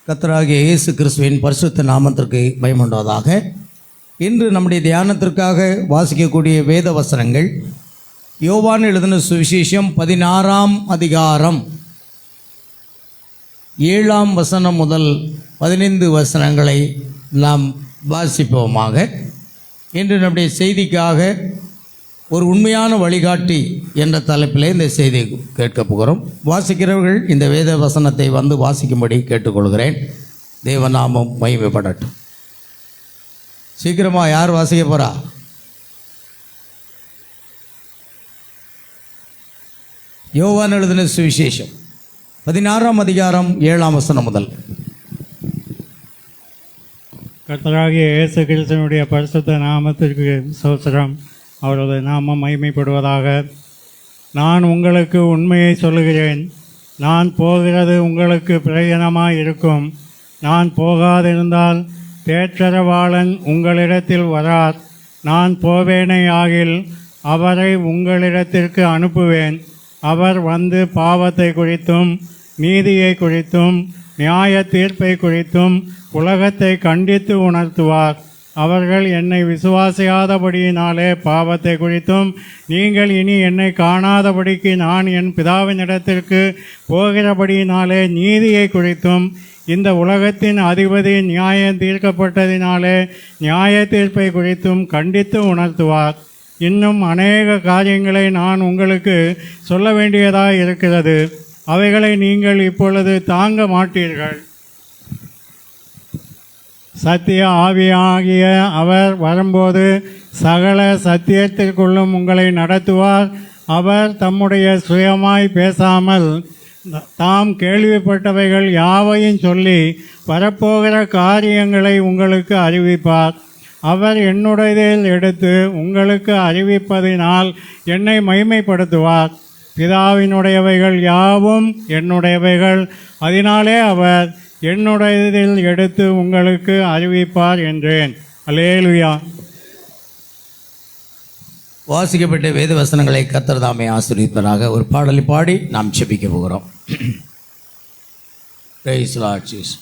கர்த்தராகிய இயேசு கிறிஸ்துவின் பரிசுத்த நாமத்திற்கு மகிமையுண்டாவதாக. இன்று நம்முடைய தியானத்திற்காக வாசிக்கக்கூடிய வேத வசனங்கள் யோவான் எழுதின சுவிசேஷம் 16ஆம் அதிகாரம் 7ஆம் வசனம் முதல் 15 வசனங்களை நாம் வாசிப்போமாக. இன்று நம்முடைய செய்திக்காக ஒரு உண்மையான வழிகாட்டி என்ற தலைப்பில் இந்த செய்தியை கேட்க போகிறோம். வாசிக்கிறவர்கள் இந்த வேத வசனத்தை வந்து வாசிக்கும்படி கேட்டுக்கொள்கிறேன். தேவநாமம் மகிமைப்படட்டும். சீக்கிரமாக யார் வாசிக்க போகிறா? யோவான் எழுதின சுவிசேஷம் 16ஆம் அதிகாரம் 7ஆம் வசனம் முதல். கர்த்தராகிய இயேசு கிறிஸ்துவினுடைய பரிசுத்த நாமத்திற்கு ஸ்தோத்திரம். அவரது நாமம் மகிமைப்படுவதாக. நான் உங்களுக்கு உண்மையை சொல்லுகிறேன், நான் போகிறது உங்களுக்கு பிரயோஜனமாய் இருக்கும். நான் போகாதிருந்தால் தேற்றரவாளன் உங்களிடத்தில் வரார். நான் போவேனே ஆகில் அவரை உங்களிடத்திற்கு அனுப்புவேன். அவர் வந்து பாவத்தை குறித்தும் நீதியை குறித்தும் நியாய தீர்ப்பை குறித்தும் உலகத்தை கண்டித்து உணர்த்துவார். அவர்கள் என்னை விசுவாசியாதபடியினாலே பாவத்தை குறித்தும், நீங்கள் இனி என்னை காணாதபடிக்கு நான் என் பிதாவினிடத்திற்கு போகிறபடியினாலே நீதியை குறித்தும், இந்த உலகத்தின் அதிபதி நியாயம் தீர்க்கப்பட்டதினாலே நியாய தீர்ப்பை குறித்தும் கண்டித்து உணர்த்துவார். இன்னும் அநேக காரியங்களை நான் உங்களுக்கு சொல்ல வேண்டியதாக இருக்கிறது. அவைகளை நீங்கள் இப்பொழுது தாங்க மாட்டீர்கள். சத்திய ஆவியாகிய அவர் வரும்போது சகல சத்தியத்திற்குள்ளும் உங்களை நடத்துவார். அவர் தம்முடைய சுயமாய் பேசாமல் தாம் கேள்விப்பட்டவைகள் யாவையும் சொல்லி வரப்போகிற காரியங்களை உங்களுக்கு அறிவிப்பார். அவர் என்னுடையதில் எடுத்து உங்களுக்கு அறிவிப்பதினால் என்னை மகிமைப்படுத்துவார். பிதாவினுடையவைகள் யாவும் என்னுடையவைகள், அதனாலே அவர் என்னுடையதில் எடுத்து உங்களுக்கு அறிவிப்பார் என்றேன். அல்லேலூயா. வாசிக்கப்பட்ட வேத வசனங்களை கர்த்தர் தாமே ஆசீர்வதிப்பாராக. ஒரு பாடலை பாடி நாம் ஜெபிக்க போகிறோம். Praise the Lord Jesus.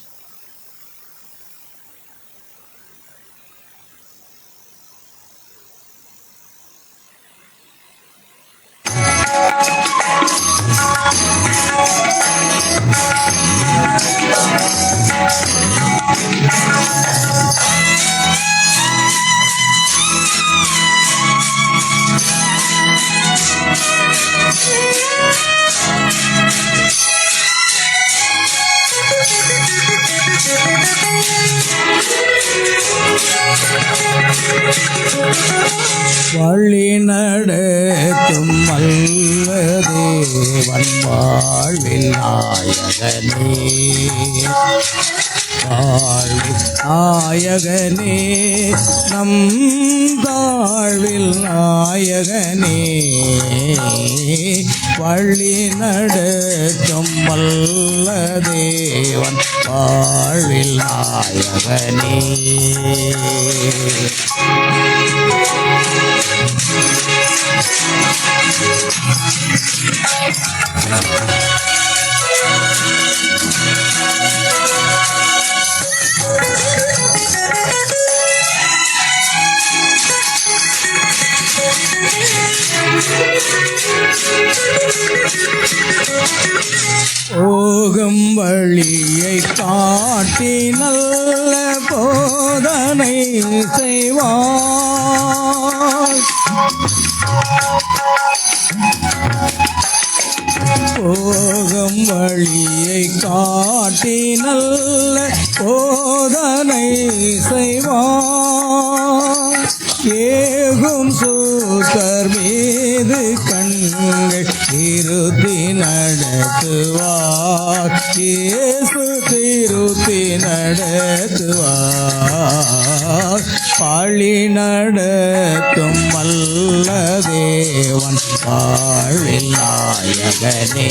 வழி நடத்தும் நல்ல தேவன் வாழ்வில் நாயகனே, வாழ்வில் நாயகனே, நம் தாழ்வில் நாயகனே, வழி நடத்தும் நல்ல தேவன் வாழ்வில் நாயகனே. போகும் வழியை காட்டி நல்ல போதனை செய்வார். போகும் வழியை காட்டி நல்ல போதனை செய்வார். ஏகும் சூக்கர் மீது கண்கள் திருத்தி நடத்துவார். இயேசு திருத்தி நடத்துவார். பழி நடத்தும் வல்ல தேவன் வாழ்வில் நாயகனே.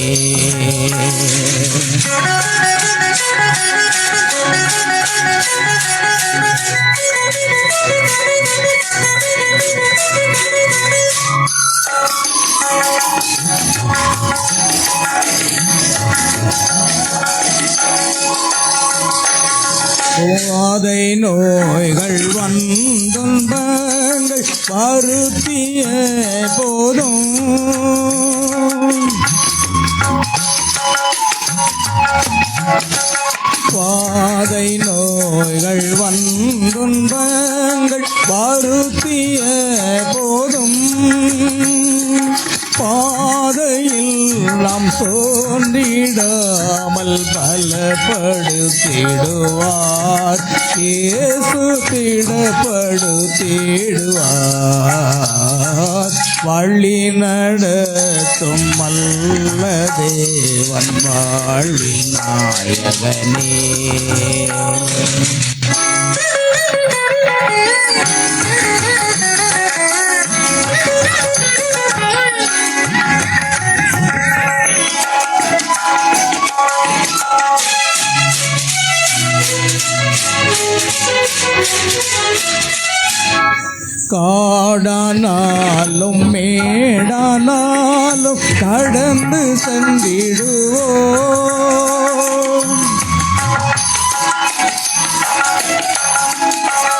போதை நோய்கள் வந்துன்பங்கள் வருத்திய போதும் பாதை நோய்கள் வந்துன்பங்கள் வருத்திய போதும் பாதையில் நாம் சோர்ந்திடாமல் பலப்படுத்திடுவார். இயேசு திடப்படுத்திடுவார். வழி நடத்தும் வல்ல தேவன் வாழ்வின் நாயகனே. காடானாலும் மேடானாலும் கடந்து சென்றிடுவோம்.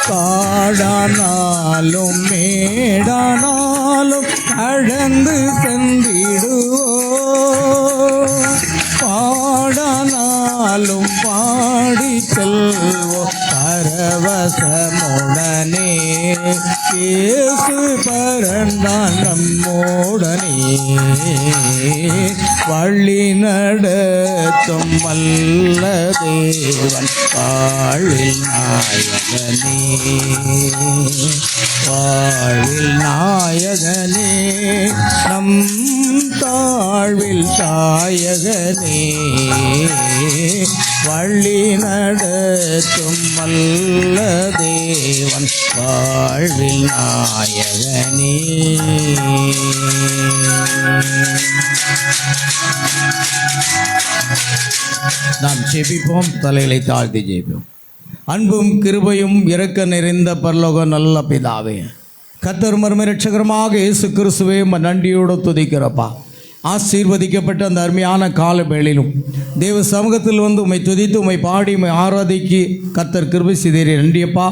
காடானாலும் மேடானாலும் கடந்து சென்றிடுவோம். பாடானாலும் பாடி செல்வோம் பரவசமுடனே. இயேசு பரந்தான் நம்முடனே. வழி நடத்தும் வல்ல தேவன் வாழ்வில் நாயகனே. வாழ்வில் நாயகனே நம் தாழ்வில் தாயகனே. வழி நடத்தும் வல்ல தேவன் வாழ்வில் நாயகனே. நாம் ஜெபிப்போம். தலைகளை தாழ்த்தி ஜெபிப்போம். அன்பும் கிருபையும் இரக்க நிறைந்த பரலோக நல்ல பிதாவே, கர்த்தர் மர்ம இரட்சகரமாக இயேசு கிறிஸ்துவே நன்றியோடு துதிக்கிறப்பா. ஆசீர்வதிக்கப்பட்ட அந்த அருமையான கால வேளையிலும் தேவ சமூகத்தில் வந்து உம்மை துதித்து உம்மை பாடி உம்மை ஆராதிக்கு கர்த்தர் கிருபை செய்தீரே. நன்றியப்பா.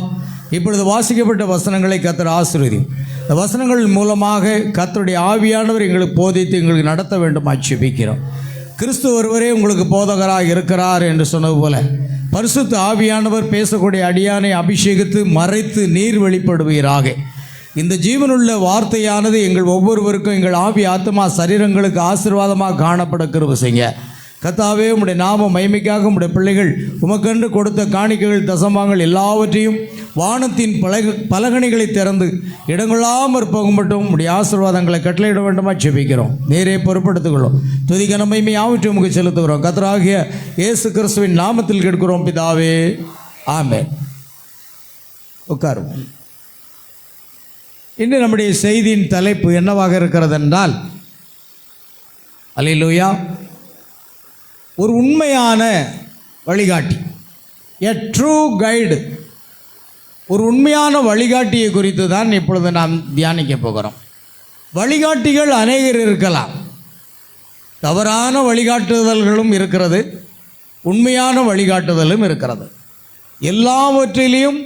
இப்பொழுது வாசிக்கப்பட்ட வசனங்களை கர்த்தர் ஆசீர்வதி. இந்த வசனங்கள் மூலமாக கர்த்தருடைய ஆவியானவர் எங்களுக்கு போதித்து எங்களுக்கு நடத்த வேண்டும் ஜெபிக்கிறோம். கிறிஸ்து ஒருவரே உங்களுக்கு போதகராக இருக்கிறார் என்று சொன்னது போல பரிசுத்த ஆவியானவர் பேசக்கூடிய அடியானை அபிஷேகித்து மறைத்து நீர் வெளிப்படுவீராக. இந்த ஜீவனுள்ள வார்த்தையானது எங்கள் ஒவ்வொருவருக்கும் எங்கள் ஆவி ஆத்மா சரீரங்களுக்கு ஆசீர்வாதமாக காணப்பட கிருபை செய்யுங்க. கர்த்தாவே, உம்முடைய நாம மகிமைக்காக உம்முடைய பிள்ளைகள் உமக்கென்று கொடுத்த காணிக்கைகள் தசமாங்கள் எல்லாவற்றையும் வானத்தின் பலகணிகளை திறந்து இடங்கொள்ளாமற் போகும் மட்டும் உம்முடைய ஆசீர்வாதங்களை கட்டளையிட வேண்டுமா ஜெபிக்கிறோம். நேரே பொறுப்படுத்திக்கொள்ளும். துதிக்க மகிமை யாவற்றையும் உமக்கு செலுத்துகிறோம். கர்த்தராகிய இயேசு கிறிஸ்துவின் நாமத்தில் கேட்கிறோம் பிதாவே, ஆமென். உட்காரும். இன்று நம்முடைய செய்தியின் தலைப்பு என்னவாக இருக்கிறது என்றால், அல்லேலூயா, ஒரு உண்மையான வழிகாட்டி, எ ட்ரூ கைடு. ஒரு உண்மையான வழிகாட்டியை குறித்து தான் இப்பொழுது நாம் தியானிக்க போகிறோம். வழிகாட்டிகள் அநேகர் இருக்கலாம். தவறான வழிகாட்டுதல்களும் இருக்கிறது, உண்மையான வழிகாட்டுதலும் இருக்கிறது. எல்லாவற்றிலையும்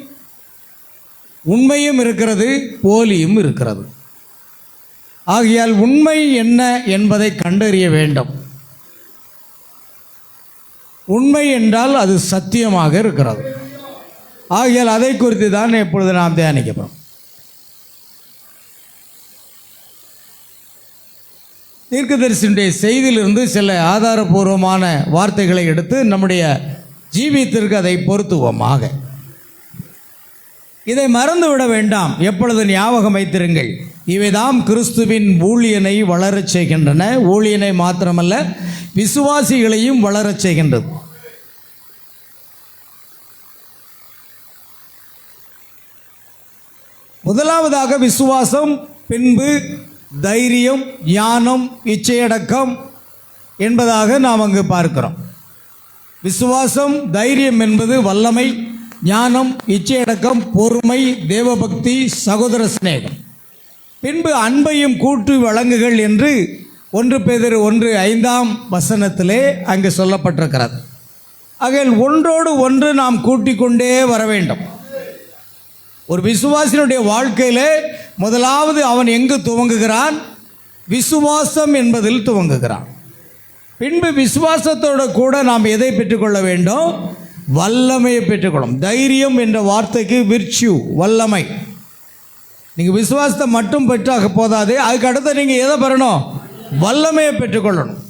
உண்மையும் இருக்கிறது, போலியும் இருக்கிறது. ஆகையால் உண்மை என்ன என்பதை கண்டறிய வேண்டும். உண்மை என்றால் அது சத்தியமாக இருக்கிறது. ஆகையால் அதை குறித்து தான் இப்பொழுது நாம் தியானிக்கிறோம். தீர்க்கதரிசியுடைய செய்தியிலிருந்து சில ஆதாரபூர்வமான வார்த்தைகளை எடுத்து நம்முடைய ஜீவியத்திற்கு அதை பொருத்துவோமாக. இதை மறந்துவிட வேண்டாம். எப்பொழுது ஞாபகம் வைத்திருங்கள், இவைதாம் கிறிஸ்துவின் ஊழியனை வளரச் செய்கின்றன. ஊழியனை மாத்திரமல்ல, விசுவாசிகளையும் வளரச் செய்கின்றது. முதலாவதாக விசுவாசம், பின்பு தைரியம், ஞானம், இச்சையடக்கம் என்பதாக நாம் அங்கு பார்க்கிறோம். விசுவாசம், தைரியம் என்பது வல்லமை, ஞானம், இச்சையடக்கம், பொறுமை, தேவபக்தி, சகோதர சிநேகம். பின்பு அன்பையும் கூட்டு வழங்குகள் என்று 1 பேதுரு 1:5 அங்கு சொல்லப்பட்டிருக்கிறது. ஆகையால் ஒன்றோடு ஒன்று நாம் கூட்டிக் கொண்டே வர வேண்டும். ஒரு விசுவாசினுடைய வாழ்க்கையிலே முதலாவது அவன் எங்கு துவங்குகிறான்? விசுவாசம் என்பதில் துவங்குகிறான். பின்பு விசுவாசத்தோடு கூட நாம் எதை பெற்றுக்கொள்ள வேண்டும்? வல்லமையை பெற்றுக்கொள்ளும். தைரியம் என்ற வார்த்தைக்கு விர்ச்சு, வல்லமை. நீங்கள் விசுவாசத்தை மட்டும் பெற்றாக போதாது, அதுக்கு அடுத்து நீங்கள் எதை பெறணும்? வல்லமையை பெற்றுக்கொள்ளணும்.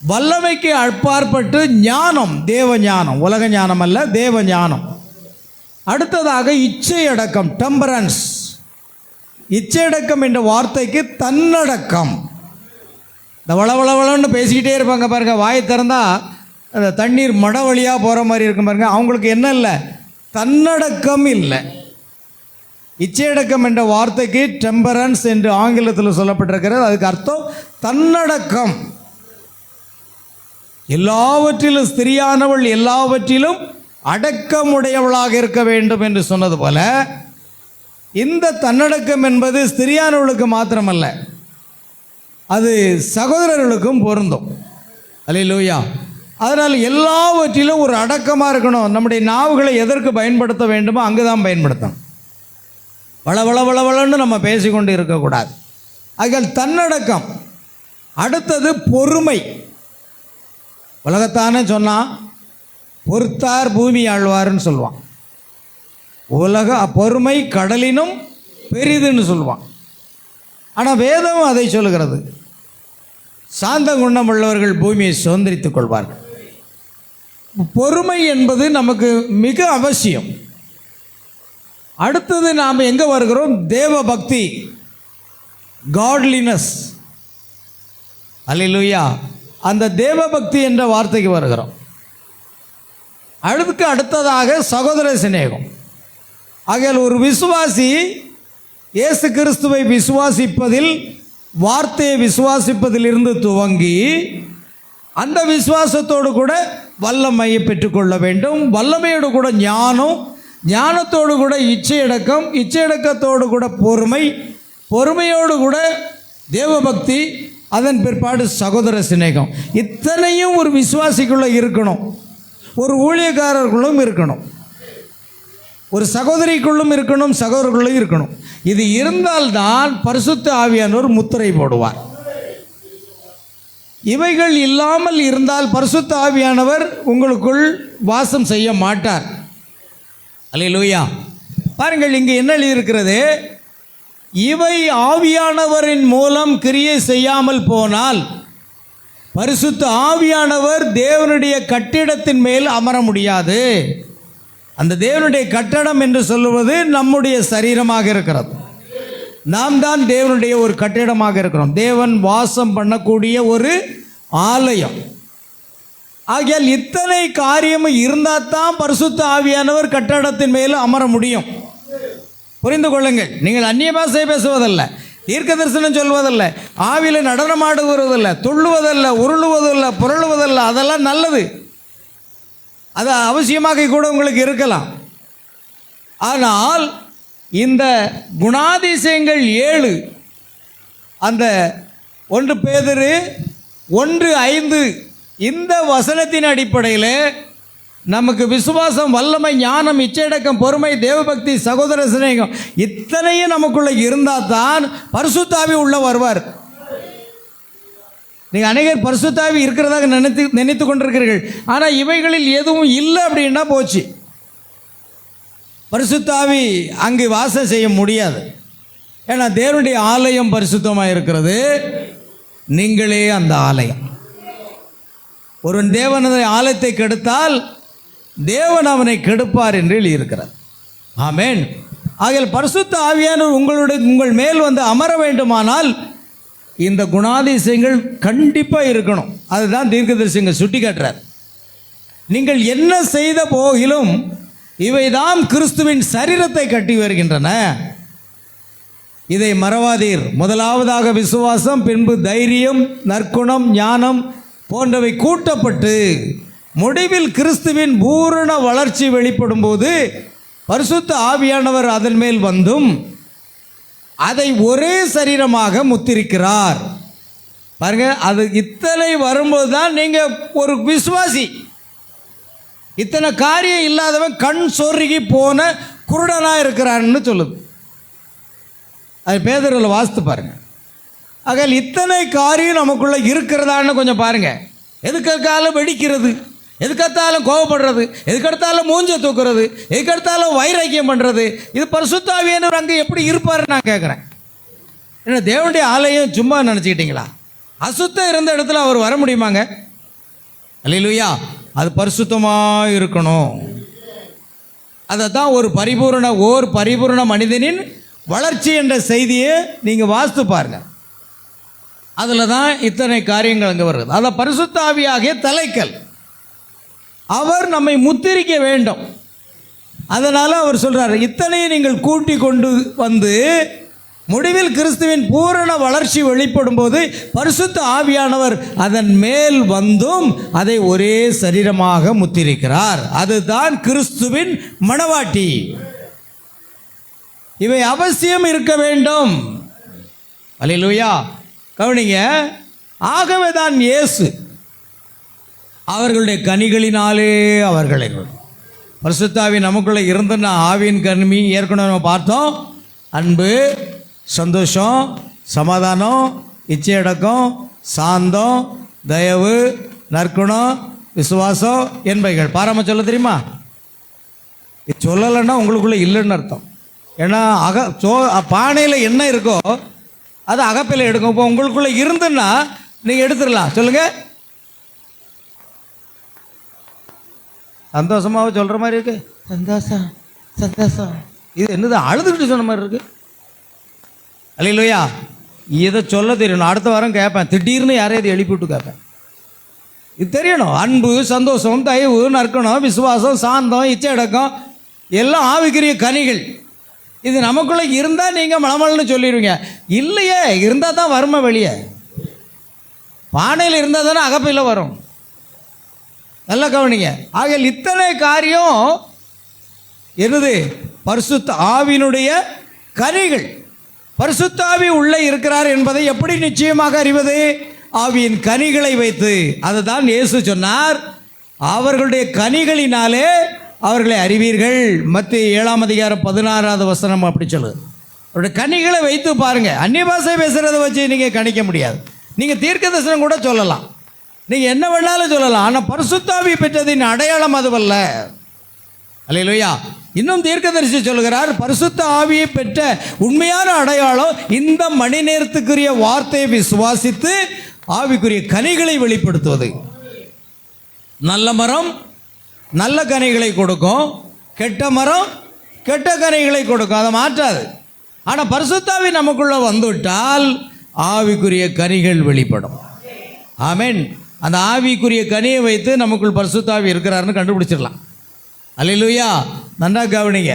வல்லமைக்கு அப்பாற்பட்டு ஞானம், தேவ ஞானம், உலக ஞானம் அல்ல, தேவ ஞானம். அடுத்ததாக இச்சை அடக்கம், டெம்பரன்ஸ். இச்சை அடக்கம் என்ற வார்த்தைக்கு தன்னடக்கம். இந்த வளவளவளன்னு பேசிக்கிட்டே இருப்பாங்க பாருங்க, வாயை திறந்தா அந்த தண்ணீர் மட வழியாக போகிற மாதிரி இருக்கும் பாருங்க. அவங்களுக்கு என்ன இல்லை? தன்னடக்கம் இல்லை. இச்சையடக்கம் என்ற வார்த்தைக்கு டெம்பரன்ஸ் என்று ஆங்கிலத்தில் சொல்லப்பட்டிருக்கிறது. அதுக்கு அர்த்தம் தன்னடக்கம். எல்லாவற்றிலும் ஸ்திரியானவள் எல்லாவற்றிலும் அடக்கமுடையவளாக இருக்க வேண்டும் என்று சொன்னது போல, இந்த தன்னடக்கம் என்பது ஸ்திரியானவளுக்கு மாத்திரமல்ல, அது சகோதரர்களுக்கும் பொருந்தும். அல்லேலூயா. அதனால் எல்லாவற்றிலும் ஒரு அடக்கமாக இருக்கணும். நம்முடைய நாவுகளை எதற்கு பயன்படுத்த வேண்டுமோ அங்கு தான் பயன்படுத்தணும். வளவளன்னு நம்ம பேசிக்கொண்டு இருக்கக்கூடாது. ஆகையால் தன்னடக்கம். அடுத்தது பொறுமை. உலகத்தானே சொன்னால் பொறுத்தார் பூமி ஆழ்வார்னு சொல்லுவான். பொறுமை கடலினும் பெரிதுன்னு சொல்லுவான். ஆனால் வேதம் அதை சொல்லுகிறது, சாந்த குணம் உள்ளவர்கள் பூமியை சுதந்திரித்துக் கொள்வார்கள். பொறுமை என்பது நமக்கு மிக அவசியம். அடுத்தது நாம் எங்கே வருகிறோம்? தேவ பக்தி, காட்லினஸ். அல்லேலூயா. அந்த தேவ பக்தி என்ற வார்த்தைக்கு வருகிறோம். அடுத்ததாக சகோதர சிநேகம். ஆகையால் ஒரு விசுவாசி இயேசு கிறிஸ்துவை விசுவாசிப்பதில், வார்த்தையை விசுவாசிப்பதில் இருந்து துவங்கி அந்த விசுவாசத்தோடு கூட வல்லமையை பெற்றுக்கொள்ள வேண்டும். வல்லமையோடு கூட ஞானம், ஞானத்தோடு கூட இச்சையடக்கம், இச்சையடக்கத்தோடு கூட பொறுமை, பொறுமையோடு கூட தேவபக்தி, அதன் பிற்பாடு சகோதர சிநேகம். இத்தனையும் ஒரு விசுவாசிக்குள்ளே இருக்கணும். ஒரு ஊழியக்காரர்களும் இருக்கணும், ஒரு சகோதரிக்குள்ளும் இருக்கணும், சகோதரர்களும் இருக்கணும். இது இருந்தால்தான் பரிசுத்த ஆவியானவர் முத்திரை போடுவார். இவைகள் இல்லாமல் இருந்தால் பரிசுத்த ஆவியானவர் உங்களுக்குள் வாசம் செய்ய மாட்டார். அல்லேலூயா. பாருங்கள், இங்கே என்ன எழுதியிருக்கிறது? இவை ஆவியானவரின் மூலம் கிரியை செய்யாமல் போனால் பரிசுத்த ஆவியானவர் தேவனுடைய கட்டிடத்தின் மேல் அமர முடியாது. அந்த தேவனுடைய கட்டடம் என்று சொல்லுவது நம்முடைய சரீரமாக இருக்கிறது. நாம் தான் தேவனுடைய ஒரு கட்டிடமாக இருக்கிறோம். தேவன் வாசம் பண்ணக்கூடிய ஒரு ஆலயம். ஆகையால் இத்தனை காரியமும் இருந்தால் தான் பரிசுத்த ஆவியானவர் கட்டடத்தின் மேல் அமர முடியும். புரிந்து கொள்ளுங்கள். நீங்கள் அந்நிய பாஷை பேசுவதல்ல, தீர்க்க தரிசனம் சொல்வதல்ல, ஆவியில் நடனமாடுவதல்ல, துள்ளுவதல்ல, உருளுவதல்ல, புரளுவதல்ல. அதெல்லாம் நல்லது, அது அவசியமாக கூட உங்களுக்கு இருக்கலாம். ஆனால் இந்த குணாதிசயங்கள் 7, அந்த 1 பேதுரு 1:5 இந்த வசனத்தின் அடிப்படையில் நமக்கு விசுவாசம், வல்லமை, ஞானம், இச்சையடக்கம், பொறுமை, தேவபக்தி, சகோதர சிநேகம் இத்தனையும் நமக்குள்ளே இருந்தால் தான் பரிசுத்தாவி உள்ள வருவார். நீங்கள் அநேகர் பரிசுத்தாவி இருக்கிறதாக நினைத்து கொண்டிருக்கிறீர்கள். ஆனால் இவைகளில் எதுவும் இல்லை அப்படின்னா போச்சு. பரிசுத்தாவி அங்கு வாசம் செய்ய முடியாது. ஏன்னா தேவனுடைய ஆலயம் பரிசுத்தமாக இருக்கிறது. நீங்களே அந்த ஆலயம். ஒருவன் தேவனுடைய ஆலயத்தை கெடுத்தால் தேவன் அவனை கெடுப்பார் என்று எழுதியிருக்கிறார். ஆமென். ஆகையால் பரிசுத்த ஆவியானவர் உங்கள் மேல் வந்து அமர வேண்டுமானால் இந்த குணாதிசயங்கள் கண்டிப்பாக இருக்கணும். அதுதான் தீர்க்கதரிசிங்க சுட்டி காட்டுறார். நீங்கள் என்ன செய்த போகிலும் இவைதான் கிறிஸ்துவின் சரீரத்தை கட்டி வருகின்றன. இதை மறவாதீர். முதலாவதாக விசுவாசம், பின்பு தைரியம், நற்குணம், ஞானம் போன்றவை கூட்டப்பட்டு முடிவில் கிறிஸ்துவின் பூரண வளர்ச்சி வெளிப்படும் போது பரிசுத்த ஆவியானவர் அதன் மேல் வந்தும் அதை ஒரே சரீரமாக முத்திரிக்கிறார். பாருங்க, அது இத்தனை வரும்போது தான் நீங்கள் ஒரு விசுவாசி. இத்தனை காரியம் இல்லாதவன் கண் சொருகி போன குருடனாக இருக்கிறான்னு சொல்லுது. அது பேதுருவில் வாசித்து பாருங்க. ஆக இத்தனை காரியம் நமக்குள்ளே இருக்கிறதான்னு கொஞ்சம் பாருங்கள். எதுக்கெடுத்தாலும் வெடிக்கிறது, எதுக்கெடுத்தாலும் கோவப்படுறது, எதுக்கெடுத்தாலும் மூஞ்ச தூக்குறது, எதுக்கெடுத்தாலும் வைராக்கியம் பண்ணுறது, இது பரிசுத்த ஆவியானவர் அங்கே எப்படி இருப்பாருன்னு நான் கேட்குறேன். ஏன்னா தேவனுடைய ஆலயம் சும்மா நினச்சிக்கிட்டீங்களா? அசுத்தம் இருந்த இடத்துல அவர் வர முடியுமாங்க? அல்லேலூயா. அது பரிசுத்தமாக இருக்கணும். அதை தான் ஒரு பரிபூரண மனிதனின் வளர்ச்சி என்ற செய்தியை நீங்கள் வாசித்து பாருங்கள். அதில் தான் இத்தனை காரியங்கள் அங்கே வருது. அதை பரிசுத்த ஆவியாகிய தலைக்கல் அவர் நம்மை முத்திரிக்க வேண்டும். அதனால் அவர் சொல்கிறார், இத்தனையும் நீங்கள் கூட்டி கொண்டு வந்து முடிவில் கிறிஸ்துவின் பூரண வளர்ச்சி வெளிப்படும் போது பரிசுத்த ஆவியானவர் அதன் மேல் வந்தும் அதை ஒரே சரீரமாக முத்திரிக்கிறார். அதுதான் கிறிஸ்துவின் மணவாட்டி. இவை அவசியம் இருக்க வேண்டும். அல்லேலூயா. கவனிங்க. ஆகவே தான் இயேசு அவர்களுடைய கனிகளினாலே அவர்களை, பரிசுத்த ஆவி நமக்குள்ளே இருந்துன்னா ஆவியின் கனிமி ஏற்கனவே நம்ம பார்த்தோம். அன்பு, சந்தோஷம், சமாதானம், இச்சையடக்கம், சாந்தம், தயவு, நற்குணம், விசுவாசம் என்பவைகள். பாராம சொல்ல தெரியுமா? இது சொல்லலைன்னா உங்களுக்குள்ளே இல்லைன்னு அர்த்தம். ஏன்னா பானையில் என்ன இருக்கோ அது அகப்பையில் எடுக்கும். இப்போ உங்களுக்குள்ளே இருந்துன்னா நீங்கள் எடுத்துடலாம். சொல்லுங்கள். சந்தோஷமாகவே சொல்கிற மாதிரி இருக்கு. சந்தோஷம் சந்தோஷம். இது என்னது அழுதுகிட்டு சொன்ன மாதிரி இருக்கு. அல்லேலூயா. இதை சொல்ல தெரியணும். அடுத்த வாரம் கேட்பேன், திடீர்னு யாரையாவது எழுப்பி விட்டு கேட்பேன். இது தெரியணும். அன்பு, சந்தோஷம், தயவு, நற்குணம், விசுவாசம், சாந்தம், இச்சையடக்கம் எல்லாம் ஆவிக்குரிய கனிகள். இது நமக்குள்ளே இருந்தால் நீங்கள் மலமல்னு சொல்லிடுவீங்க. இல்லையே, இருந்தால் தான் வருமா வெளியே. பானையில் இருந்தால் தானே அகப்பையில் வரும். நல்லா கவனிங்க. ஆகையால் இத்தனை காரியம் என்னது? பரிசுத்த ஆவியினுடைய கனிகள். பரிசுத்த ஆவி உள்ளே இருக்கிறார் என்பதை எப்படி நிச்சயமாக அறிவது? ஆவியின் கனிகளை வைத்து. அதுதான் இயேசு சொன்னார், அவர்களுடைய கனிகளினாலே அவர்களை அறிவீர்கள். மத்திய 7:16 அப்படி சொல்லுது. அவருடைய கனிகளை வைத்து பாருங்கள். அந்நிய பாஷை பேசுகிறத வச்சு நீங்கள் கணிக்க முடியாது. நீங்கள் தீர்க்க தரிசனம் கூட சொல்லலாம், நீங்கள் என்ன வேணாலும் சொல்லலாம். ஆனால் பரிசுத்த ஆவி பெற்றதின் அடையாளம் அதுவல்ல. அல்லேலூயா. இன்னும் தீர்க்கதரிசி சொல்கிறார், பரிசுத்த ஆவியை பெற்ற உண்மையான அடையாளம் இந்த மணி நேரத்துக்குரிய வார்த்தையை விசுவாசித்து ஆவிக்குரிய கனிகளை வெளிப்படுத்துவது. நல்ல மரம் நல்ல கனிகளை கொடுக்கும், கெட்ட மரம் கெட்ட கனிகளை கொடுக்கும். அதை மாற்றாது. ஆனால் பரிசுத்த ஆவி நமக்குள்ளே வந்துவிட்டால் ஆவிக்குரிய கனிகள் வெளிப்படும். ஆமென். அந்த ஆவிக்குரிய கனியை வைத்து நமக்குள் பரிசுத்த ஆவி இருக்கிறாருன்னு கண்டுபிடிச்சிடலாம். அல்லேலூயா. நன்றா கவனிங்க.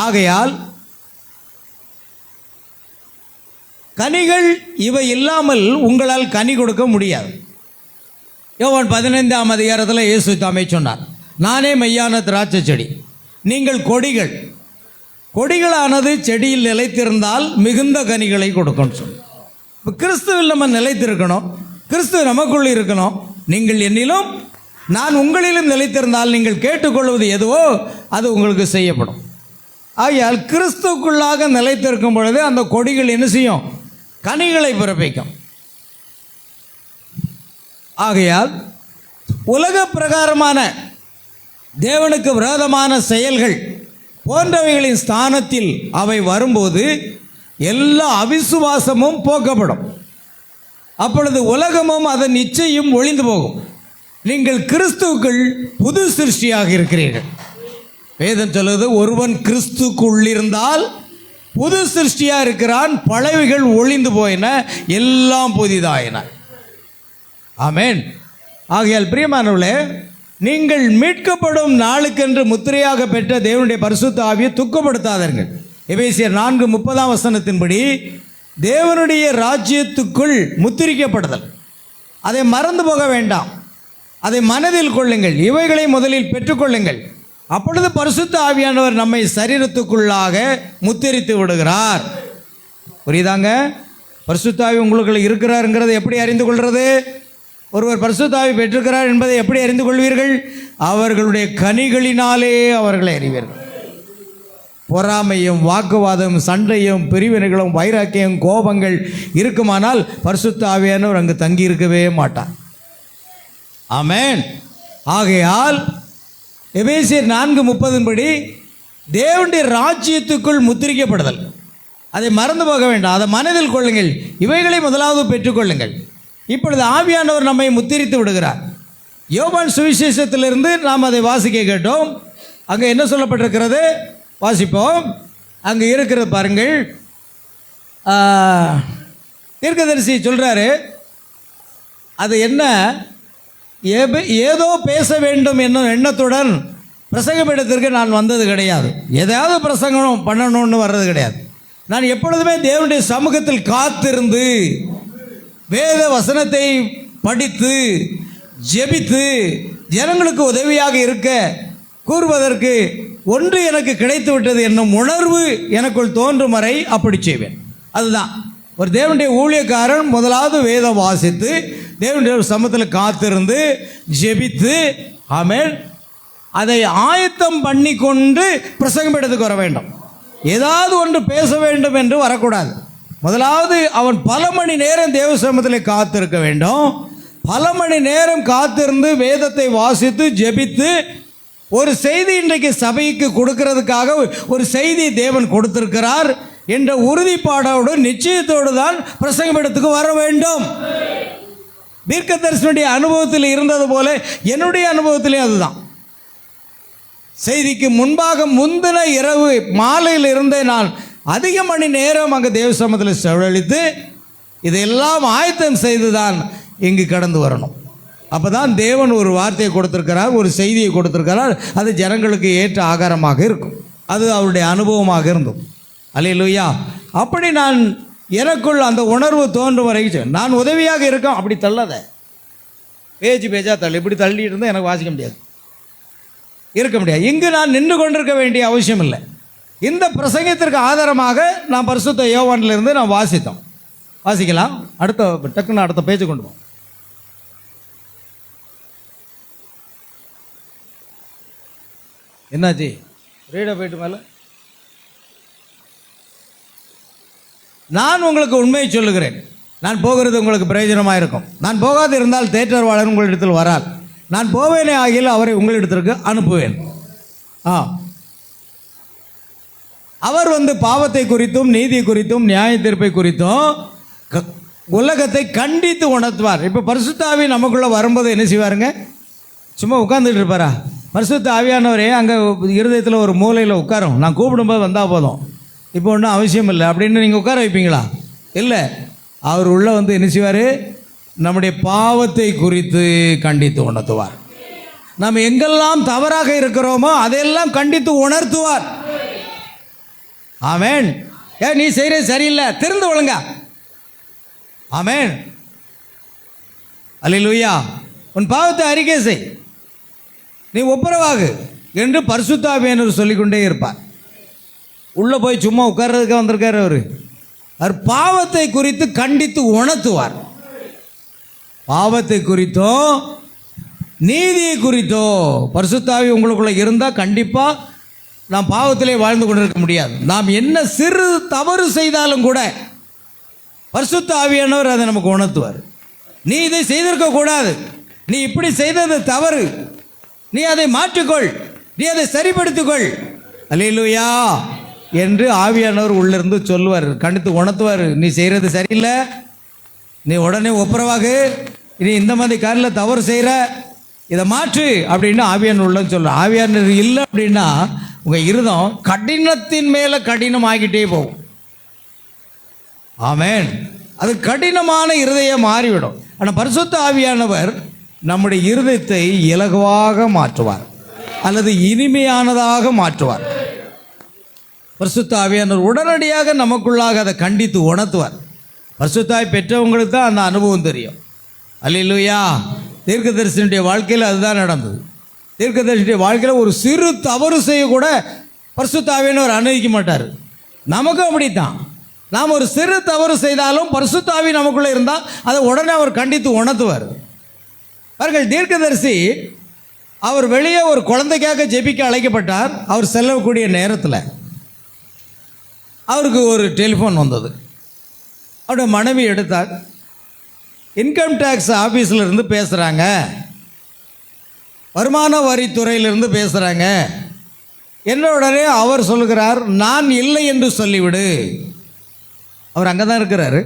ஆகையால் கனிகள் இவை இல்லாமல் உங்களால் கனி கொடுக்க முடியாது. யோவான் 15 இயேசு தாமே சொன்னார், நானே மெய்யான திராட்சை செடி, நீங்கள் கொடிகள். கொடிகளானது செடியில் நிலைத்திருந்தால் மிகுந்த கனிகளை கொடுக்கும் சொல்லு. இப்போ கிறிஸ்துவில் நம்ம நிலைத்திருக்கணும், கிறிஸ்துவ நமக்குள் இருக்கணும். நீங்கள் என்னிலும் நான் உங்களிலும் நிலைத்திருந்தால் நீங்கள் கேட்டுக்கொள்வது எதுவோ அது உங்களுக்கு செய்யப்படும். ஆகையால் கிறிஸ்துக்குள்ளாக நிலைத்திருக்கும் பொழுது அந்த கொடிகள் என்ன செய்யும்? கனிகளை பிறப்பிக்கும். ஆகையால் உலக பிரகாரமான தேவனுக்கு விரோதமான செயல்கள் போன்றவைகளின் ஸ்தானத்தில் அவை வரும்போது எல்லா அவிசுவாசமும் போக்கப்படும். அப்பொழுது உலகமும் அதன் இச்சையும் ஒழிந்து போகும். நீங்கள் கிறிஸ்துவுக்குள் புது சிருஷ்டியாக இருக்கிறீர்கள். வேதம் சொல்லுது, ஒருவன் கிறிஸ்துக்குள்ளிருந்தால் புது சிருஷ்டியாக இருக்கிறான், பழையவைகள் ஒழிந்து போயின, எல்லாம் புதிதாயின. ஆமென். ஆகையால் பிரியமானவர்களே, நீங்கள் மீட்கப்படும் நாளுக்கென்று முத்திரையாக பெற்ற தேவனுடைய பரிசுத்த ஆவியை துக்கப்படுத்தாதீர்கள். எபேசியர் 4:30 தேவனுடைய ராஜ்யத்துக்குள் முத்திரிக்கப்படுதல், அதை மறந்து போக வேண்டாம், அதை மனதில் கொள்ளுங்கள். இவைகளை முதலில் பெற்றுக்கொள்ளுங்கள். அப்பொழுது பரிசுத்த ஆவியானவர் நம்மை சரீரத்துக்குள்ளாக முத்திரித்து விடுகிறார். புரியுதாங்க? பரிசுத்த ஆவி உங்களுக்குள்ள இருக்கிறாருங்கிறத எப்படி அறிந்து கொள்வது? ஒருவர் பரிசுத்த ஆவி பெற்றிருக்கிறார் என்பதை எப்படி அறிந்து கொள்வீர்கள்? அவர்களுடைய கனிகளினாலே அவர்களை அறிவீர்கள். பொறாமையும் வாக்குவாதம் சண்டையும் பிரிவினைகளும் வைராக்கியம் கோபங்கள் இருக்குமானால் பரிசுத்த ஆவியானவர் அங்கு தங்கி இருக்கவே மாட்டார். ஆமென். ஆகையால் எபேசியர் 4:30 படி தேவனுடைய ராஜ்யத்துக்குள் முத்திரிக்கப்படுதல், அதை மறந்து போக வேண்டாம், அதை மனதில் கொள்ளுங்கள். இவைகளை முதலாவது பெற்றுக்கொள்ளுங்கள். இப்பொழுது ஆவியானவர் நம்மை முத்திரித்து விடுகிறார். யோவான் சுவிசேஷத்திலிருந்து நாம் அதை வாசிக்க கேட்டோம். அங்கே என்ன சொல்லப்பட்டிருக்கிறது வாசிப்போம். அங்கே இருக்கிறது பாருங்கள். தீர்க்கதரிசி சொல்கிறாரு, அது என்ன, ஏதோ பேச வேண்டும் என்னும் எண்ணத்துடன் பிரசங்கமிடத்திற்கு நான் வந்தது கிடையாது. எதாவது பிரசங்கம் பண்ணணும்னு வர்றது கிடையாது. நான் எப்பொழுதுமே தேவனுடைய சமூகத்தில் காத்திருந்து வேத வசனத்தை படித்து ஜெபித்து ஜனங்களுக்கு உதவியாக இருக்க கூறுவதற்கு ஒன்று எனக்கு கிடைத்து விட்டது என்னும் உணர்வு எனக்குள் தோன்றும் வரை அப்படி செய்வேன். அதுதான் ஒரு தேவனுடைய ஊழியக்காரன் முதலாவது வேதம் வாசித்து தேவனுடைய சமூகத்தில் காத்திருந்து ஜெபித்து ஆமென் அதை ஆயத்தம் பண்ணி கொண்டு பிரசங்கம் எடுத்துக்கு வர வேண்டும். ஏதாவது ஒன்று பேச வேண்டும் என்று வரக்கூடாது. முதலாவது அவன் பல மணி நேரம் தேவ சமூகத்தில் காத்திருக்க வேண்டும். பல மணி நேரம் காத்திருந்து வேதத்தை வாசித்து ஜெபித்து ஒரு செய்தி இன்றைக்கு சபைக்கு கொடுக்கிறதுக்காக ஒரு செய்தி தேவன் கொடுத்திருக்கிறார் என்ற உறுதிப்பாடோடு நிச்சயத்தோடு தான் பிரசங்கம் இடத்துக்கு வர வேண்டும். தீர்க்கதரிசனுடைய அனுபவத்தில் இருந்தது போல என்னுடைய அனுபவத்திலே அதுதான். செய்திக்கு முன்பாக முந்தின இரவு மாலையில் இருந்தே நான் அதிக மணி நேரம் அங்கே தேவ சமூகத்தில் செலவழித்து இதையெல்லாம் ஆயத்தம் செய்து தான் இங்கு கடந்து வரணும். அப்போ தான் தேவன் ஒரு வார்த்தையை கொடுத்திருக்கிறார், ஒரு செய்தியை கொடுத்திருக்கிறார். அது ஜனங்களுக்கு ஏற்ற ஆகாரமாக இருக்கும். அது அவருடைய அனுபவமாக இருந்தோம். அல்லேலூயா. அப்படி நான் எனக்குள் அந்த உணர்வு தோன்றும் வரைக்கும் நான் உதவியாக இருக்கேன். அப்படி தள்ளாத, பேஜா தள்ளு. இப்படி தள்ளிட்டு இருந்தால் எனக்கு வாசிக்க முடியாது, இருக்க முடியாது. இங்கு நான் நின்று கொண்டிருக்க வேண்டிய அவசியம் இல்லை. இந்த பிரசங்கத்திற்கு ஆதாரமாக நான் பரிசுத்த யோவானிலிருந்து நான் வாசிக்கலாம். டக்குன்னு அடுத்த பேஜ் கொண்டு போவோம். என்னாச்சு? ரீட போயிட்டு மேலே. நான் உங்களுக்கு உண்மையை சொல்லுகிறேன், நான் போகிறது உங்களுக்கு பிரயோஜனமாக இருக்கும். நான் போகாது இருந்தால் தேற்றவாளர் உங்களிடத்தில் வரால், நான் போவேனே ஆகியில் அவரை உங்களிடத்திற்கு அனுப்புவேன். அவர் பாவத்தை குறித்தும் நீதி குறித்தும் நியாய தீர்ப்பை குறித்தும் உலகத்தை கண்டித்து உணர்த்துவார். இப்போ பரிசுத்த ஆவி நமக்குள்ளே வரும்போது என்ன செய்வாருங்க? சும்மா உட்காந்துட்டு இருப்பாரா? பரிசுத்த ஆவியானவரே அங்கே இருதயத்தில் ஒரு மூலையில் உட்காரும். நான் கூப்பிடும்போது வந்தால் போதும், இப்போ ஒன்றும் அவசியம் இல்லை அப்படின்னு நீங்கள் உட்கார வைப்பீங்களா? இல்லை. அவர் உள்ளே என்ன செய்வார்? நம்முடைய பாவத்தை குறித்து கண்டித்து உணர்த்துவார். நாம் எங்கெல்லாம் தவறாக இருக்கிறோமோ அதையெல்லாம் கண்டித்து உணர்த்துவார். ஆமென். நீ செய்கிறது சரியில்லை, திருந்து ஒழுங்க. ஆமென். அல்லேலூயா. உன் பாவத்தை அறிக்கை செய், நீ ஒப்புரவாகு என்று பரிசுத்த ஆவியானவர் சொல்லிக்கொண்டே இருப்பார். உள்ளே போய் சும்மா உட்கார்றதுக்கு வந்திருக்கார் அவர் பாவத்தை குறித்து கண்டித்து உணர்த்துவார். பாவத்தை குறித்தோ நீதியை குறித்தோ பரிசுத்த ஆவி உங்களுக்குள்ளே இருந்தால் கண்டிப்பாக நாம் பாவத்திலே வாழ்ந்து கொண்டிருக்க முடியாது. நாம் என்ன சிறு தவறு செய்தாலும் கூட பரிசுத்த ஆவியானவர் அதை நமக்கு உணர்த்துவார். நீ இதை செய்திருக்க கூடாது, நீ இப்படி செய்தது தவறு, நீ அதை மாற்றிக்கொள், நீ அதை சரிப்படுத்திக்கொள், அல்லேலூயா என்று ஆவியானவர் உள்ளிருந்து சொல்லுவார், கண்டித்து உணர்த்துவார். நீ செய்கிறது சரியில்லை, நீ உடனே ஒப்புரவாக, நீ இந்த மாதிரி காரில் தவறு செய்கிற, இதை மாற்று அப்படின்னு ஆவியானவர் உள்ள சொல்கிறார். ஆவியானவர் இல்லை அப்படின்னா உங்கள் இருதம் கடினத்தின் மேலே கடினம் ஆகிட்டே போகும். ஆமென். அது கடினமான இருதயம் மாறிவிடும். ஆனால் பரிசுத்த ஆவியானவர் நம்முடைய இருதயத்தை இலகுவாக மாற்றுவார் அல்லது இனிமையானதாக மாற்றுவார். பரிசுத்த ஆவியானவர் உடனடியாக நமக்குள்ளாக அதை கண்டித்து உணர்த்துவார். பரிசுத்தாய் பெற்றவங்களுக்கு தான் அந்த அனுபவம் தெரியும். அல்லேலூயா. தீர்க்கதரிசனுடைய வாழ்க்கையில் அதுதான் நடந்தது. தீர்க்கதரிசனுடைய வாழ்க்கையில் ஒரு சிறு தவறு செய்ய கூட பரிசுத்த ஆவியானவர் அனுமதிக்க மாட்டார். நமக்கும் அப்படித்தான். நாம் ஒரு சிறு தவறு செய்தாலும் பரிசுத்த ஆவி நமக்குள்ளே இருந்தால் அதை உடனே அவர் கண்டித்து உணர்த்துவார். பாருங்கள், தீர்க்கதரிசி அவர் வெளியே ஒரு குழந்தைக்காக ஜெபிக்க அழைக்கப்பட்டார். அவர் செல்லக்கூடிய நேரத்தில் அவருக்கு ஒரு டெலிஃபோன் வந்தது. அவருடைய மனைவி எடுத்தார். இன்கம் டேக்ஸ் ஆஃபீஸில் இருந்து பேசுகிறாங்க, வருமான வரித்துறையிலிருந்து பேசுகிறாங்க. என்ன உடனே அவர் சொல்லுகிறார், நான் இல்லை என்று சொல்லிவிடு. அவர் அங்கே தான் இருக்கிறாரு.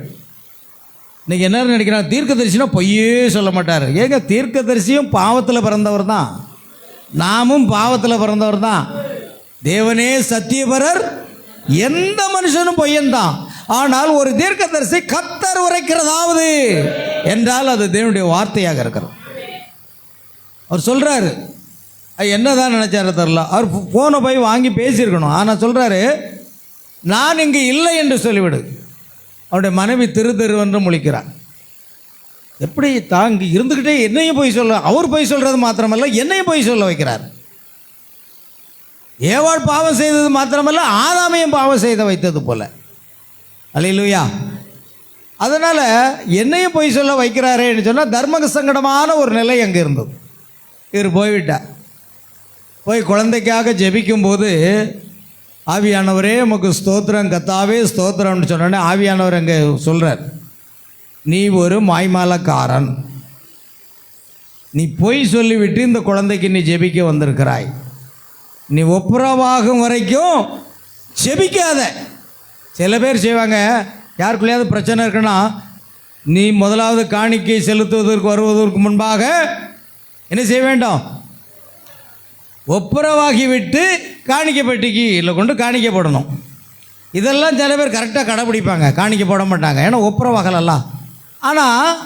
இன்றைக்கி என்ன நினைக்கிறார், தீர்க்கதரிசினா பொய்யே சொல்ல மாட்டார். ஏங்க, தீர்க்கதரிசியும் பாவத்தில் பிறந்தவர் தான், நாமும் பாவத்தில் பிறந்தவர் தான். தேவனே சத்தியபரர், எந்த மனுஷனும் பொய்யன் தான். ஆனால் ஒரு தீர்க்கதரிசி கர்த்தர் உரைக்கிறதாவது என்றால் அது தேவனுடைய வார்த்தையாக இருக்கிறது. அவர் சொல்கிறாரு, என்னதான் நினைச்சாரு தெரில. அவர் ஃபோனை போய் வாங்கி பேசியிருக்கணும். ஆனால் சொல்கிறாரு, நான் இங்கு இல்லை என்று சொல்லிவிடு. அவருடைய மனைவி திருவென்று முழிக்கிறார். எப்படி தாங்கி இருந்துக்கிட்டே என்னையும் போய் சொல்ல, அவர் போய் சொல்கிறது மாத்திரமல்ல, என்னையும் போய் சொல்ல வைக்கிறார். ஏவாள் பாவம் செய்தது மாத்திரமல்ல, ஆதாமையும் பாவம் செய்த வைத்தது போல. அல்லேலூயா. அதனால் என்னையும் போய் சொல்ல வைக்கிறாரேன்னு சொன்னால் தர்ம சங்கடமான ஒரு நிலை அங்கே இருந்தது. இவர் போய்விட்டார். போய் குழந்தைக்காக ஜெபிக்கும்போது, ஆவியானவரே உமக்கு ஸ்தோத்திரம், கத்தாவே ஸ்தோத்திரம்னு சொன்னோடனே ஆவியானவர் அங்கே சொல்கிறார், நீ ஒரு மாய்மாலக்காரன், நீ பொய் சொல்லிவிட்டு இந்த குழந்தைக்கு நீ ஜெபிக்க வந்திருக்கிறாய். நீ ஒப்புரவாகும் வரைக்கும் ஜெபிக்காத. சில பேர் செய்வாங்க, யாருக்குள்ளேயாவது பிரச்சனை இருக்குன்னா, நீ முதலாவது காணிக்கை செலுத்துவதற்கு வருவதற்கு முன்பாக என்ன செய்ய வேண்டும், ஒப்புரவாகி விட்டு காணிக்கை பெட்டிக்கு இல்லை கொண்டு காணிக்கை போடணும். இதெல்லாம் சில பேர் கரெக்டாக கடைப்பிடிப்பாங்க, காணிக்கை போட மாட்டாங்க, ஏன்னா ஒப்புரவாகலாம். ஆனால்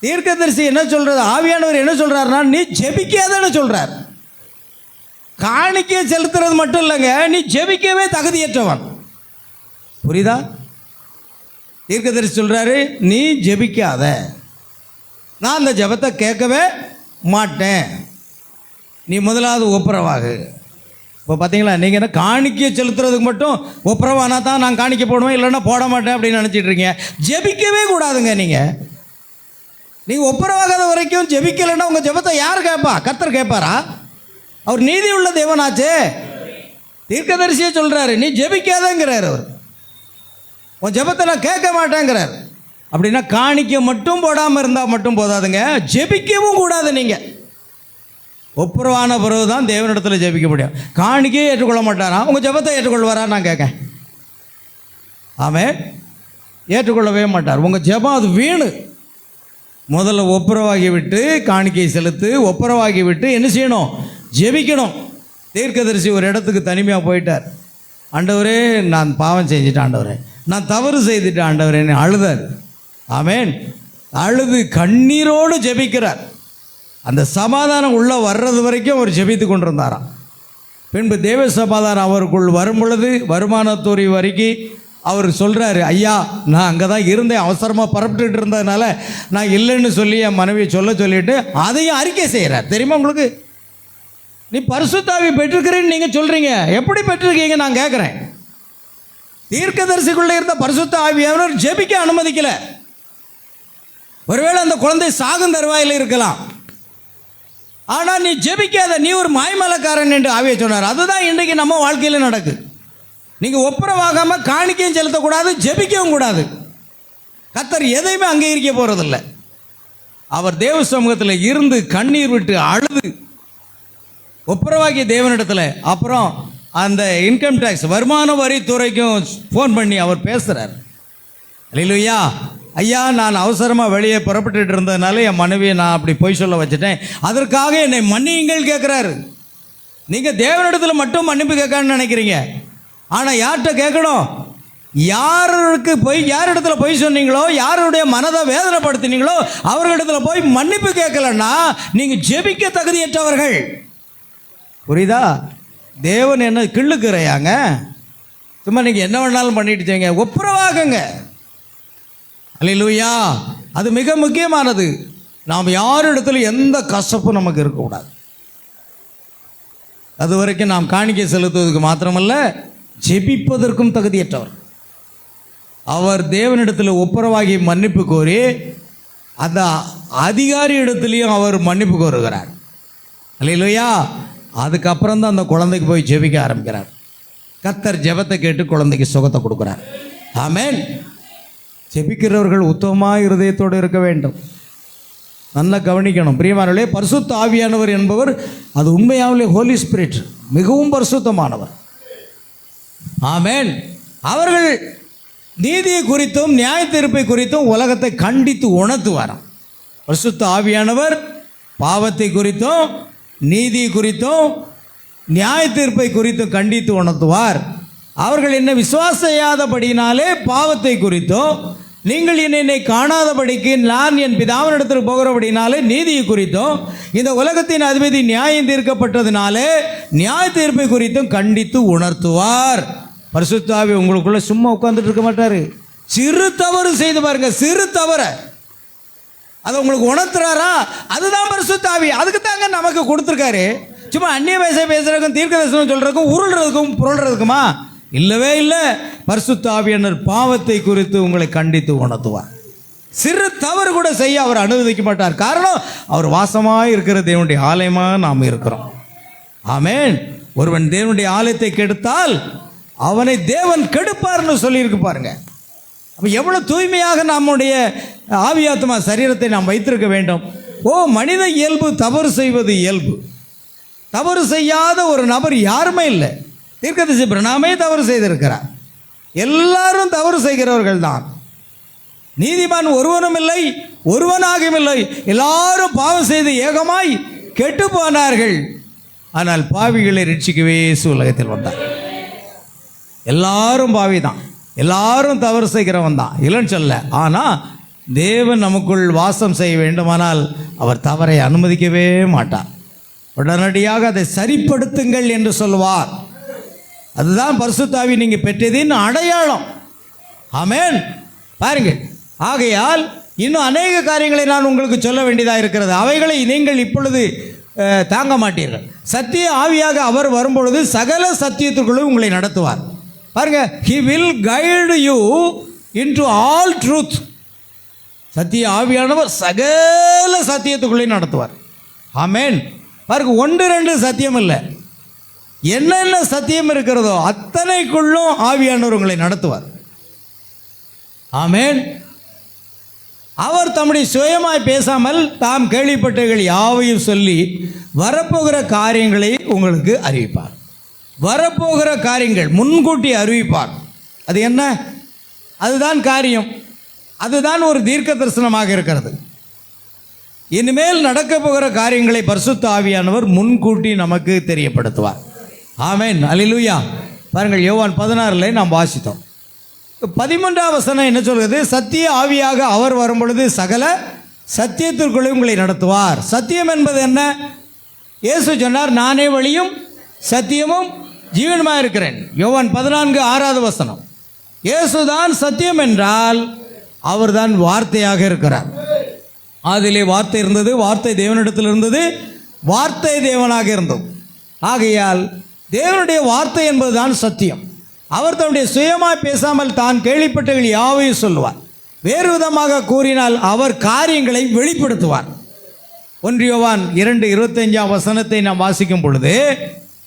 தீர்க்கதரிசி என்ன சொல்கிறது, ஆவியானவர் என்ன சொல்கிறாருன்னா, நீ ஜெபிக்காதன்னு சொல்கிறார். காணிக்கை செலுத்துறது மட்டும் இல்லைங்க, நீ ஜெபிக்கவே தகுதியற்றவன். புரியுதா? தீர்க்கதரிசி சொல்கிறாரு, நீ ஜெபிக்காத, நான் அந்த ஜெபத்தை கேட்கவே மாட்டேன், நீ முதலாவது ஒப்புரவாகு. இப்போ பார்த்தீங்களா, நீங்கள் என்ன காணிக்கை செலுத்துறதுக்கு மட்டும் ஒப்புரவானா தான் நான் காணிக்கை போடுவேன், இல்லைன்னா போட மாட்டேன் அப்படின்னு நினச்சிட்டு இருக்கீங்க. ஜெபிக்கவே கூடாதுங்க. நீங்கள் ஒப்புரவாகாத வரைக்கும் ஜெபிக்கலைன்னா உங்கள் ஜெபத்தை யார் கேட்பா? கர்த்தர் கேட்பாரா? அவர் நீதி உள்ள தேவனாச்சே. தீர்க்கதரிசியே சொல்கிறாரு, நீ ஜெபிக்காதங்கிறார். அவர் உன் ஜெபத்தை நான் கேட்க மாட்டேங்கிறார். அப்படின்னா காணிக்கை மட்டும் போடாமல் இருந்தால் மட்டும் போதாதுங்க, ஜெபிக்கவும் கூடாது. நீங்கள் ஒப்புரவான பிறகு தான் தேவனிடத்தில் ஜெபிக்க முடியும். காணிக்கையே ஏற்றுக்கொள்ள மாட்டாரா? உங்கள் ஜெபத்தை ஏற்றுக்கொள்வாரா நான் கேட்க? ஆமென். ஏற்றுக்கொள்ளவே மாட்டார். உங்கள் ஜெபம் அது வீணு. முதல்ல ஒப்புரவாகி விட்டு காணிக்கை செலுத்து, ஒப்புரவாகி விட்டு என்ன செய்யணும், ஜெபிக்கணும். தீர்க்கதரிசி ஒரு இடத்துக்கு தனிமையாக போயிட்டார். ஆண்டவரே, நான் பாவம் செஞ்சுட்டேன் ஆண்டவரே, நான் தவறு செய்துட்டேன் ஆண்டவரேன்னு அழுதார். ஆமென். அழுது கண்ணீரோடு ஜெபிக்கிறார். அந்த சமாதானம் உள்ளே வர்றது வரைக்கும் அவர் ஜெபித்து கொண்டிருந்தாராம். பின்பு தேவ சமாதானம் அவருக்குள் வரும் பொழுது வருமானத்துறை வரைக்கும் அவர் சொல்கிறாரு, ஐயா நான் அங்கே தான் இருந்தேன், அவசரமாக பரப்பிட்டு இருந்ததுனால நான் இல்லைன்னு சொல்லி என் மனைவியை சொல்லிட்டு அதையும் அறிக்கை செய்கிறார். தெரியுமா உங்களுக்கு? நீ பரிசுத்த ஆவி பெற்றிருக்கிறேன்னு நீங்கள் சொல்கிறீங்க, எப்படி பெற்றிருக்கீங்க நான் கேட்குறேன். தீர்க்கதரிசிக்குள்ளே இருந்த பரிசுத்த ஆவியானவர் ஜெபிக்க அனுமதிக்கலை. ஒருவேளை அந்த குழந்தை சாகும் தருவாயில் இருக்கலாம், ஆனால் நீ ஜெபிக்காத, நீ ஒரு மாய்மலக்காரன் என்று ஆவியை சொன்னார். அதுதான் இன்றைக்கு நம்ம வாழ்க்கையில் நடக்குது. நீங்கள் ஒப்புரவாகாமல் காணிக்கையும் செலுத்தக்கூடாது, ஜெபிக்கவும் கூடாது. கர்த்தர் எதையுமே அங்கீகரிக்க போகிறதில்லை. அவர் தேவ சமூகத்தில் இருந்து கண்ணீர் விட்டு அழுது ஒப்புரவாகிய தேவனிடத்தில் அப்புறம் அந்த இன்கம் டேக்ஸ் வருமான வரித்துறைக்கும் ஃபோன் பண்ணி அவர் பேசுகிறார். அல்லேலூயா. ஐயா, நான் அவசரமாக வெளியே புறப்பட்டுட்டு இருந்ததுனால என் மனைவியை நான் அப்படி பொய் சொல்ல வச்சுட்டேன், அதற்காக என்னை மன்னியுங்கள் கேட்குறாரு. நீங்கள் தேவனிடத்தில் மட்டும் மன்னிப்பு கேட்கணும்னு நினைக்கிறீங்க. ஆனால் யார்கிட்ட கேட்கணும்? யாரிடத்துல பொய் சொன்னீங்களோ, யாருடைய மனதை வேதனைப்படுத்தினீங்களோ அவர்களிடத்தில் போய் மன்னிப்பு கேட்கலன்னா நீங்கள் ஜெபிக்க தகுதியற்றவர்கள். புரியுதா? தேவன் என்ன கிள்ளுக்குறையாங்க? சும்மா நீங்கள் என்ன வேணாலும் பண்ணிட்டு செய்யுங்க, ஒப்புரவாகுங்க. அல்லேலூயா. அது மிக முக்கியமானது. நாம் யாரிடத்துல எந்த கசப்பும் நமக்கு இருக்கக்கூடாது. அது வரைக்கும் நாம் காணிக்கை செலுத்துவதற்கு மாத்திரமல்ல, ஜெபிப்பதற்கும் தகுதியற்றவர். அவர் தேவனிடத்தில் ஒப்புரவாகி மன்னிப்பு கோரி அந்த அதிகாரி இடத்துலையும் அவர் மன்னிப்பு கோருகிறார். அல்லேலூயா. அதுக்கப்புறம் தான் அந்த குழந்தைக்கு போய் ஜெபிக்க ஆரம்பிக்கிறார். கர்த்தர் ஜெபத்தை கேட்டு குழந்தைக்கு சுகத்தை கொடுக்குறார். ஆமென். ஜெபிக்கிறவர்கள் உத்தமமாக இருதயத்தோடு இருக்க வேண்டும். நல்லா கவனிக்கணும் பிரியமானவர்களே. பரிசுத்த ஆவியானவர் என்பவர் அது உண்மையாகவே ஹோலி ஸ்பிரிட், மிகவும் பரிசுத்தமானவர். ஆமென். அவர்கள் நீதியை குறித்தும் நியாய தீர்ப்பை குறித்தும் உலகத்தை கண்டித்து உணர்த்துவாராம். பரிசுத்த ஆவியானவர் பாவத்தை குறித்தும் நீதி குறித்தும் நியாய தீர்ப்பை குறித்தும் கண்டித்து உணர்த்துவார். அவர்கள் என்ன விசுவாசியாதபடியினாலே பாவத்தை குறித்தும், நீங்கள் என்னை காணாதபடிக்கு நான் என் பிதாவினிடத்தில் போகிறபடினாலே நீதியை குறித்தும், இந்த உலகத்தின் அதிபதி நியாயம் தீர்க்கப்பட்டதினாலே நியாய தீர்ப்பை குறித்தும் கண்டித்து உணர்த்துவார். பரிசுத்த ஆவி உங்களுக்குள்ள சும்மா உட்கார்ந்துட்டு இருக்க மாட்டாரு. சிறு தவறு செய்து பாருங்க, சிறு தவறை அதை உங்களுக்கு உணர்த்துறாரா, அதுதான் பரிசுத்த ஆவி. அதுக்கு தாங்க நமக்கு கொடுத்துருக்காரு. சும்மா அந்நிய பாஷை பேசுறதுக்கும் தீர்க்க தரிசனம் சொல்றதுக்கும் உருள்றதுக்கும் புரள்றதுக்குமா? இல்லவே இல்லை. பரிசுத்த ஆவியானவர் பாவத்தை குறித்து உங்களை கண்டித்து உணர்த்துவார். சிறு தவறு கூட செய்ய அவர் அனுமதிக்க மாட்டார். காரணம், அவர் வாசமாக இருக்கிற தேவனுடைய ஆலயமாக நாம் இருக்கிறோம். ஆமென். ஒருவன் தேவனுடைய ஆலயத்தை கெடுத்தால் அவனை தேவன் கெடுப்பார்னு சொல்லியிருக்கு பாருங்க. அப்போ எவ்வளோ தூய்மையாக நம்முடைய ஆவியாத்மா சரீரத்தை நாம் வைத்திருக்க வேண்டும். மனித இயல்பு தவறு செய்வது இயல்பு. தவறு செய்யாத ஒரு நபர் யாருமே இல்லை. தீர்க்கதரிசி பிரணாமே தவறு செய்திருக்கிறார். எல்லாரும் தவறு செய்கிறவர்கள் தான். நீதிமான் ஒருவனும் இல்லை, ஒருவனாகவும் இல்லை. எல்லாரும் பாவம் செய்து ஏகமாய் கெட்டு போனார்கள். ஆனால் பாவிகளை ரட்சிக்கவே உலகத்தில் வந்தார். எல்லாரும் பாவி தான், எல்லாரும் தவறு செய்கிறவன் தான், இல்லைன்னு சொல்ல. ஆனால் தேவன் நமக்குள் வாசம் செய்ய வேண்டுமானால் அவர் தவறை அனுமதிக்கவே மாட்டார். உடனடியாக அதை சரிப்படுத்துங்கள் என்று சொல்லுவார். அதுதான் பரிசுத்த ஆவி நீங்கள் பெற்றதின் அடையாளம். ஆமென். பாருங்கள். ஆகையால் இன்னும் அநேக காரியங்களை நான் உங்களுக்கு சொல்ல வேண்டியதாக இருக்கிறது. அவைகளை நீங்கள் இப்பொழுது தாங்க மாட்டீர்கள். சத்திய ஆவியாக அவர் வரும்பொழுது சகல சத்தியத்திற்குள்ளும் உங்களை நடத்துவார். பாருங்க, he will guide you into all truth. சத்திய ஆவியானவர் சகல சத்தியத்துக்குள்ளே நடத்துவார். ஆமென். பாருங்க, 1-2 சத்தியம் இல்லை, என்னென்ன சத்தியம் இருக்கிறதோ அத்தனைக்குள்ளும் ஆவியானவர் உங்களை நடத்துவார். ஆமென். அவர் தம்முடைய சுயமாய் பேசாமல் தாம் கேள்விப்பட்டவைகள் யாவையும் சொல்லி வரப்போகிற காரியங்களை உங்களுக்கு அறிவிப்பார். வரப்போகிற காரியங்கள் முன்கூட்டி அறிவிப்பார். அது என்ன? அதுதான் காரியம், அதுதான் ஒரு தீர்க்க தரிசனமாக இருக்கிறது. இனிமேல் நடக்க போகிற காரியங்களை பரிசுத்த ஆவியானவர் முன்கூட்டி நமக்கு தெரியப்படுத்துவார். ஆமென். அல்லேலூயா. பாருங்கள், யோவான் 16 நாம் வாசித்தோம். 13ஆம் வசனம் என்ன சொல்கிறது? சத்திய ஆவியாக அவர் வரும்பொழுது சகல சத்தியத்திற்குள்ளே உங்களை நடத்துவார். சத்தியம் என்பது என்ன? இயேசு சொன்னார், நானே வழியும் சத்தியமும் ஜீவனுமாக இருக்கிறேன். யோவான் 14:6 வசனம். இயேசுதான் சத்தியம் என்றால் அவர்தான் வார்த்தையாக இருக்கிறார். அதிலே வார்த்தை இருந்தது, வார்த்தை தேவனிடத்தில் இருந்தது, வார்த்தை தேவனாக இருந்தது. ஆகையால் தேவனுடைய வார்த்தை என்பதுதான் சத்தியம். அவர் தன்னுடைய சுயமாய் பேசாமல் தான் கேள்விப்பட்டவர்கள் யாவையும் சொல்லுவார். வேறு விதமாக கூறினால் அவர் காரியங்களை வெளிப்படுத்துவார். 1 யோவான் 2:25 வசனத்தை நாம் வாசிக்கும் பொழுது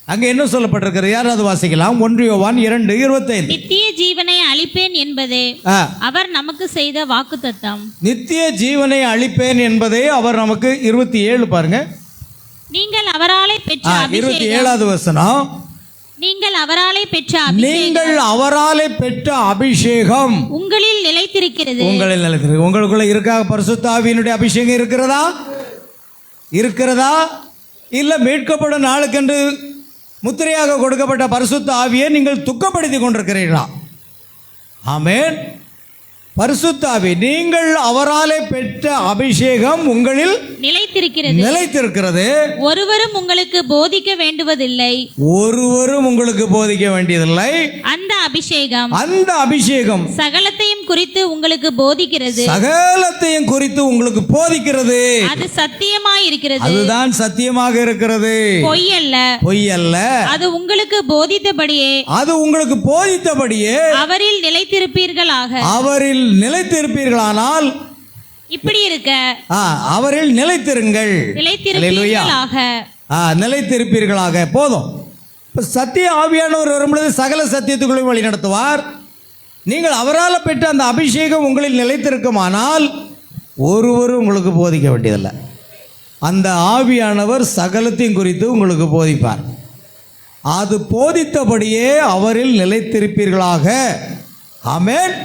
அங்கே என்ன சொல்லப்பட்டிருக்கிறது? யாராவது வாசிக்கலாம்? 1 யோவான் 2:25. நித்திய ஜீவனை அளிப்பேன் என்பதே அவர் நமக்கு செய்த வாக்குத்தத்தம். நித்திய ஜீவனை அளிப்பேன் என்பதே அவர் நமக்கு 27 பாருங்க. நீங்கள் அவராலே பெற்ற 27வது வசனம். நீங்கள் அவராலே பெற்ற அபிஷேகம் உங்களில் நிலைத்திருக்கிறது. உங்களில் நிலைத்திருக்கு. உங்களுக்குள்ள இருக்கா பரிசுத்த ஆவியினுடைய அபிஷேகம் இருக்கிறதா? இருக்கிறதா? இல்லை மீட்கப்படும் நாளுக்கென்று முத்திரையாக கொடுக்கப்பட்ட பரிசுத்த ஆவியை நீங்கள் துக்கப்படுத்தி கொண்டிருக்கிறீர்களா? ஆமென். பரிசுத்த ஆவி, நீங்கள் அவராலே பெற்ற அபிஷேகம் உங்களில் நிலைத்திருக்கிறது. ஒருவரும் உங்களுக்கு போதிக்க வேண்டுவதில்லை. ஒருவரும் உங்களுக்கு போதிக்க வேண்டியதில்லை. அந்த அபிஷேகம் சகலத்தையும் குறித்து உங்களுக்கு போதிக்கிறது. சகலத்தையும் குறித்து உங்களுக்கு போதிக்கிறது. அது சத்தியமாய் இருக்கிறது. அதுதான் சத்தியமாக இருக்கிறது. பொய்யல்ல. அது உங்களுக்கு போதித்தபடியே அவரில் நிலைத்திருப்பீர்களானால் இப்படி இருக்க அவரில் நிலைத்திருங்கள். நிலைத்திருப்பீர்களாக. நிலைத்திருப்பீர்களாக. போதும். இப்போ சத்திய ஆவியானவர் வரும்பொழுது சகல சத்தியத்துக்குள்ளே வழி நடத்துவார். நீங்கள் அவரால் பெற்ற அந்த அபிஷேகம் உங்களில் நிலைத்திருக்குமானால் ஒருவரும் உங்களுக்கு போதிக்க வேண்டியதில்லை. அந்த ஆவியானவர் சகலத்தையும் குறித்து உங்களுக்கு போதிப்பார். அது போதித்தபடியே அவரில் நிலைத்திருப்பீர்களாக. ஆமென்.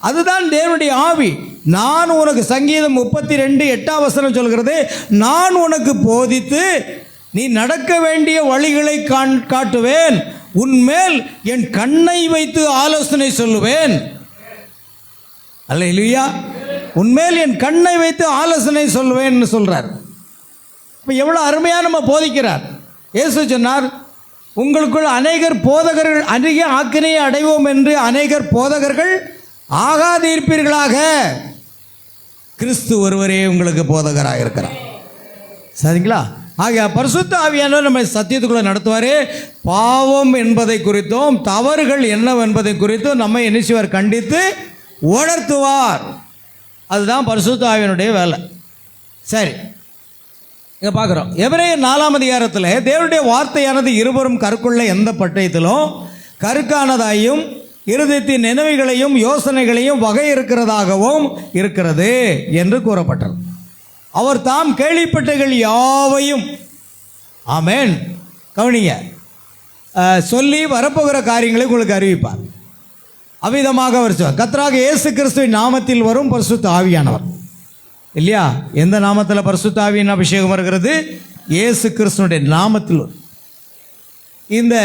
அதுதான் தேவனுடைய ஆவி. நான் உனக்கு, சங்கீதம் 32:8 சொல்கிறது, நான் உனக்கு போதித்து நீ நடக்க வேண்டிய வழிகளை காட்டுவேன், உன்மேல் என் கண்ணை வைத்து ஆலோசனை சொல்லுவேன். அல்லேலூயா. உன்மேல் என் கண்ணை வைத்து ஆலோசனை சொல்லுவேன்னு சொல்றார். இப்போ எவ்வளோ அருமையாக நம்ம போதிக்கிறார். இயேசு சொன்னார், உங்களுக்குள் அநேகர் போதகர்கள், அதிக ஆக்கினையை அடைவோம் என்று அநேகர் போதகர்கள் ஆகாதிருப்பீர்களாக. கிறிஸ்து ஒருவரே உங்களுக்கு போதகராக இருக்கிறார். சரிங்களா? ஆகிய பரிசுத்த ஆவியானவர் நம்ம சத்தியத்துக்குள்ளே நடத்துவார். பாவம் என்பதை குறித்தும் தவறுகள் என்னவென்பதை குறித்தும் நம்ம என்ன கண்டித்து உணர்த்துவார். அதுதான் பரிசுத்த ஆவியானுடைய வேலை. சரி, இங்கே பார்க்குறோம். எபிரேயர் 4ஆம் அதிகாரத்தில் தேவனுடைய வார்த்தையானது இருவரும் கருக்குள்ள எந்த பட்டயத்திலும் கருக்கானதாயும் இருதயத்தின் நினைவுகளையும் யோசனைகளையும் வகை இருக்கிறதாகவும் இருக்கிறது என்று கூறப்பட்டது. அவர் தாம் கேள்விப்பட்டகள் யாவையும், ஆமென், கவனிங்க, சொல்லி வரப்போகிற காரியங்களை உங்களுக்கு அறிவிப்பார். அவ்விதமாக அவர் சொன்னார். கர்த்தராகிய இயேசு கிறிஸ்துவின் நாமத்தில் வரும் பரிசுத்த ஆவியானவர். இல்லையா? எந்த நாமத்தில் பரிசுத்த ஆவியின் அபிஷேகம் வருகிறது? இயேசு கிறிஸ்துனுடைய நாமத்தில். இந்த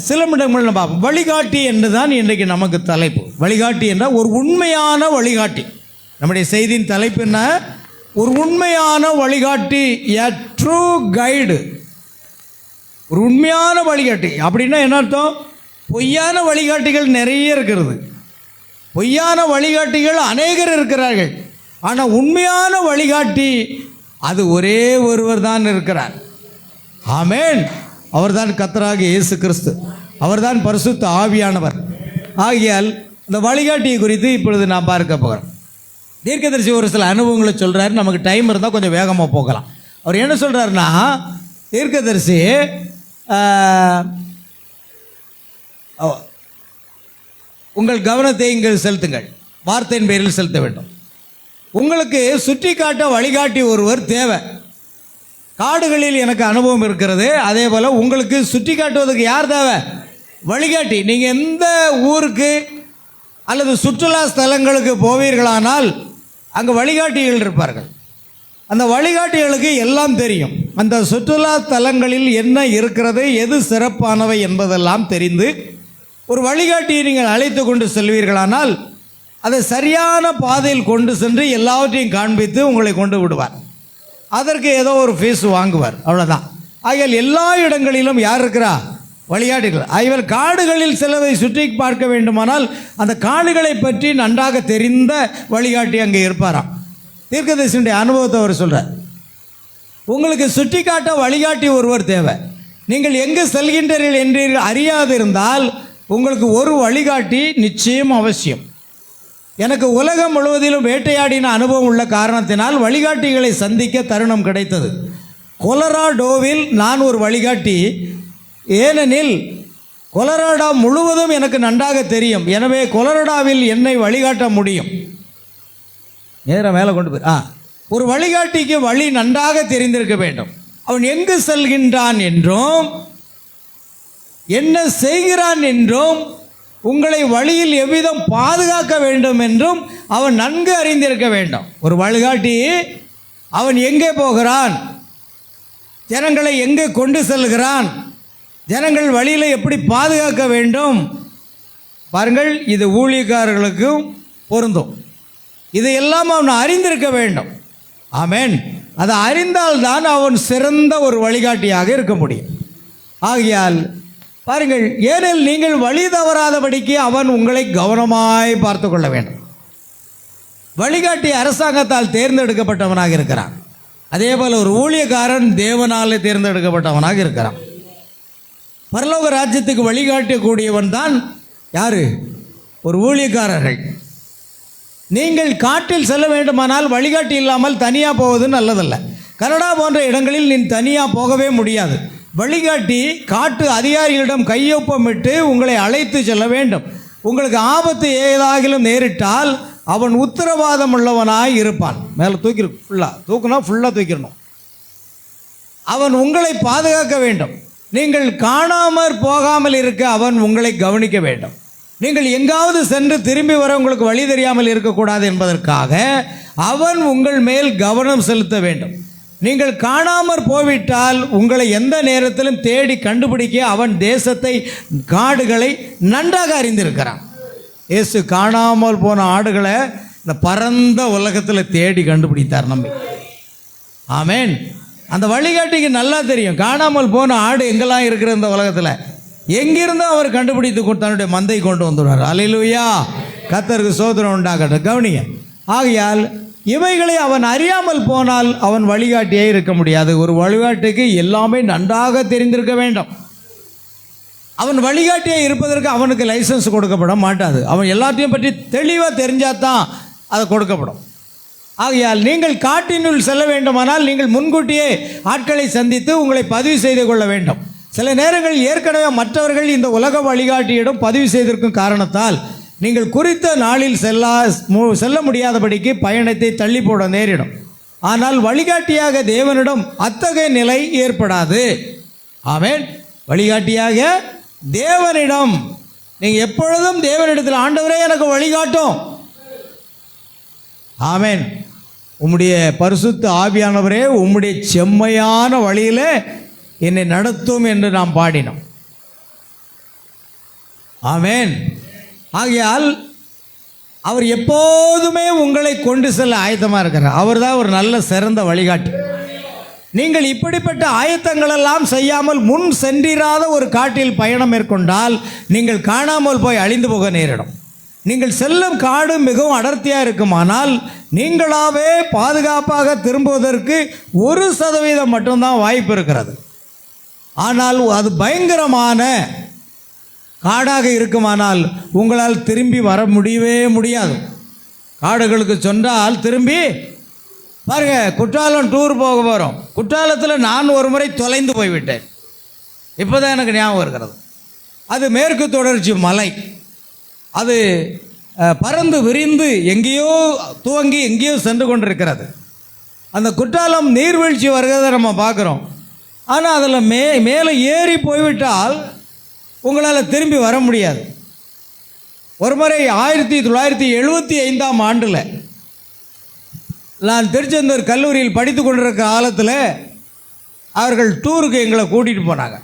சில நிமிடங்கள் நம்ம பார்ப்போம். வழிகாட்டி என்று தான் இன்றைக்கு நமக்கு தலைப்பு. வழிகாட்டி என்றால் ஒரு உண்மையான வழிகாட்டி. நம்முடைய செய்தியின் தலைப்பு என்ன? ஒரு உண்மையான வழிகாட்டி, எ ட்ரூ கைடு. ஒரு உண்மையான வழிகாட்டி அப்படின்னா என்ன அர்த்தம்? பொய்யான வழிகாட்டிகள் நிறைய இருக்கிறது. பொய்யான வழிகாட்டிகள் அநேகர் இருக்கிறார்கள். ஆனால் உண்மையான வழிகாட்டி அது ஒரே ஒருவர் தான் இருக்கிறார். ஆமென். அவர்தான் கர்த்தராகிய இயேசு கிறிஸ்து. அவர்தான் பரிசுத்த ஆவியானவர். ஆகியால் இந்த வழிகாட்டியை குறித்து இப்பொழுது நான் பார்க்க போகிறேன். தீர்க்கதரிசி ஒரு சில அனுபவங்களை சொல்கிறாரு. நமக்கு டைம் இருந்தால் கொஞ்சம் வேகமாக போகலாம். அவர் என்ன சொல்கிறாருன்னா, தீர்க்கதரிசி உங்கள் கவனத்தை இங்கே செலுத்துங்கள், வார்த்தையின் பேரில் செலுத்த வேண்டும். உங்களுக்கு சுற்றி காட்ட வழிகாட்டி ஒருவர் தேவை. காடுகளில் எனக்கு அனுபவம் இருக்கிறது. அதே போல் உங்களுக்கு சுற்றி காட்டுவதற்கு யார் தேவை? வழிகாட்டி. நீங்கள் எந்த ஊருக்கு அல்லது சுற்றுலா ஸ்தலங்களுக்கு போவீர்களானால் அங்கே வழிகாட்டிகள் இருப்பார்கள். அந்த வழிகாட்டிகளுக்கு எல்லாம் தெரியும். அந்த சுற்றுலா ஸ்தலங்களில் என்ன இருக்கிறது, எது சிறப்பானவை என்பதெல்லாம் தெரிந்து ஒரு வழிகாட்டியை நீங்கள் அழைத்து கொண்டு செல்வீர்களானால் அதை சரியான பாதையில் கொண்டு சென்று எல்லாவற்றையும் காண்பித்து உங்களை கொண்டு விடுவார். அதற்கு ஏதோ ஒரு ஃபீஸ் வாங்குவார், அவ்வளோதான். ஆகையால் எல்லா இடங்களிலும் யார் இருக்கிறா? வழிகாட்டிகள். ஆகிய காடுகளில் சிலவை சுற்றி பார்க்க வேண்டுமானால் அந்த காடுகளை பற்றி நன்றாக தெரிந்த வழிகாட்டி அங்கே இருப்பாராம். தீர்க்கதரிசியுடைய அனுபவத்தை அவர் சொல்கிறார். உங்களுக்கு சுற்றி காட்ட வழிகாட்டி ஒருவர் தேவை. நீங்கள் எங்கு செல்கின்றீர்கள் என்று அறியாது இருந்தால் உங்களுக்கு ஒரு வழிகாட்டி நிச்சயம் அவசியம். எனக்கு உலகம் முழுவதிலும் வேட்டையாடின அனுபவம் உள்ள காரணத்தினால் வழிகாட்டிகளை சந்திக்க தருணம் கிடைத்தது. கொலராடோவில் நான் ஒரு வழிகாட்டி, ஏனெனில் கொலராடோ முழுவதும் எனக்கு நன்றாக தெரியும். எனவே கொலராடோவில் என்னை வழிகாட்ட முடியும். நேரம் மேலே கொண்டு போய் ஒரு வழிகாட்டிக்கு வழி நன்றாக தெரிந்திருக்க வேண்டும். அவன் எங்கு செல்கின்றான் என்றும் என்ன செய்கிறான் என்றும் உங்களை வழியில் எவ்விதம் பாதுகாக்க வேண்டும் என்றும் அவன் நன்கு அறிந்திருக்க வேண்டும். ஒரு வழிகாட்டி அவன் எங்கே போகிறான், ஜனங்களை எங்கே கொண்டு செல்கிறான், ஜனங்கள் வழியில் எப்படி பாதுகாக்க வேண்டும். பாருங்கள், இது ஊழியக்காரர்களுக்கும் பொருந்தும். இதையெல்லாம் அவன் அறிந்திருக்க வேண்டும். ஆமென். அதை அறிந்தால்தான் அவன் சிறந்த ஒரு வழிகாட்டியாக இருக்க முடியும். ஆகையால் பாருங்கள், ஏனெனில் நீங்கள் வழி தவறாதபடிக்கு அவன் உங்களை கவனமாய் பார்த்து கொள்ள வேண்டும். வழிகாட்டி அரசாங்கத்தால் தேர்ந்தெடுக்கப்பட்டவனாக இருக்கிறான். அதே போல் ஒரு ஊழியக்காரன் தேவனால் தேர்ந்தெடுக்கப்பட்டவனாக இருக்கிறான். பரலோக ராஜ்யத்துக்கு வழிகாட்டக்கூடியவன் தான் யார்? ஒரு ஊழியக்காரர்கள். நீங்கள் காட்டில் செல்ல வேண்டுமானால் வழிகாட்டி இல்லாமல் தனியாக போவது நல்லதல்ல. கனடா போன்ற இடங்களில் நீ தனியாக போகவே முடியாது. வழிகாட்டி காட்டு அதிகாரிகளிடம் கையொப்பமிட்டு உங்களை அழைத்து செல்ல வேண்டும். உங்களுக்கு ஆபத்து ஏதாகிலும் நேரிட்டால் அவன் உத்தரவாதம் உள்ளவனாய் இருப்பான். மேலே தூக்கிடும், ஃபுல்லாக தூக்கிடணும். அவன் உங்களை பாதுகாக்க வேண்டும். நீங்கள் காணாமற் போகாமல் இருக்க அவன் உங்களை கவனிக்க வேண்டும். நீங்கள் எங்காவது சென்று திரும்பி வர உங்களுக்கு வழி தெரியாமல் இருக்கக்கூடாது என்பதற்காக அவன் உங்கள் மேல் கவனம் செலுத்த வேண்டும். நீங்கள் காணாமற் போய்விட்டால் உங்களை எந்த நேரத்திலும் தேடி கண்டுபிடிக்க அவன் தேசத்தை, காடுகளை நன்றாக அறிந்திருக்கிறான். இயேசு காணாமல் போன ஆடுகளை இந்த பரந்த உலகத்தில் தேடி கண்டுபிடித்தார் நம்பி. ஆமேன். அந்த வழிகாட்டிக்கு நல்லா தெரியும் காணாமல் போன ஆடு எங்கெல்லாம் இருக்கிற இந்த உலகத்தில். எங்கிருந்தும் அவர் கண்டுபிடித்து தன்னுடைய மந்தை கொண்டு வந்துடுவார். அல்லேலூயா, கர்த்தருக்கு சோதனை உண்டாகட்டும். கவனிங்க. ஆகையால் இவைகளை அவன் அறியாமல் போனால் அவன் வழிகாட்டியே இருக்க முடியாது. ஒரு வழிகாட்டிக்கு எல்லாமே நன்றாக தெரிந்திருக்க வேண்டும். அவன் வழிகாட்டியே இருப்பதற்கு அவனுக்கு லைசன்ஸ் கொடுக்கப்பட மாட்டாது. அவன் எல்லாத்தையும் பற்றி தெளிவாக தெரிஞ்சாதான் அது கொடுக்கப்படும். ஆகையால் நீங்கள் காட்டினுள் செல்ல வேண்டுமானால் நீங்கள் முன்கூட்டியே ஆட்களை சந்தித்து உங்களை பதிவு செய்து கொள்ள வேண்டும். சில நேரங்களில் ஏற்கனவே மற்றவர்கள் இந்த உலக வழிகாட்டியிடம் பதிவு செய்திருக்கும் காரணத்தால் நீங்கள் குறித்த நாளில் செல்ல முடியாதபடிக்கு பயணத்தை தள்ளி போட நேரிடும். ஆனால் வழிகாட்டியாக தேவனிடம் அத்தகைய நிலை ஏற்படாது. ஆமென். வழிகாட்டியாக தேவனிடம் நீங்கள் எப்பொழுதும் தேவனிடத்தில், ஆண்டவரே எனக்கு வழிகாட்டும். ஆமென். உம்முடைய பரிசுத்த ஆவியானவரே உம்முடைய செம்மையான வழியில் என்னை நடத்தும் என்று நாம் பாடினோம். ஆமென். ஆகையால் அவர் எப்போதுமே உங்களை கொண்டு செல்ல ஆயத்தமாக இருக்கிறார். அவர் தான் ஒரு நல்ல சிறந்த வழிகாட்டி. நீங்கள் இப்படிப்பட்ட ஆயத்தங்களெல்லாம் செய்யாமல் முன் சென்றிராத ஒரு காட்டில் பயணம் மேற்கொண்டால் நீங்கள் காணாமல் போய் அழிந்து போக நேரிடும். நீங்கள் செல்லும் காடு மிகவும் அடர்த்தியாக இருக்குமானால் நீங்களாவே பாதுகாப்பாக திரும்புவதற்கு 1% மட்டும்தான் வாய்ப்பு இருக்கிறது. ஆனால் அது பயங்கரமான காடாக இருக்குமானால் உங்களால் திரும்பி வர முடியவே முடியாது. காடுகளுக்கு சென்றால் திரும்பி பாருங்க, குற்றாலம் டூர் போக போகிறோம். குற்றாலத்தில் நான் ஒரு முறை தொலைந்து போய்விட்டேன். இப்போ தான் எனக்கு ஞாபகம் இருக்கிறது. அது மேற்கு தொடர்ச்சி மலை. அது பறந்து விரிந்து எங்கேயோ துவங்கி எங்கேயோ சென்று கொண்டிருக்கிறது. அந்த குற்றாலம் நீர்வீழ்ச்சி வருகிறத நம்ம பார்க்குறோம். ஆனால் அதில் மேலே ஏறி போய்விட்டால் உங்களால் திரும்பி வர முடியாது. ஒரு முறை 1975ஆம் ஆண்டில் நான் திருச்செந்தூர் கல்லூரியில் படித்து கொண்டிருக்க காலத்தில் அவர்கள் டூருக்கு எங்களை கூட்டிகிட்டு போனாங்க.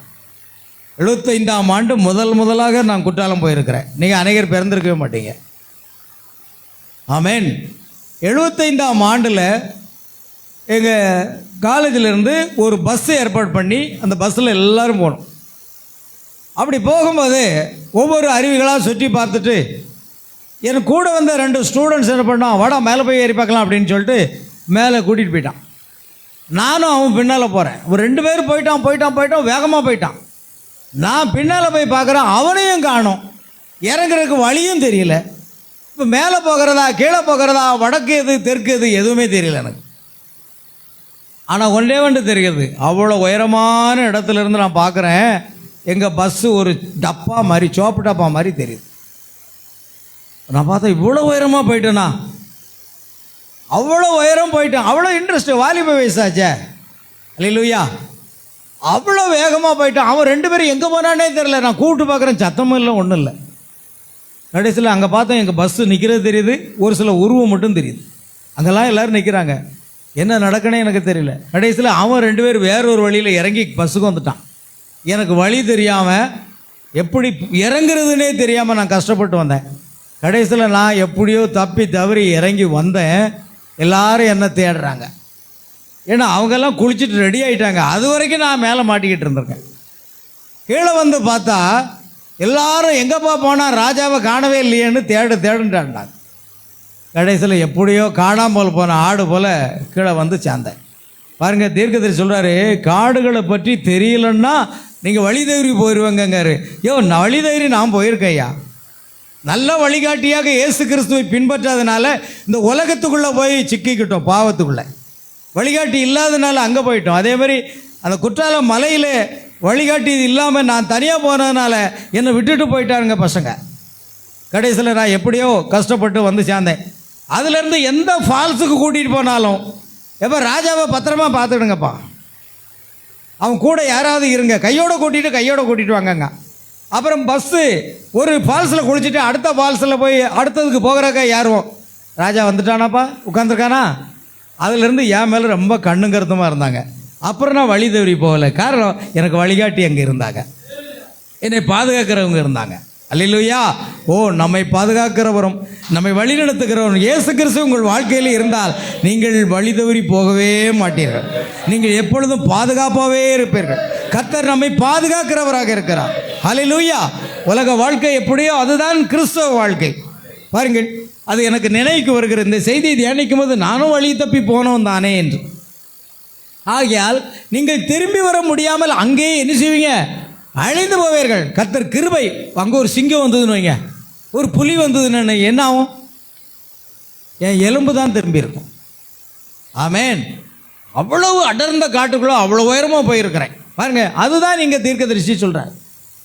75ஆம் ஆண்டு முதலாக நான் குற்றாலம் போயிருக்கிறேன். நீங்கள் அநேகர் பிறந்திருக்கவே மாட்டீங்க. ஆமேன். 75ஆம் ஆண்டில் எங்கள் காலேஜிலேருந்து ஒரு பஸ் ஏற்பாடு பண்ணி அந்த பஸ்ஸில் எல்லோரும் போனோம். அப்படி போகும்போது ஒவ்வொரு அருவிகளாக சுற்றி பார்த்துட்டு எனக்கு கூட வந்த 2 ஸ்டூடெண்ட்ஸ் என்ன பண்ணான், வாடா மேலே போய் ஏறி பார்க்கலாம் அப்படின்னு சொல்லிட்டு மேலே கூட்டிகிட்டு போயிட்டான். நானும் அவன் பின்னால் போகிறேன். ஒரு 2 பேர் போயிட்டான் வேகமாக போயிட்டான். நான் பின்னால் போய் பார்க்குறேன், அவனையும் காணோம். இறங்குறதுக்கு வழியும் தெரியல. இப்போ மேலே போகிறதா கீழே போகிறதா வடக்கு எது தெற்கு எது எதுவுமே தெரியல எனக்கு. ஆனால் ஒன்று தெரியுது, அவ்வளோ உயரமான இடத்துலேருந்து நான் பார்க்குறேன் எங்கள் பஸ்ஸு ஒரு டப்பா மாதிரி, சோப்பு டப்பா மாதிரி தெரியுது. நான் பார்த்தா இவ்வளோ உயரமாக போயிட்டேண்ணா, அவ்வளோ உயரம் போயிட்டேன். அவ்வளோ இன்ட்ரெஸ்ட்டு, வாலிப வயசாச்சே. அல்லேலூயா. அவ்வளோ வேகமாக போயிட்டான். அவன் 2 பேரும் எங்கே போனானே தெரில. நான் கூப்பிட்டு பார்க்குறேன், சத்தமும் இல்லை, ஒன்றும் இல்லை. கடைசியில் அங்கே பார்த்தா எங்கள் பஸ்ஸு நிற்கிறது தெரியுது, ஒரு சில உருவம் மட்டும் தெரியுது. அங்கெல்லாம் எல்லோரும் நிற்கிறாங்க. என்ன நடக்கணே எனக்கு தெரியல. கடைசியில் அவன் 2 பேர் வேறொரு வழியில் இறங்கி பஸ்ஸுக்கு வந்துட்டான். எனக்கு வழி தெரியாமல், எப்படி இறங்குறதுனே தெரியாமல் நான் கஷ்டப்பட்டு வந்தேன். கடைசியில் நான் எப்படியோ தப்பி தவறி இறங்கி வந்தேன். எல்லாரும் என்ன தேடுறாங்க. ஏன்னா அவங்கெல்லாம் குளிச்சுட்டு ரெடி ஆகிட்டாங்க. அது வரைக்கும் நான் மேலே மாட்டிக்கிட்டு இருந்திருக்கேன். கீழே வந்து பார்த்தா எல்லாரும் எங்கேப்பா போனால் ராஜாவை காணவே இல்லையேன்னு தேடுன்றாங்க. கடைசியில் எப்படியோ காணாமல் போன ஆடு போல் கீழே வந்து சேர்ந்தேன். பாருங்கள், தீர்க்கதரிசி சொல்கிறாரு, காடுகளை பற்றி தெரியலன்னா நீங்கள் வழி தவறி போயிடுவாங்கங்காரு. வழி தவறி நான் போயிருக்கேன் ஐயா. நல்ல வழிகாட்டியாக இயேசு கிறிஸ்துவை பின்பற்றாதனால இந்த உலகத்துக்குள்ளே போய் சிக்கிக்கிட்டோம், பாவத்துக்குள்ளே. வழிகாட்டி இல்லாதனால அங்கே போயிட்டோம். அதே மாதிரி அந்த குற்றால மலையில் வழிகாட்டி இல்லாமல் நான் தனியாக போனதுனால என்னை விட்டுட்டு போயிட்டாருங்க பசங்க. கடைசியில் நான் எப்படியோ கஷ்டப்பட்டு வந்து சேர்ந்தேன். அதுலேருந்து எந்த ஃபால்ஸுக்கு கூட்டிகிட்டு போனாலும் எப்போ ராஜாவை பத்திரமா பார்த்துடுங்கப்பா, அவன் கூட யாராவது இருங்க, கையோடு கூட்டிகிட்டு வாங்கங்க. அப்புறம் பஸ்ஸு ஒரு ஃபால்ஸில் குளிச்சுட்டு அடுத்த ஃபால்ஸில் போய் அடுத்ததுக்கு போகிறக்க யாரும் ராஜா வந்துட்டானாப்பா உட்காந்துருக்கானா, அதுலேருந்து என் மேலே ரொம்ப கண்ணும் கருத்துமாக இருந்தாங்க. அப்புறம் நான் வழி தவறி போகலை. காரணம், எனக்கு வழிகாட்டி அங்கே இருந்தாங்க, என்னை பாதுகாக்கிறவங்க இருந்தாங்க. அல்லேலூயா. ஓ, நம்மை பாதுகாக்கிறவரும் நம்மை வழிநடத்துகிறவரும் இயேசு கிறிஸ்து உங்கள் வாழ்க்கையில் இருந்தால் நீங்கள் வழி தவறி போகவே மாட்டீர்கள். நீங்கள் எப்பொழுதும் பாதுகாப்பாகவே இருப்பீர்கள். கர்த்தர் நம்மை பாதுகாக்கிறவராக இருக்கிறார். அல்லேலூயா. உலக வாழ்க்கை எப்படியோ அதுதான் கிறிஸ்தவ வாழ்க்கை. பாருங்கள், அது எனக்கு நினைவுக்கு வருகிற இந்த செய்தியை தியானிக்கும் போது நானும் வழி தப்பி போனோம் தானே என்று. ஆகையால் நீங்கள் திரும்பி வர முடியாமல் அங்கேயே என்ன செய்வீங்க, அழிந்து போவீர்கள். கர்த்தர் கிருபை, அங்கே ஒரு சிங்கம் வந்ததுன்னு வைங்க, ஒரு புலி வந்ததுன்னு என்ன ஆகும்? என் எலும்பு தான் திரும்பி இருக்கும். ஆமேன். அவ்வளவு அடர்ந்த காட்டுக்குள்ளே அவ்வளோ உயரமாக போயிருக்கிறேன் பாருங்க. அதுதான் நீங்கள் தீர்க்கதரிசி சொல்கிறார்.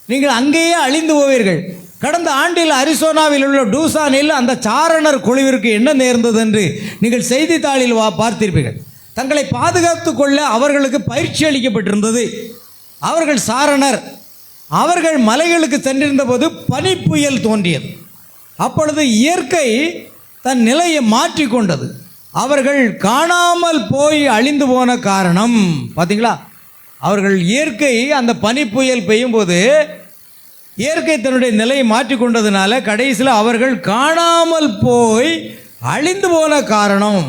நீங்கள் அங்கேயே அழிந்து போவீர்கள். கடந்த ஆண்டில் அரிசோனாவில் உள்ள டூசானில் அந்த சாரணர் குழுவிற்கு என்ன நேர்ந்தது என்று நீங்கள் செய்தித்தாளில் பார்த்திருப்பீர்கள். தங்களை பாதுகாத்து கொள்ள அவர்களுக்கு பயிற்சி அளிக்கப்பட்டிருந்தது. அவர்கள் சாரணர். அவர்கள் மலைகளுக்கு சென்றிருந்த போது பனி புயல் தோன்றியது. அப்பொழுது இயற்கை தன் நிலையை மாற்றிக்கொண்டது. அவர்கள் காணாமல் போய் அழிந்து போன காரணம் பார்த்தீங்களா? அவர்கள் இயற்கை அந்த பனி புயல் பெய்யும் போது இயற்கை தன்னுடைய நிலையை மாற்றிக்கொண்டதுனால கடைசியில் அவர்கள் காணாமல் போய் அழிந்து போன காரணம்.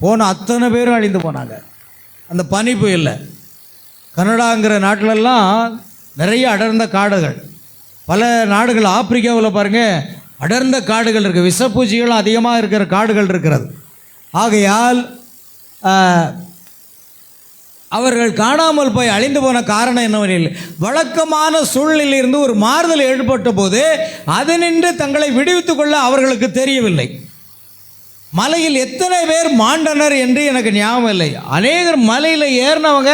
போன அத்தனை பேரும் அழிந்து போனாங்க அந்த பனி புயலில். கனடாங்கிற நாட்டிலெல்லாம் நிறைய அடர்ந்த காடுகள், பல நாடுகள், ஆப்பிரிக்காவில் பாருங்கள் அடர்ந்த காடுகள் இருக்குது, விஷப்பூச்சிகளும் அதிகமாக இருக்கிற காடுகள் இருக்கிறது. ஆகையால் அவர்கள் காணாமல் போய் அழிந்து போன காரணம் என்னவெனில் வழக்கமான சூழ்நிலையிலிருந்து ஒரு மாறுதல் ஏற்பட்ட போது அதனின்று தங்களை விடுவித்துக் கொள்ள அவர்களுக்கு தெரியவில்லை. மலையில் எத்தனை பேர் மாண்டனர் என்று எனக்கு ஞாபகம் இல்லை. அநேகர் மலையில் ஏறினவங்க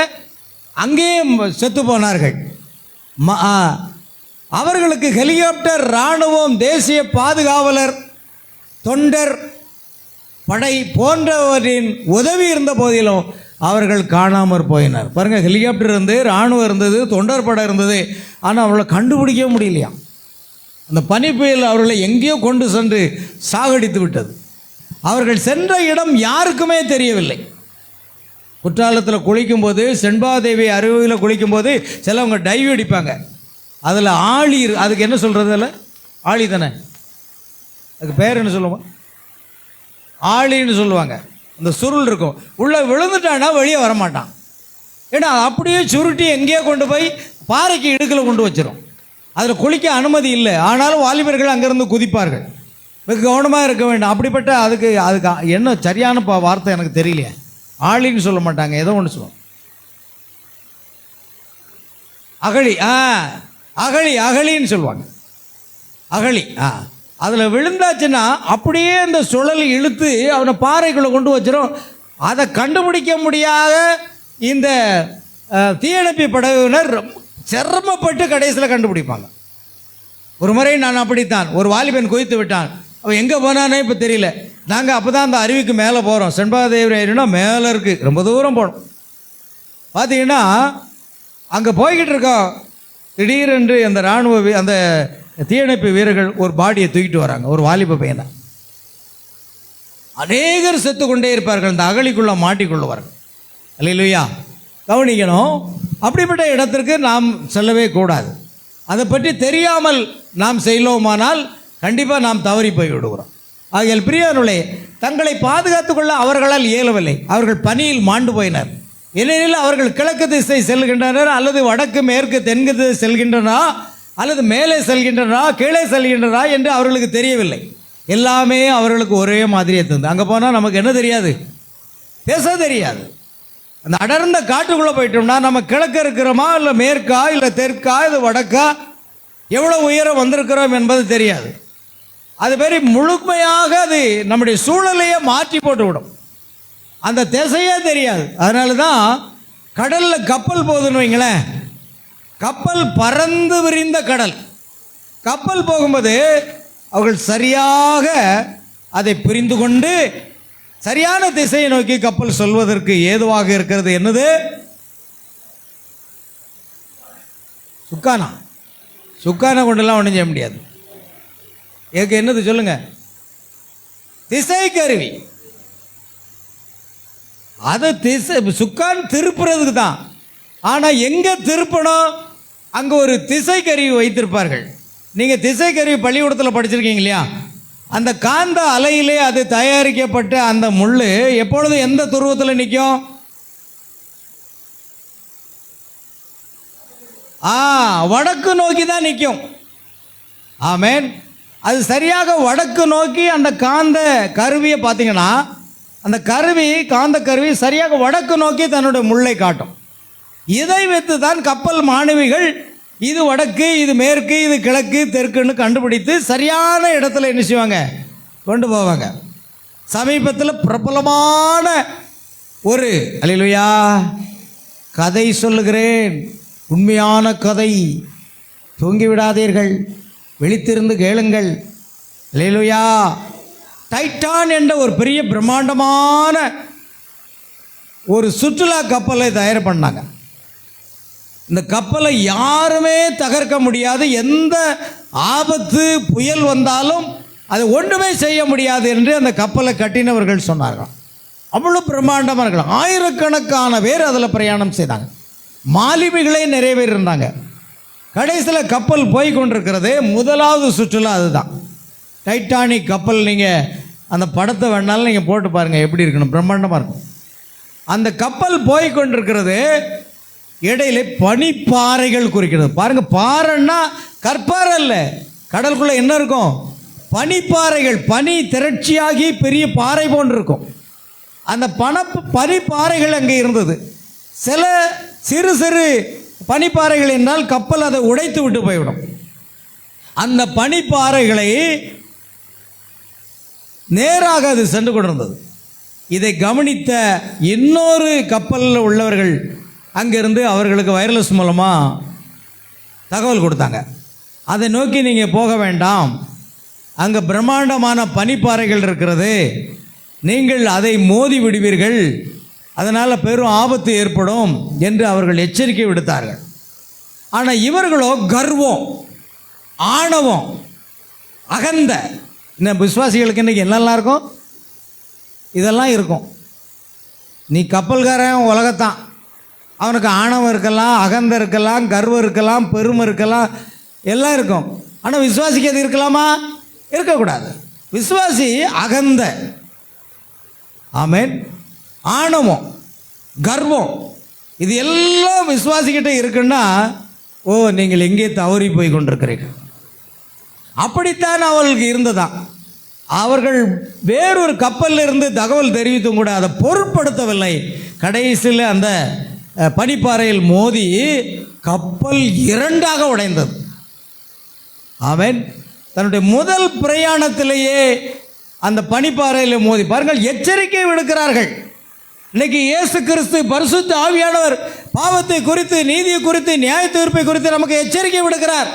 அங்கேயே செத்து போனார்கள். அவர்களுக்கு ஹெலிகாப்டர், இராணுவம், தேசிய பாதுகாவலர், தொண்டர் படை போன்றவரின் உதவி இருந்த போதிலும் அவர்கள் காணாமற் போயினர். பாருங்கள், ஹெலிகாப்டர் இருந்து, இராணுவம் இருந்தது, தொண்டர் படை இருந்தது, ஆனால் அவர்களை கண்டுபிடிக்க முடியலையா. அந்த பனி புயல் அவர்களை எங்கேயோ கொண்டு சென்று சாகடித்து விட்டது. அவர்கள் சென்ற இடம் யாருக்குமே தெரியவில்லை. குற்றாலத்தில் குளிக்கும்போது, செண்பாதேவி அருவியில் குளிக்கும்போது சிலவங்க டைவ் அடிப்பாங்க. அதில் ஆழி, அதுக்கு என்ன சொல்கிறது? அதில் ஆழி தானே, அதுக்கு பேர் என்ன சொல்லுவோம்? ஆழின்னு சொல்லுவாங்க. அந்த சுருள் இருக்கும், உள்ளே விழுந்துட்டான்னா வெளியே வரமாட்டான். ஏன்னா அப்படியே சுருட்டி எங்கேயோ கொண்டு போய் பாறைக்கு இடுக்கில் கொண்டு வச்சிடும். அதில் குளிக்க அனுமதி இல்லை. ஆனாலும் வாலிபர்கள் அங்கேருந்து குதிப்பார்கள். மிக கவனமாக இருக்க வேண்டும். அப்படிப்பட்ட அதுக்கு என்ன சரியான வார்த்தை எனக்கு தெரியலையே. ஆழின்னு சொல்ல மாட்டாங்க, ஏதோ ஒன்று சொல்லுவோம். அகழி. அகழி, அகழின்னு சொல்லுவாங்க. அகழி. அதில் விழுந்தாச்சுன்னா அப்படியே அந்த சுழல் இழுத்து அவனை பாறைக்குள்ளே கொண்டு வச்சிடும். அதை கண்டுபிடிக்க முடியாத இந்த தீயணைப்பு படையினர் சிரமப்பட்டு கடைசியில் கண்டுபிடிப்பாங்க. ஒரு முறை நான் அப்படித்தான், ஒரு வாலிபன் குதித்து விட்டான். அவன் எங்கே போனானே இப்போ தெரியல. நாங்கள் அப்போ தான் அந்த அருவிக்கு மேலே போகிறோம். செண்பாதேவி ஏரினா மேலே இருக்குது, ரொம்ப தூரம் போகணும். பார்த்தீங்கன்னா அங்கே போய்கிட்டு இருக்கோம். திடீரென்று அந்த இராணுவ அந்த தீயணைப்பு வீரர்கள் ஒரு பாடியை தூக்கிட்டு வராங்க, ஒரு வாலிப பையனை. அநேகர் செத்து கொண்டே இருப்பார்கள், அந்த அகழிக்குள்ளே மாட்டிக்கொள்ளுவார்கள். அல்லேலூயா. கவனிக்கணும், அப்படிப்பட்ட இடத்திற்கு நாம் செல்லவே கூடாது. அதை பற்றி தெரியாமல் நாம் செய்யலோமானால் கண்டிப்பாக நாம் தவறி போய் விடுகிறோம். ஆகியால் பிரியர்களே, தங்களை பாதுகாத்து கொள்ள அவர்களால் இயலவில்லை. அவர்கள் பனியில் மாண்டு போயினர். ஏனெனில் அவர்கள் கிழக்கு திசை செல்கின்றனர், அல்லது வடக்கு மேற்கு தெற்கு திசை செல்கின்றனா, அல்லது மேலே செல்கின்றனா கீழே செல்கின்றனா என்று அவர்களுக்கு தெரியவில்லை. எல்லாமே அவர்களுக்கு ஒரே மாதிரியே தந்து. அங்கே போனால் நமக்கு என்ன தெரியாது? பேச தெரியாது. அந்த அடர்ந்த காட்டுக்குள்ளே போயிட்டோம்னா நம்ம கிழக்க இருக்கிறோமா, இல்லை மேற்கா, இல்லை தெற்கா, இது வடக்கா, எவ்வளோ உயரம் வந்திருக்கிறோம் என்பது தெரியாது. அது மாதிரி முழுமையாக அது நம்முடைய சூழலையே மாற்றி போட்டு விடும். அந்த திசையே தெரியாது. அதனால தான் கடலில் கப்பல் போகுதுன்னு வைங்களேன், கப்பல் பறந்து விரிந்த கடல். கப்பல் போகும்போது அவர்கள் சரியாக அதை புரிந்து கொண்டு சரியான திசையை நோக்கி கப்பல் சொல்வதற்கு ஏதுவாக இருக்கிறது. என்னது? சுக்கானா. சுக்கானை கொண்டெல்லாம் ஒன்றும் செய்ய முடியாது. எனக்கு என்னது சொல்லுங்க? திசை கருவி. அது திசை சுக்கான் திருப்புறதுக்கு தான். ஆனால் எங்கே திருப்பணும்? அங்கே ஒரு திசை கருவி வைத்திருப்பார்கள். நீங்கள் திசை கருவி பள்ளிக்கூடத்தில் படிச்சிருக்கீங்க இல்லையா? அந்த காந்த அலையிலே அது தயாரிக்கப்பட்ட அந்த முள் எப்பொழுதும் எந்த துருவத்தில் நிற்கும்? வடக்கு நோக்கி தான் நிற்கும். ஆமேன். அது சரியாக வடக்கு நோக்கி அந்த காந்த கருவியை பார்த்தீங்கன்னா, அந்த கருவி காந்த கருவி சரியாக வடக்கு நோக்கி தன்னுடைய முள்ளை காட்டும். இதை வைத்து தான் கப்பல் மாணவிகள் இது வடக்கு, இது மேற்கு, இது கிழக்கு, தெற்குன்னு கண்டுபிடித்து சரியான இடத்துல என்ன செய்வாங்க? கொண்டு போவாங்க. சமீபத்தில் பிரபலமான ஒரு அல்லேலூயா கதை சொல்லுகிறேன். உண்மையான கதை. தூங்கிவிடாதீர்கள், விழித்திருந்து கேளுங்கள். அல்லேலூயா. டைட்டான் என்ற ஒரு பெரிய பிரம்மாண்டமான ஒரு சுற்றுலா கப்பலை தயார் பண்ணாங்க. இந்த கப்பலை யாருமே தகர்க்க முடியாது. எந்த ஆபத்து புயல் வந்தாலும் அதை ஒன்றுமே செய்ய முடியாது என்று அந்த கப்பலை கட்டினவர்கள் சொன்னார்கள். அவ்வளோ பிரம்மாண்டமாக இருக்கலாம். ஆயிரக்கணக்கான பேர் அதில் பிரயாணம் செய்தாங்க. மாலுமிகளே நிறைய பேர் இருந்தாங்க. கடைசியில் கப்பல் போய் கொண்டிருக்கிறது. முதலாவது சுற்றுலா அதுதான். டைட்டானிக் கப்பல். நீங்கள் அந்த படத்தை வேணாலும் நீங்கள் போட்டு பாருங்கள், எப்படி இருக்கணும், பிரம்மாண்டமாக இருக்கும். அந்த கப்பல் போய் கொண்டிருக்கிறது. இடையில பனிப்பாறைகள் குறிக்கிறது. பாருங்க, பாறைன்னா கற்பாறை அல்ல. கடலுக்குள்ள என்ன இருக்கும்? பனிப்பாறைகள். பனி திரட்சியாகி பெரிய பாறை போன்று இருக்கும். அந்த பனிப்பாறைகள் அங்கே இருந்தது. சில சிறு சிறு பனிப்பாறைகள் என்றால் கப்பல் அதை உடைத்து விட்டு போய்விடும். அந்த பனிப்பாறைகளை நேராக அது சென்று கொண்டிருந்தது. இதை கவனித்த இன்னொரு கப்பலில் உள்ளவர்கள் அங்கிருந்து அவர்களுக்கு வயர்லெஸ் மூலமாக தகவல் கொடுத்தாங்க. அதை நோக்கி நீங்கள் போக வேண்டாம், அங்கே பிரம்மாண்டமான பனிப்பாறைகள் இருக்கிறது, நீங்கள் அதை மோதி விடுவீர்கள், அதனால் பெரும் ஆபத்து ஏற்படும் என்று அவர்கள் எச்சரிக்கை விடுத்தார்கள். ஆனால் இவர்களோ கர்வம், ஆணவம், அகந்த. இன்னும் விசுவாசிகளுக்கு இன்றைக்கி என்னெல்லாம் இருக்கும்? இதெல்லாம் இருக்கும். நீ கப்பல்காரன் உலகத்தான், அவனுக்கு ஆணவம் இருக்கலாம், அகந்த இருக்கலாம், கர்வம் இருக்கலாம், பெருமை இருக்கலாம், எல்லாம் இருக்கும். ஆனால் விசுவாசிக்கு அது இருக்கலாமா? இருக்கக்கூடாது. விசுவாசி அகந்த, ஆமேன், ஆணவம், கர்வம், இது எல்லாம் விசுவாசிக்கிட்ட இருக்குன்னா, ஓ நீங்கள் எங்கே தவறி போய் கொண்டிருக்கிறீர்கள். அப்படித்தான் அவர்களுக்கு இருந்ததான். அவர்கள் வேறொரு கப்பலில் இருந்து தகவல் தெரிவித்தும் கூட அதை பொருட்படுத்தவில்லை. கடைசியில் அந்த பனிப்பாறையில் மோதி கப்பல் இரண்டாக உடைந்தது. ஆமென். தன்னுடைய முதல் பிரயாணத்திலேயே அந்த பனிப்பாறையில் மோதி பாருங்கள், எச்சரிக்கை விடுக்கிறார்கள். இன்னைக்கு இயேசு கிறிஸ்து பரிசுத்த ஆவியானவர் பாவத்தை குறித்து, நீதியை குறித்து, நியாய தீர்ப்பை குறித்து நமக்கு எச்சரிக்கை விடுக்கிறார்.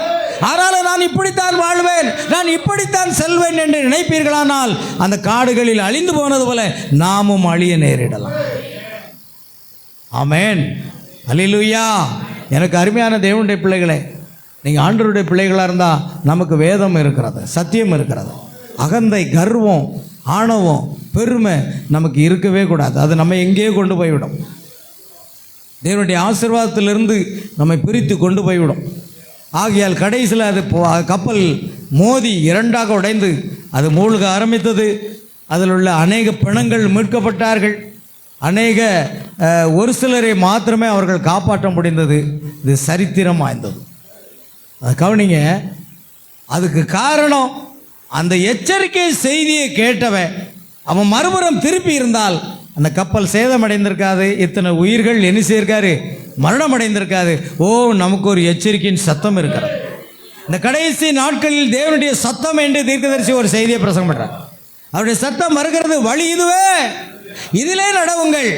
ஆனால் நான் இப்படித்தான் வாழ்வேன், நான் இப்படித்தான் செல்வேன் என்று நினைப்பீர்களானால் அந்த காடுகளில் அழிந்து போனது போல நாமும் அழிய நேரிடலாம். ஆமென், அல்லேலூயா. எனக்கு அருமையான தேவனுடைய பிள்ளைகளே, நீங்கள் ஆண்டவருடைய பிள்ளைகளாக இருந்தால் நமக்கு வேதம் இருக்கிறது, சத்தியம் இருக்கிறது. அகந்தை, கர்வம், ஆணவம், பெருமை நமக்கு இருக்கவே கூடாது. அது நம்ம எங்கேயோ கொண்டு போய்விடும். தேவனுடைய ஆசீர்வாதத்திலிருந்து நம்மை பிரித்து கொண்டு போய்விடும். ஆகையால் கடைசியில் அது கப்பல் மோதி இரண்டாக உடைந்து அது மூழ்க ஆரம்பித்தது. அதில் உள்ள அநேக பிணங்கள் மீட்கப்பட்டார்கள். அநேக ஒரு சிலரை மாத்திரமே அவர்கள் காப்பாற்ற முடிந்தது. இது சரித்திரம் வாய்ந்தது. அது கவனிங்க. அதுக்கு காரணம் அந்த எச்சரிக்கை செய்தியை கேட்டவன் அவன் மறுபுறம் திருப்பி இருந்தால் அந்த கப்பல் சேதமடைந்திருக்காது. இத்தனை உயிர்கள் என்ன செய்யிருக்காரு? மரணம் அடைந்திருக்காது. ஓ, நமக்கு ஒரு எச்சரிக்கையின் சத்தம் இருக்கிறது. இந்த கடைசி நாட்களில் தேவனுடைய சத்தம் என்று தீர்க்கதரிசி ஒரு செய்தியை பிரசங்கம் பண்றார். அவருடைய சத்தம் வருகிறது, வழி இதுவே, இதிலே நடவுங்கள்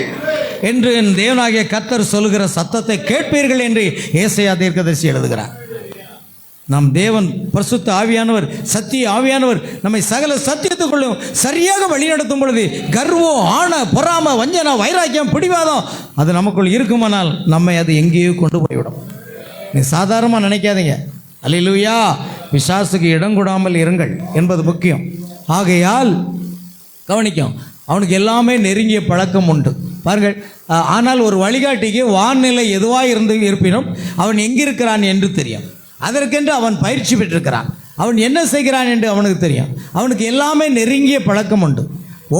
என்று என் தேவனாகிய கர்த்தர் சொல்லுகிற சத்தத்தை கேட்பீர்கள் என்று ஏசாயா தீர்க்கதரிசி எழுதுகிறார். நம் தேவன் பரிசுத்த ஆவியானவர், சத்திய ஆவியானவர் நம்மை சகல சத்தியத்துக்குள்ளும் சரியாக வழிநடத்தும் பொழுது கர்வம், ஆண, பொறாம, வஞ்சனா, வைராக்கியம், பிடிவாதம் அது நமக்குள் இருக்குமானால் நம்மை அது எங்கேயோ கொண்டு போய்விடும். நீ சாதாரணமாக நினைக்காதீங்க. அல்லேலூயா. பிசாசுக்கு இடம் கொடாமல் இருங்கள் என்பது முக்கியம். ஆகையால் கவனிக்கும், அவனுக்கு எல்லாமே நெருங்கிய பழக்கம் உண்டு பாருங்கள். ஆனால் ஒரு வழிகாட்டிக்கு வானிலை எதுவாக இருப்பினும் அவன் எங்கிருக்கிறான் என்று தெரியும். அதற்கென்று அவன் பயிற்சி பெற்றிருக்கிறான். அவன் என்ன செய்கிறான் என்று அவனுக்கு தெரியும். அவனுக்கு எல்லாமே நெருங்கிய பழக்கம் உண்டு.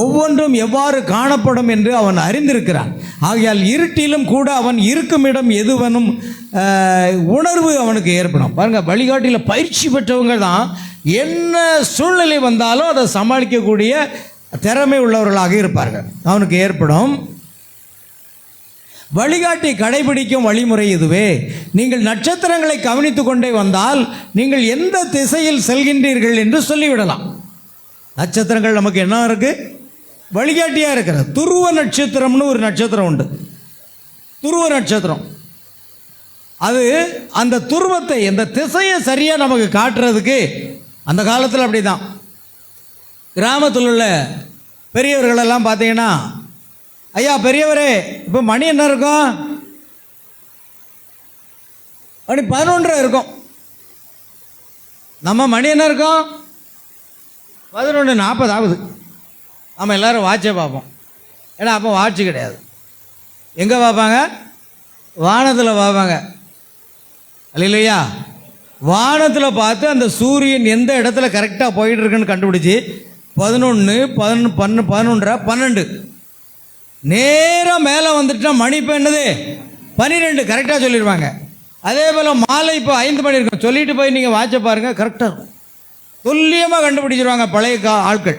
ஒவ்வொன்றும் எவ்வாறு காணப்படும் என்று அவன் அறிந்திருக்கிறான். ஆகையால் இருட்டிலும் கூட அவன் இருக்கும் இடம் எதுவனும் உணர்வு அவனுக்கு ஏற்படும். பாருங்கள், வழிகாட்டியில் பயிற்சி பெற்றவங்க தான் என்ன சூழ்நிலை வந்தாலும் அதை சமாளிக்கக்கூடிய திறமை உள்ளவர்களாக இருப்பார்கள். அவனுக்கு ஏற்படும். வழிகாட்டி கடைபிடிக்கும் வழிமுறை இதுவே. நீங்கள் நட்சத்திரங்களை கவனித்து கொண்டே வந்தால் நீங்கள் எந்த திசையில் செல்கின்றீர்கள் என்று சொல்லிவிடலாம். நட்சத்திரங்கள் நமக்கு என்ன இருக்கு? வழிகாட்டியாக இருக்கிறது. துருவ நட்சத்திரம்னு ஒரு நட்சத்திரம் உண்டு. துருவ நட்சத்திரம் அது அந்த துருவத்தை, அந்த திசையை சரியாக நமக்கு காட்டுறதுக்கு அந்த காலத்தில் அப்படி தான். கிராமத்தில் உள்ள பெரியவர்களெல்லாம் பார்த்தீங்கன்னா, ஐயா பெரியவரே, இப்போ மணி என்ன இருக்கும்? மணி 11 இருக்கும். நம்ம மணி என்ன இருக்கும்? 11:40 ஆகுது. நம்ம எல்லோரும் வாட்சை பார்ப்போம். ஏன்னா அப்போ வாட்சி கிடையாது. எங்கே பார்ப்பாங்க? வானத்தில் பார்ப்பாங்க. இல்லையா? வானத்தில் பார்த்து அந்த சூரியன் எந்த இடத்துல கரெக்டாக போயிட்டு இருக்குன்னு கண்டுபிடிச்சி 11, 11, 12 நேராக மேலே வந்துட்டுனா மணி இப்போ என்னது 12 கரெக்டாக சொல்லிடுவாங்க. அதே போல் மாலை இப்போ 5 மணி இருக்கும் சொல்லிட்டு போய் நீங்கள் வாட்சை பாருங்கள், கரெக்டாக இருக்கும். துல்லியமாக கண்டுபிடிச்சிருவாங்க பழைய ஆட்கள்.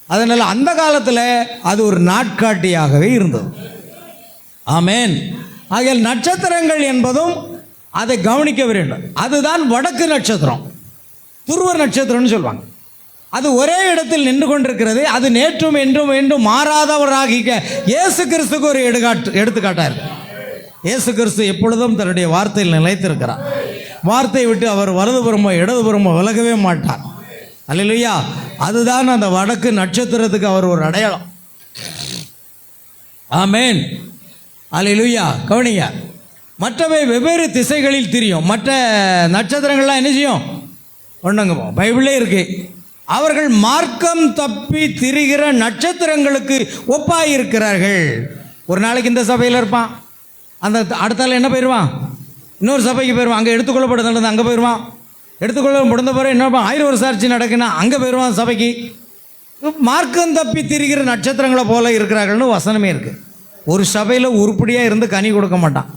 அதனால் அந்த காலத்தில் அது ஒரு நாட்காட்டியாகவே இருந்தது. ஆமேன். ஆகையால் நட்சத்திரங்கள் என்பதும் அதை கவனிக்க வேண்டும். அதுதான் வடக்கு நட்சத்திரம், துருவ நட்சத்திரம்னு சொல்லுவாங்க. அது ஒரே இடத்தில் நின்று கொண்டிருக்கிறது. அது நேற்றும் என்றும் என்றும் மாறாதவராகிக்க இயேசு கிறிஸ்துக்கு ஒரு எடுத்துக்காட்டார். இயேசு கிறிஸ்து எப்பொழுதும் தன்னுடைய வார்த்தையில் நிலைத்திருக்கிறார். வார்த்தையை விட்டு அவர் வலதுபுறமோ இடதுபுறமோ விலகவே மாட்டார். அல்லேலூயா. அதுதான் அந்த வடக்கு நட்சத்திரத்துக்கு அவர் ஒரு அடையாளம். ஆமேன். அல்லேலூயா. கவனிங்க, மற்றவை வெவ்வேறு திசைகளில் திரியும். மற்ற நட்சத்திரங்கள்லாம் என்ன செய்யும்? ஒன்றுங்க, பைபிளே இருக்கு. அவர்கள் மார்க்கம் தப்பி திரிகிற நட்சத்திரங்களுக்கு ஒப்பாயிருக்கிறார்கள். ஒரு நாளைக்கு இந்த சபையில் இருப்பான், அந்த அடுத்தால என்ன போயிடுவான்? இன்னொரு சபைக்கு போயிடுவான். அங்கே எடுத்துக்கொள்ளப்படுறது அங்கே போயிடுவான். எடுத்துக்கொள்ள முடிந்த பிறகு என்ன 1000 வருஷம் ஆட்சி நடக்குன்னா அங்கே போயிடுவான் சபைக்கு. மார்க்கம் தப்பி திரிகிற நட்சத்திரங்களை போல இருக்கிறார்கள்னு வசனமே இருக்குது. ஒரு சபையில் உருப்படியாக இருந்து கனி கொடுக்க மாட்டான்.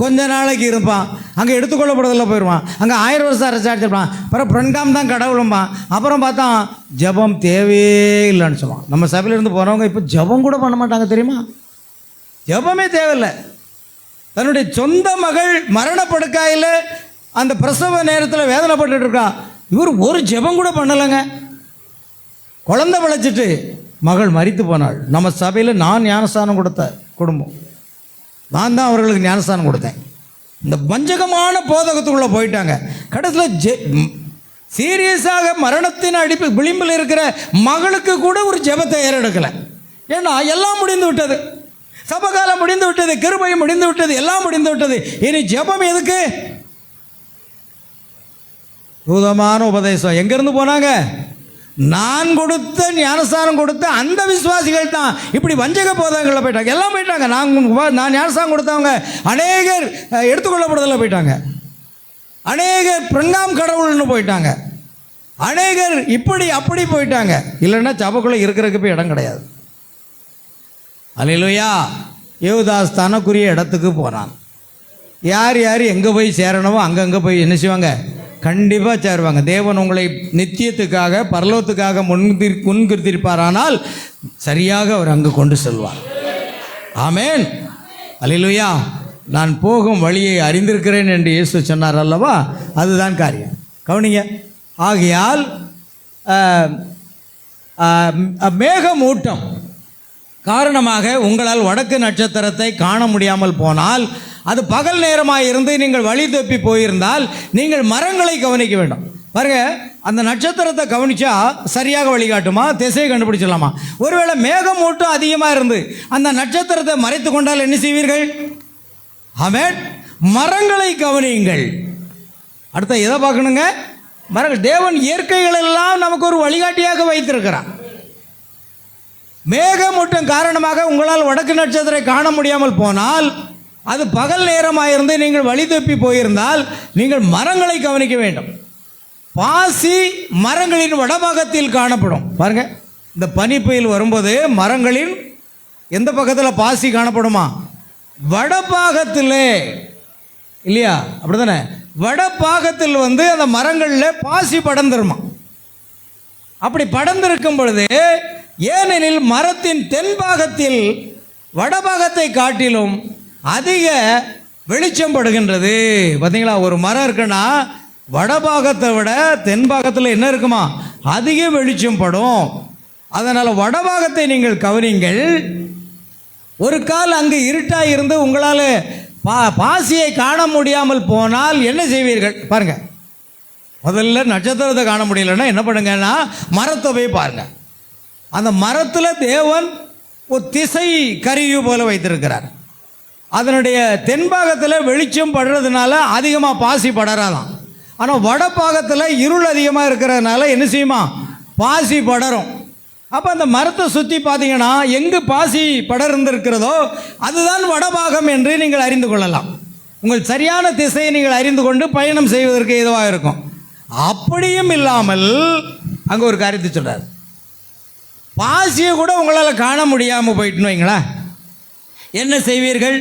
கொஞ்ச நாளைக்கு இருப்பான், அங்கே எடுத்துக்கொள்ளப்படுறதில் போயிடுவான். அங்கே 1000 வருஷம் அரசாட்சிப்பான். அப்புறம் பிரண்டாம் தான் கடவுளும்பான். அப்புறம் பார்த்தா ஜபம் தேவையே இல்லைன்னு சொல்லுவான். நம்ம சபையிலேருந்து போகிறவங்க இப்போ ஜபம் கூட பண்ண மாட்டாங்க தெரியுமா? ஜபமே தேவையில்லை. தன்னுடைய சொந்த மகள் மரணப்படுக்காயில் அந்த பிரசவ நேரத்தில் வேதனைப்பட்டு இருக்கா. இவர் ஒரு ஜபம் கூட பண்ணலைங்க. குழந்தை விளைச்சிட்டு மகள் மரித்து போனாள். நம்ம சபையில் நான் ஞானஸ்தானம் கொடுத்த குடும்பம், நான் தான் அவர்களுக்கு ஞானஸ்தானம் கொடுத்தேன். இந்த வஞ்சகமான போதகத்துக்குள்ளே போயிட்டாங்க. கடைசியில் சீரியஸாக மரணத்தின் விளிம்பில் இருக்கிற மகளுக்கு கூட ஒரு ஜெபத்தை ஏறெடுக்கலை. ஏன்னா எல்லாம் முடிந்து விட்டது, சபகாலம் முடிந்து விட்டது, கிருபை முடிந்து விட்டது, எல்லாம் முடிந்து விட்டது. இனி ஜெபம் எதுக்கு? பூதமான உபதேசம் எங்கேருந்து போனாங்க? நான் கொடுத்த ஞானஸ்தானம் கொடுத்த அந்த விசுவாசிகள் தான் இப்படி வஞ்சக போதகங்களில் போயிட்டாங்க. எல்லாம் போயிட்டாங்க. நான் ஞானஸ்தானம் கொடுத்தவங்க அநேகர் எடுத்துக்கொள்ளப்படுறதில் போயிட்டாங்க. அநேகர் பிரங்காம் கடவுள்னு போயிட்டாங்க. அநேகர் இப்படி அப்படி போயிட்டாங்க. இல்லைன்னா சபைக்குள்ளே இருக்கிறதுக்கு போய் இடம் கிடையாது. அல்லேலூயா. யோதாஸ் தனக்குரிய இடத்துக்கு போனான். யார் யார் எங்கே போய் சேரணுமோ அங்கங்கே போய் என்ன செய்வாங்க? கண்டிப்பாக சேருவாங்க. தேவன் உங்களை நித்தியத்துக்காக பரலோகத்துக்காக முன்குறித்திருப்பாரானால் சரியாக அவர் அங்கு கொண்டு செல்வார். ஆமேன். அல்லேலூயா. நான் போகும் வழியை அறிந்திருக்கிறேன் என்று இயேசு சொன்னார் அல்லவா? அதுதான் காரியம். கவனிங்க. ஆகையால் மேகமூட்டம் காரணமாக உங்களால் வடக்கு நட்சத்திரத்தை காண முடியாமல் போனால், அது பகல் நேரமாக இருந்து நீங்கள் வழி தப்பி போயிருந்தால் நீங்கள் மரங்களை கவனிக்க வேண்டும். பாருங்க, அந்த நட்சத்திரத்தை கவனிச்சா சரியாக வழிகாட்டுமா, திசையை கண்டுபிடிச்சிடலாமா? ஒருவேளை மேகமூட்டம் அதிகமாக இருந்து அந்த நட்சத்திரத்தை மறைத்து கொண்டால் என்ன செய்வீர்கள்? ஆமென். மரங்களை கவனியுங்கள். அடுத்த எதை பார்க்கணுங்க? மரங்கள். தேவன் இயற்கைகள் எல்லாம் நமக்கு ஒரு வழிகாட்டியாக வைத்திருக்கிறார். மேகமூட்டம் காரணமாக உங்களால் வடக்கு நட்சத்திரம் காண முடியாமல் போனால், அது பகல் நேரமாக இருந்து நீங்கள் வழி தப்பி போயிருந்தால் நீங்கள் மரங்களை கவனிக்க வேண்டும். பாசி மரங்களின் வடபாகத்தில் காணப்படும். பாருங்க, இந்த பனி புயல் வரும்போது மரங்களின் எந்த பக்கத்தில் பாசி காணப்படுமா? வடபாகத்தில், இல்லையா? அப்படிதானே? வடபாகத்தில் அந்த மரங்களில் பாசி படர்ந்துருமா. அப்படி படர்ந்திருக்கும் பொழுது, ஏனெனில் மரத்தின் தென்பாகத்தில் வடபாகத்தை காட்டிலும் அதிக வெளிச்சம் படுகின்றது. பார்த்தீங்களா? ஒரு மரம் இருக்குன்னா வடபாகத்தை விட தென்பாகத்தில் என்ன இருக்குமா? அதிக வெளிச்சம் படும். அதனால் வடபாகத்தை நீங்கள் கவனிங்கள். ஒரு கால் அங்கு இருட்டாக இருந்து உங்களால் பாசியை காண முடியாமல் போனால் என்ன செய்வீர்கள்? பாருங்க, முதல்ல நட்சத்திரத்தை காண முடியலன்னா என்ன பண்ணுங்கன்னா மரத்தை போய் பாருங்க. அந்த மரத்தில் தேவன் ஒரு திசை கருவி போல வைத்திருக்கிறார். அதனுடைய தென்பாகத்தில் வெளிச்சம் படுறதுனால அதிகமாக பாசி படராதான். ஆனால் வடபாகத்தில் இருள் அதிகமாக இருக்கிறதுனால என்ன செய்யுமா? பாசி படரும். அப்போ அந்த மரத்தை சுற்றி பார்த்தீங்கன்னா எங்கு பாசி படர்ந்திருக்கிறதோ அதுதான் வடபாகம் என்று நீங்கள் அறிந்து கொள்ளலாம். உங்கள் சரியான திசையை நீங்கள் அறிந்து கொண்டு பயணம் செய்வதற்கு ஏதுவாக இருக்கும். அப்படியும் இல்லாமல் அங்கே ஒரு காரியத்தை சொல்கிறார். பாசியை கூட உங்களால் காண முடியாமல் போயிட்டுன்னு வைங்களா, என்ன செய்வீர்கள்?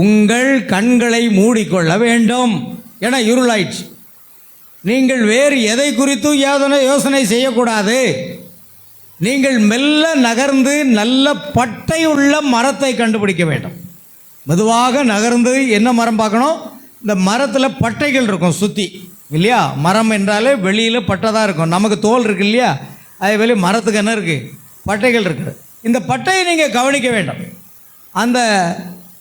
உங்கள் கண்களை மூடிக்கொள்ள வேண்டும். ஏன்னா இருளாயிடுச்சு. நீங்கள் வேறு எதை குறித்தும் யோசனை செய்யக்கூடாது. நீங்கள் மெல்ல நகர்ந்து நல்ல பட்டை உள்ள மரத்தை கண்டுபிடிக்க வேண்டும். மெதுவாக நகர்ந்து என்ன மரம் பார்க்கணும்? இந்த மரத்தில் பட்டைகள் இருக்கும் சுற்றி, இல்லையா? மரம் என்றாலே வெளியில் பட்டை தான் இருக்கும். நமக்கு தோல் இருக்கு இல்லையா? அதே வெளியே மரத்துக்கு என்ன இருக்குது? பட்டைகள் இருக்குது. இந்த பட்டையை நீங்கள் கவனிக்க வேண்டும். அந்த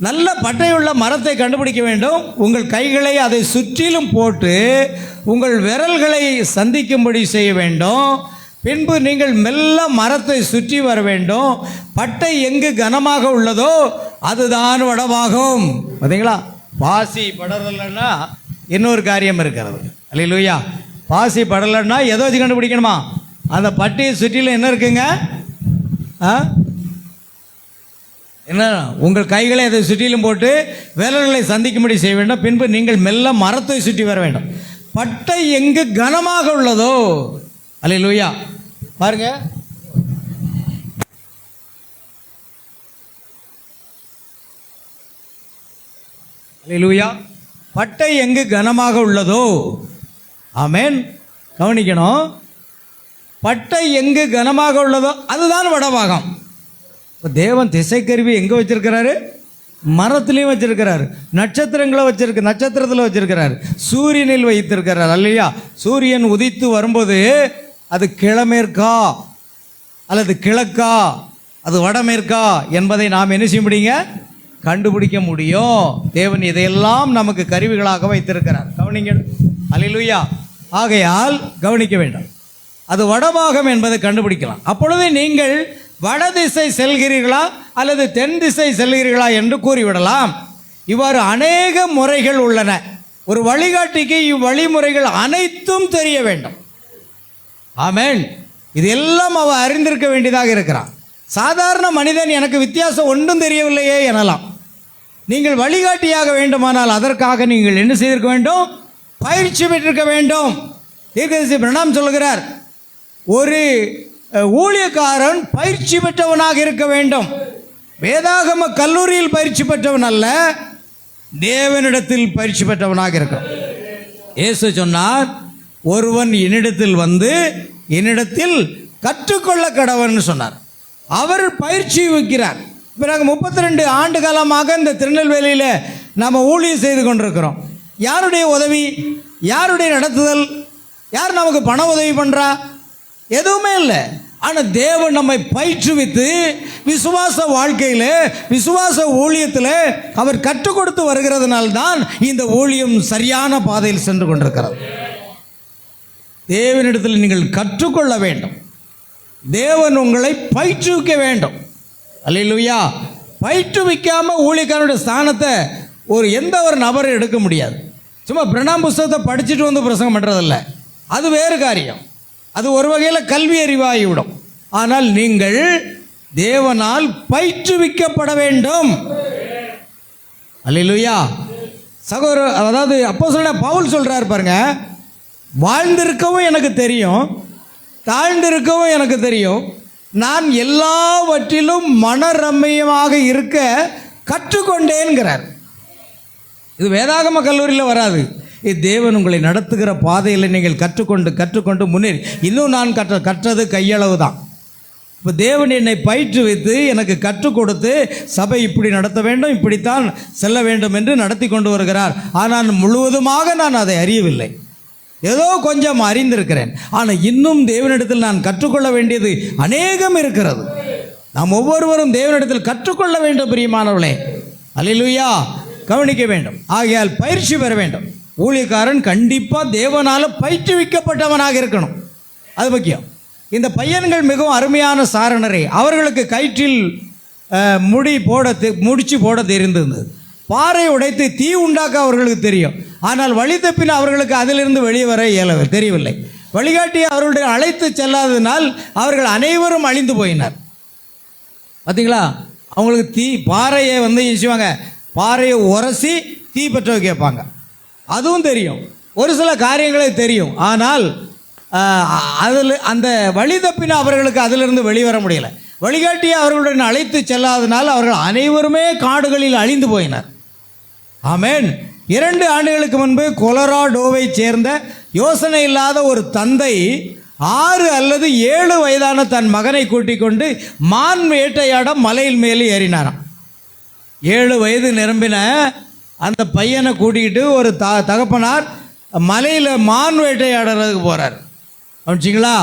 நல்ல பட்டையுள்ள மரத்தை கண்டுபிடிக்க வேண்டும். உங்கள் கைகளை அதை சுற்றிலும் போட்டு உங்கள் விரல்களை சந்திக்கும்படி செய்ய வேண்டும். பின்பு நீங்கள் மெல்ல மரத்தை சுற்றி வர வேண்டும். பட்டை எங்கு கனமாக உள்ளதோ அதுதான் வடபாகம். பார்த்தீங்களா? பாசி படரலைன்னா இன்னொரு காரியம் இருக்கிறது. அல்லேலூயா. பாசி படலைன்னா எதை வச்சு கண்டுபிடிக்கணுமா? அந்த பட்டையை சுற்றிலும் என்ன இருக்குங்க? என்ன? உங்கள் கைகளை அதை சுற்றிலும் போட்டு விரல்களை சந்திக்கும்படி செய்ய வேண்டும். பின்பு நீங்கள் மெல்ல மரத்தை சுற்றி வர வேண்டும். பட்டை எங்கு கனமாக உள்ளதோ, அல்லேலூயா. பாருங்க, அல்லேலூயா. பட்டை எங்கு கனமாக உள்ளதோ, ஆமென். கவனிக்கணும். பட்டை எங்கு கனமாக உள்ளதோ அதுதான் வடபாகம். இப்போ தேவன் திசைக்கருவி எங்கே வச்சிருக்கிறாரு? மரத்துலேயும் வச்சிருக்கிறாரு. நட்சத்திரத்தில் வச்சிருக்கிறாரு. சூரியனில் வைத்திருக்கிறார். அல்லையா? சூரியன் உதித்து வரும்போது அது கிழமேற்கா அல்லது கிழக்கா, அது வடமேற்கா என்பதை நாம் என்ன செய்ய முடியுங்க? கண்டுபிடிக்க முடியும். தேவன் இதையெல்லாம் நமக்கு கருவிகளாக வைத்திருக்கிறார். கவனிங்க. அல்லேலூயா. ஆகையால் கவனிக்க வேண்டும். அது வடபாகம் என்பதை கண்டுபிடிக்கலாம். அப்பொழுது நீங்கள் வடதிசை செல்கிறீர்களா அல்லது தென் திசை செல்கிறீர்களா என்று கூறிவிடலாம். இவ்வாறு அநேக முறைகள் உள்ளன. ஒரு வழிகாட்டிக்கு இவ்வழிமுறைகள் அனைத்தும் தெரிய வேண்டும். ஆமென். இது எல்லாம் அவன் அறிந்திருக்க வேண்டியதாக இருக்கிறான். சாதாரண மனிதன் எனக்கு வித்தியாசம் ஒன்றும் தெரியவில்லையே எனலாம். நீங்கள் வழிகாட்டியாக வேண்டுமானால் அதற்காக நீங்கள் என்ன செய்திருக்க வேண்டும்? பயிற்சி பெற்றிருக்க வேண்டும். தீர்க்கதரிசி பிரணாம் சொல்கிறார், ஒரு ஊழியக்காரன் பயிற்சி பெற்றவனாக இருக்க வேண்டும். வேதாகம கல்லூரியில் பயிற்சி பெற்றவன் அல்ல, தேவனிடத்தில் பயிற்சி பெற்றவனாக இருக்கும். இயேசு சொன்னார், ஒருவன் என்னிடத்தில் வந்து என்னிடத்தில் கற்றுக்கொள்ள கடவன் சொன்னார். அவர் பயிற்சி வைக்கிறார். இப்போ நாங்கள் 32 ஆண்டு காலமாக இந்த திருநெல்வேலியில் நாம் ஊழியம் செய்து கொண்டிருக்கிறோம். யாருடைய உதவி, யாருடைய நடத்துதல்? யார் நமக்கு பண உதவி பண்ணுறா? எதுவுமே இல்லை. ஆனால் தேவன் நம்மை பயிற்றுவித்து விசுவாச வாழ்க்கையில், விசுவாச ஊழியத்தில் அவர் கற்றுக் கொடுத்து வருகிறதுனால்தான் இந்த ஊழியம் சரியான பாதையில் சென்று கொண்டிருக்கிறது. தேவனிடத்தில் நீங்கள் கற்றுக்கொள்ள வேண்டும். தேவன் உங்களை பயிற்றுவிக்க வேண்டும். அல்லேலூயா. பயிற்றுவிக்காமல் ஊழியக்காரனுடைய ஸ்தானத்தை எந்த ஒரு நபரை எடுக்க முடியாது. சும்மா பிரணாம் புஸ்தகத்தை படிச்சுட்டு வந்து பிரசங்கம் பண்ணுறதில்ல, அது வேறு காரியம். அது ஒரு வகையில் கல்வி அறிவாகிவிடும். ஆனால் நீங்கள் தேவனால் பயிற்றுவிக்கப்பட வேண்டும். அல்லேலூயா. சகோதரர், அதாவது அப்போஸ்தலனாகிய பவுல் சொல்கிறார் பாருங்க, வாழ்ந்திருக்கவும் எனக்கு தெரியும், தாழ்ந்திருக்கவும் எனக்கு தெரியும், நான் எல்லாவற்றிலும் மனரம்மியமாக இருக்க கற்றுக்கொண்டேன்கிறார். இது வேதாகம கல்லூரியில் வராது. இது தேவன் உங்களை நடத்துகிற பாதையில் நீங்கள் கற்றுக்கொண்டு முன்னேறி. இன்னும் நான் கற்றது கையளவு தான். இப்போ தேவன் என்னை பயிற்றுவித்து எனக்கு கற்றுக் கொடுத்து சபை இப்படி நடத்த வேண்டும், இப்படித்தான் செல்ல வேண்டும் என்று நடத்தி கொண்டு வருகிறார். ஆனால் முழுவதுமாக நான் அதை அறியவில்லை, ஏதோ கொஞ்சம் அறிந்திருக்கிறேன். ஆனால் இன்னும் தேவனிடத்தில் நான் கற்றுக்கொள்ள வேண்டியது அநேகம் இருக்கிறது. நாம் ஒவ்வொருவரும் தேவனிடத்தில் கற்றுக்கொள்ள வேண்டும். பிரியமானவர்களே, அல்லேலூயா. கவனிக்க வேண்டும். ஆகையால் பயிற்சி பெற வேண்டும். ஊழியக்காரன் கண்டிப்பாக தேவனால் பயிற்றுவிக்கப்பட்டவனாக இருக்கணும். அது முக்கியம். இந்த பையன்கள் மிகவும் அருமையான சாரணரை. அவர்களுக்கு கயிற்றில் முடிச்சு போட தெரிந்திருந்தது. பாறை உடைத்து தீ உண்டாக்க அவர்களுக்கு தெரியும். ஆனால் வழி தப்பின அவர்களுக்கு அதிலிருந்து வெளியே வர தெரியவில்லை. வழிகாட்டி அவர்களுடைய அழைத்து செல்லாததினால் அவர்கள் அனைவரும் அழிந்து போயினர். பார்த்தீங்களா? அவங்களுக்கு பாறையை செய்வாங்க, பாறையை உரசி தீ பற்ற வைப்பாங்க. அதுவும் தெரியும், ஒரு சில காரியங்களே தெரியும். ஆனால் அதில் அந்த வழி தப்பின அவர்களுக்கு அதிலிருந்து வெளிவர முடியலை. வழிகாட்டியை அவர்களுடன் அழைத்து செல்லாதனால் அவர்கள் அனைவருமே காடுகளில் அழிந்து போயினர். ஆமேன். 2 ஆண்டுகளுக்கு முன்பு கொலராடோவை சேர்ந்த யோசனை இல்லாத ஒரு தந்தை 6 அல்லது 7 வயதான தன் மகனை கூட்டிக் கொண்டு மான் வேட்டையாட மலையில் மேலே ஏறினாராம். 7 வயது நிரம்பின அந்த பையனை கூட்டிக்கிட்டு ஒரு தகப்பனார் மலையில் மான் வேட்டையாடுறதுக்கு போகிறார். அப்படிங்களா?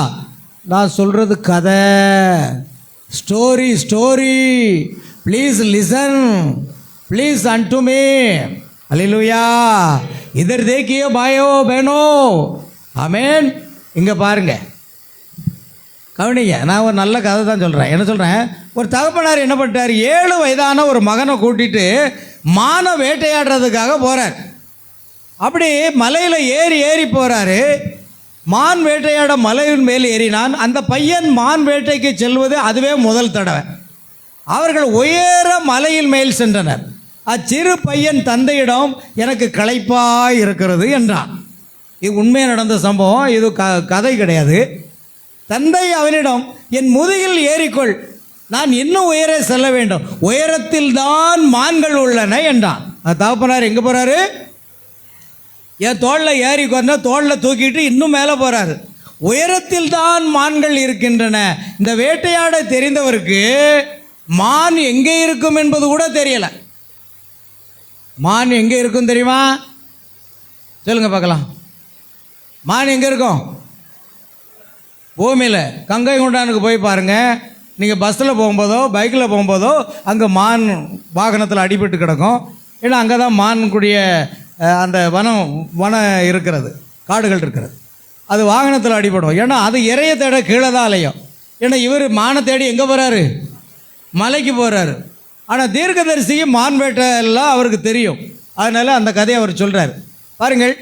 நான் சொல்கிறது கதை, ஸ்டோரி. ப்ளீஸ் லிசன், ப்ளீஸ் அன்டு மீ. அல்லேலூயா. இதர் தேக்கியோ பாயோ பேனோ. ஆமேன். இங்கே பாருங்க, கவனிங்க. நான் ஒரு நல்ல கதை தான் சொல்கிறேன். என்ன சொல்கிறேன்? ஒரு தகப்பனார் என்ன பண்ணிட்டார், 7 வயதான ஒரு மகனை கூட்டிகிட்டு மானை வேட்டையாடுறதுக்காக போகிறார். அப்படி மலையில் ஏறி போகிறாரு. மான் வேட்டையாட மலையின் மேல் ஏறினான். அந்த பையன் மான் வேட்டைக்கு செல்வது அதுவே முதல் தடவை. அவர்கள் உயர மலையின் மேல் சென்றனர். அச்சிறு பையன் தந்தையிடம் எனக்கு களைப்பாய் இருக்கிறது என்றான். இது உண்மையாக நடந்த சம்பவம், இது கதை கிடையாது. தந்தை அவனிடம் என் முதுகில் ஏறிக்கொள், நான் இன்னும் உயர செல்ல வேண்டும், உயரத்தில் தான் மான்கள் உள்ளன என்றான். தகப்பனார் எங்கே போகிறாரு? என் தோளில் ஏறிக்கொண்டா தோளில் தூக்கிட்டு இன்னும் மேலே போகிறாரு. உயரத்தில் தான் மான்கள் இருக்கின்றன. இந்த வேட்டையாட தெரிந்தவருக்கு மான் எங்கே இருக்கும் என்பது கூட தெரியலை. மான் எங்கே இருக்கும் தெரியுமா? சொல்லுங்க பார்க்கலாம். மான் எங்கே இருக்கும்? பூமியில். கங்கை கொண்டானுக்கு போய் பாருங்கள். நீங்கள் பஸ்ஸில் போகும்போதோ பைக்கில் போகும்போதோ அங்கே மான் வாகனத்தில் அடிபட்டு கிடக்கும். ஏன்னா அங்கே தான் மான்குடிய அந்த வனம் இருக்கிறது, காடுகள் இருக்கிறது. அது வாகனத்தில் அடிபடும். ஏன்னா அது இறைய தேட கீழே தான் அலையும். ஏன்னா இவர் மானை தேடி எங்கே போகிறாரு? மலைக்கு போகிறாரு. ஆனால் தீர்க்கதரிசிக்கு மான் வேட்டை எல்லாம் அவருக்கு தெரியும். அதனால் அந்த கதையை அவர் சொல்கிறார். பாருங்கள்,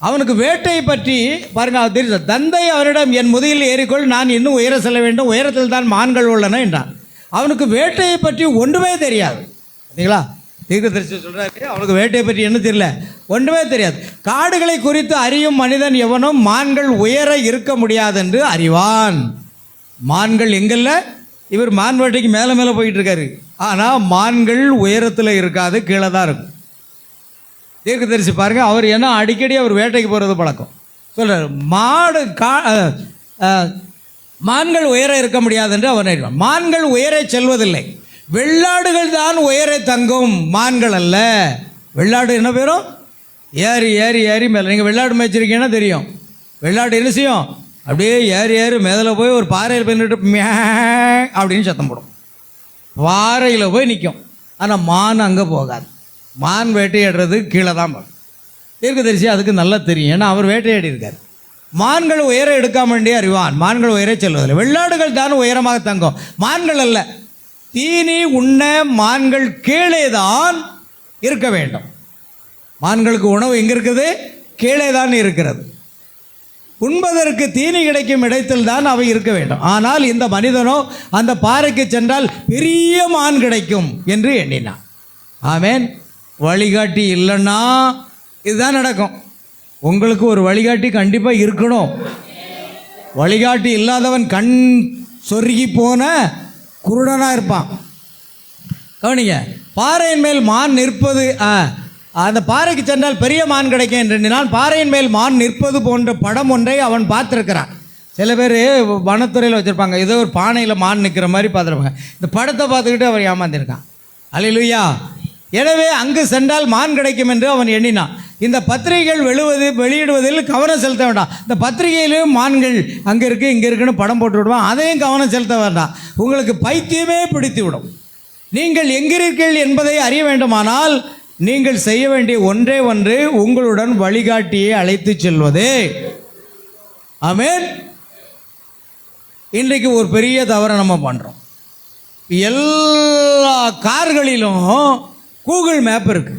அவனுக்கு வேட்டையை பற்றி பாருங்கள். அவர் தெரியும். தந்தை அவரிடம் என் முதுகில் ஏறிக்கொள், நான் இன்னும் உயர செல்ல வேண்டும், உயரத்தில் தான் மான்கள் உள்ளன என்றான். அவனுக்கு வேட்டையை பற்றி ஒன்றுமே தெரியாது. சரிங்களா? தீர்க்கதரிசி சொல்கிறாரு, அவனுக்கு வேட்டையை பற்றி என்ன தெரியல, ஒன்றுமே தெரியாது. காடுகளை குறித்து அறியும் மனிதன் எவனும் மான்கள் உயர இருக்க முடியாது என்று அறிவான். மான்கள் எங்கல்ல, இவர் மான் வேட்டைக்கு மேலே மேலே போயிட்டு இருக்காரு. ஆனால் மான்கள் உயரத்தில் இருக்காது, கீழே தான் இருக்கும். தீர்க்கதரிசி பாருங்கள், அவர் என்ன அடிக்கடி அவர் வேட்டைக்கு போகிறது பழக்கம். சொல்கிறார், மான்கள் உயர இருக்க முடியாது என்று அவர் அறிவான். மான்கள் உயர செல்வதில்லை, வெள்ளாடுகள் தான் உயர தங்கும், மான்கள் அல்ல. வெள்ளாடு என்ன பேரும்? ஏறி ஏறி ஏறி மேலே. நீங்கள் வெள்ளாடு மேய்ச்சிருக்கீங்கன்னா தெரியும். வெள்ளாடு என்ன செய்யும்? அப்படியே ஏறு மேதில் போய் ஒரு பாறையில் போய் நின்றுட்டு மே அப்படின்னு சத்தம் போடும். பாறையில் போய் நிற்கும். ஆனால் மான் அங்கே போகாது. மான் வேட்டையாடுறது கீழே தான் போகும். தீர்க்கதரிசி அதுக்கு நல்லா தெரியும், ஏன்னா அவர் வேட்டையாடி இருக்கார். மான்கள் உயர எடுக்காம வேண்டிய அறிவான், மான்கள் உயர செல்வதில்லை. வெள்ளாடுகள் தான் உயரமாக தங்கும், மான்கள் அல்ல. தீனி உண்ண மான்கள் கீழே தான் இருக்க வேண்டும். மான்களுக்கு உணவு எங்கே இருக்குது? கீழே தான் இருக்கிறது. உண்பதற்கு தீனி கிடைக்கும் இடத்தில் தான் அவை இருக்க வேண்டும். ஆனால் இந்த மனிதனோ அந்த பாறைக்கு சென்றால் பெரிய மான் கிடைக்கும் என்று எண்ணினான். ஆமேன். வழிகாட்டி இல்லைன்னா இதுதான் நடக்கும். உங்களுக்கு ஒரு வழிகாட்டி கண்டிப்பாக இருக்கணும். வழிகாட்டி இல்லாதவன் கண் சொருகி போன குருடனாக இருப்பான். கவனிங்க, பாறையின் மேல் மான் நிற்பது, அந்த பாறைக்கு சென்றால் பெரிய மான் கிடைக்கும் என்று எண்ணினால் பாறையின் மேல் மான் நிற்பது போன்ற படம் ஒன்றை அவன் பார்த்துருக்கிறான். சில பேர் வனத்துறையில் வச்சுருப்பாங்க, ஏதோ ஒரு பானையில் மான் நிற்கிற மாதிரி பார்த்துருப்பாங்க. இந்த படத்தை பார்த்துக்கிட்டு அவன் ஏமாந்திருக்கான். அல்லேலூயா. எனவே அங்கு சென்றால் மான் கிடைக்கும் என்று அவன் எண்ணினான். இந்த பத்திரிகைகள் வெளியிடுவதில் கவனம் செலுத்த வேண்டாம். இந்த பத்திரிகையிலும் மான்கள் அங்கே இருக்குது இங்கே இருக்குன்னு படம் போட்டு விடுவான், அதையும் கவனம் செலுத்த வேண்டாம். உங்களுக்கு பைத்தியமே பிடித்து விடும். நீங்கள் எங்கிருக்கீர்கள் என்பதை அறிய வேண்டுமானால் நீங்கள் செய்ய வேண்டிய ஒன்றே ஒன்று, உங்களுடன் வழிகாட்டியை அழைத்து செல்வது. ஆமென். இன்றைக்கு ஒரு பெரிய தவறை நம்ம பண்ணுறோம். எல்லா கார்களிலும் கூகுள் மேப் இருக்கு.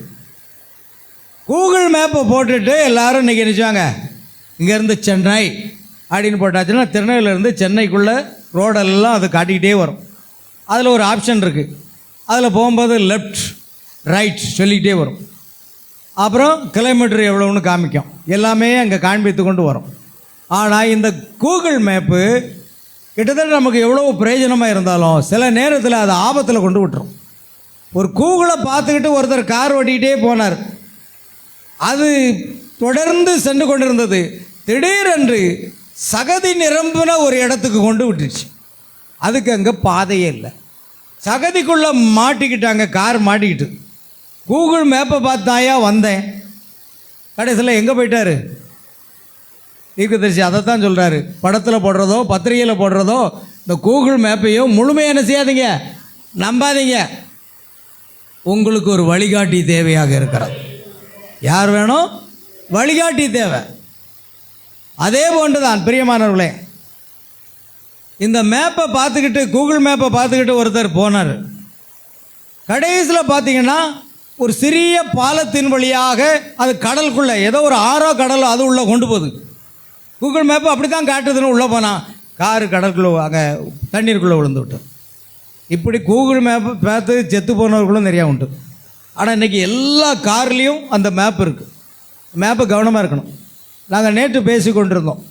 கூகுள் மேப்பை போட்டுட்டு எல்லாரும் இன்றைக்கி நினச்சாங்க, இங்கேருந்து சென்னை அப்படின்னு போட்டாச்சுன்னா திருநெல்வேலியிலேருந்து சென்னைக்குள்ளே ரோடெல்லாம் அது காட்டிக்கிட்டே வரும். அதில் ஒரு ஆப்ஷன் இருக்குது, அதில் போகும்போது லெஃப்ட் ரைட் சொல்லிக்கிட்டே வரும். அப்புறம் கிலோமீட்டர் எவ்வளோன்னு காமிக்கும், எல்லாமே அங்கே காண்பித்து கொண்டு வரும். ஆனால் இந்த கூகுள் மேப்பு கிட்டத்தட்ட நமக்கு எவ்வளோ பிரயோஜனமாக இருந்தாலும் சில நேரத்தில் அது ஆபத்தில் கொண்டு விட்டுரும். ஒரு கூகுளை பார்த்துக்கிட்டு ஒருத்தர் கார் ஓட்டிக்கிட்டே போனார். அது தொடர்ந்து சென்று கொண்டிருந்தது. திடீரென்று சகதி நிரம்பின ஒரு இடத்துக்கு கொண்டு விட்டுருச்சு. அதுக்கு அங்கே பாதையே இல்லை. சகதிக்குள்ளே மாட்டிக்கிட்டாங்க, கார் மாட்டிக்கிட்டு. கூகுள் மேப்பை பார்த்தாயா வந்தேன். கடைசியில் எங்கே போயிட்டாரு? தீர்க்கதரிசி அதைத்தான் சொல்கிறாரு. படத்தில் போடுறதோ பத்திரிகையில் போடுறதோ இந்த கூகுள் மேப்பையும் முழுமையாக என்ன செய்யாதீங்க, நம்பாதீங்க. உங்களுக்கு ஒரு வழிகாட்டி தேவையாக இருக்கிறது. யார் வேணும்? வழிகாட்டி தேவை. அதே போன்று தான் பிரியமானவர்களே, இந்த மேப்பை பார்த்துக்கிட்டு கூகுள் மேப்பை பார்த்துக்கிட்டு ஒருத்தர் போனார். கடைசியில் பார்த்தீங்கன்னா ஒரு சிறிய பாலத்தின் வழியாக அது கடலுக்குள்ளே, ஏதோ ஒரு ஆறோ கடலோ அது உள்ளே கொண்டு போகுது. கூகுள் மேப்பு அப்படி தான் காட்டுதுன்னு உள்ளே போனான். காரு கடலுக்குள்ளே அங்கே தண்ணீருக்குள்ளே விழுந்து விட்டு. இப்படி கூகுள் மேப்பு பார்த்து செத்து போனவர்களும் நிறையா உண்டு. ஆனால் இன்றைக்கி எல்லா கார்லேயும் அந்த மேப் இருக்குது. மேப்பு கவனமாக இருக்கணும். நாங்கள் நேற்று பேசி கொண்டிருந்தோம்.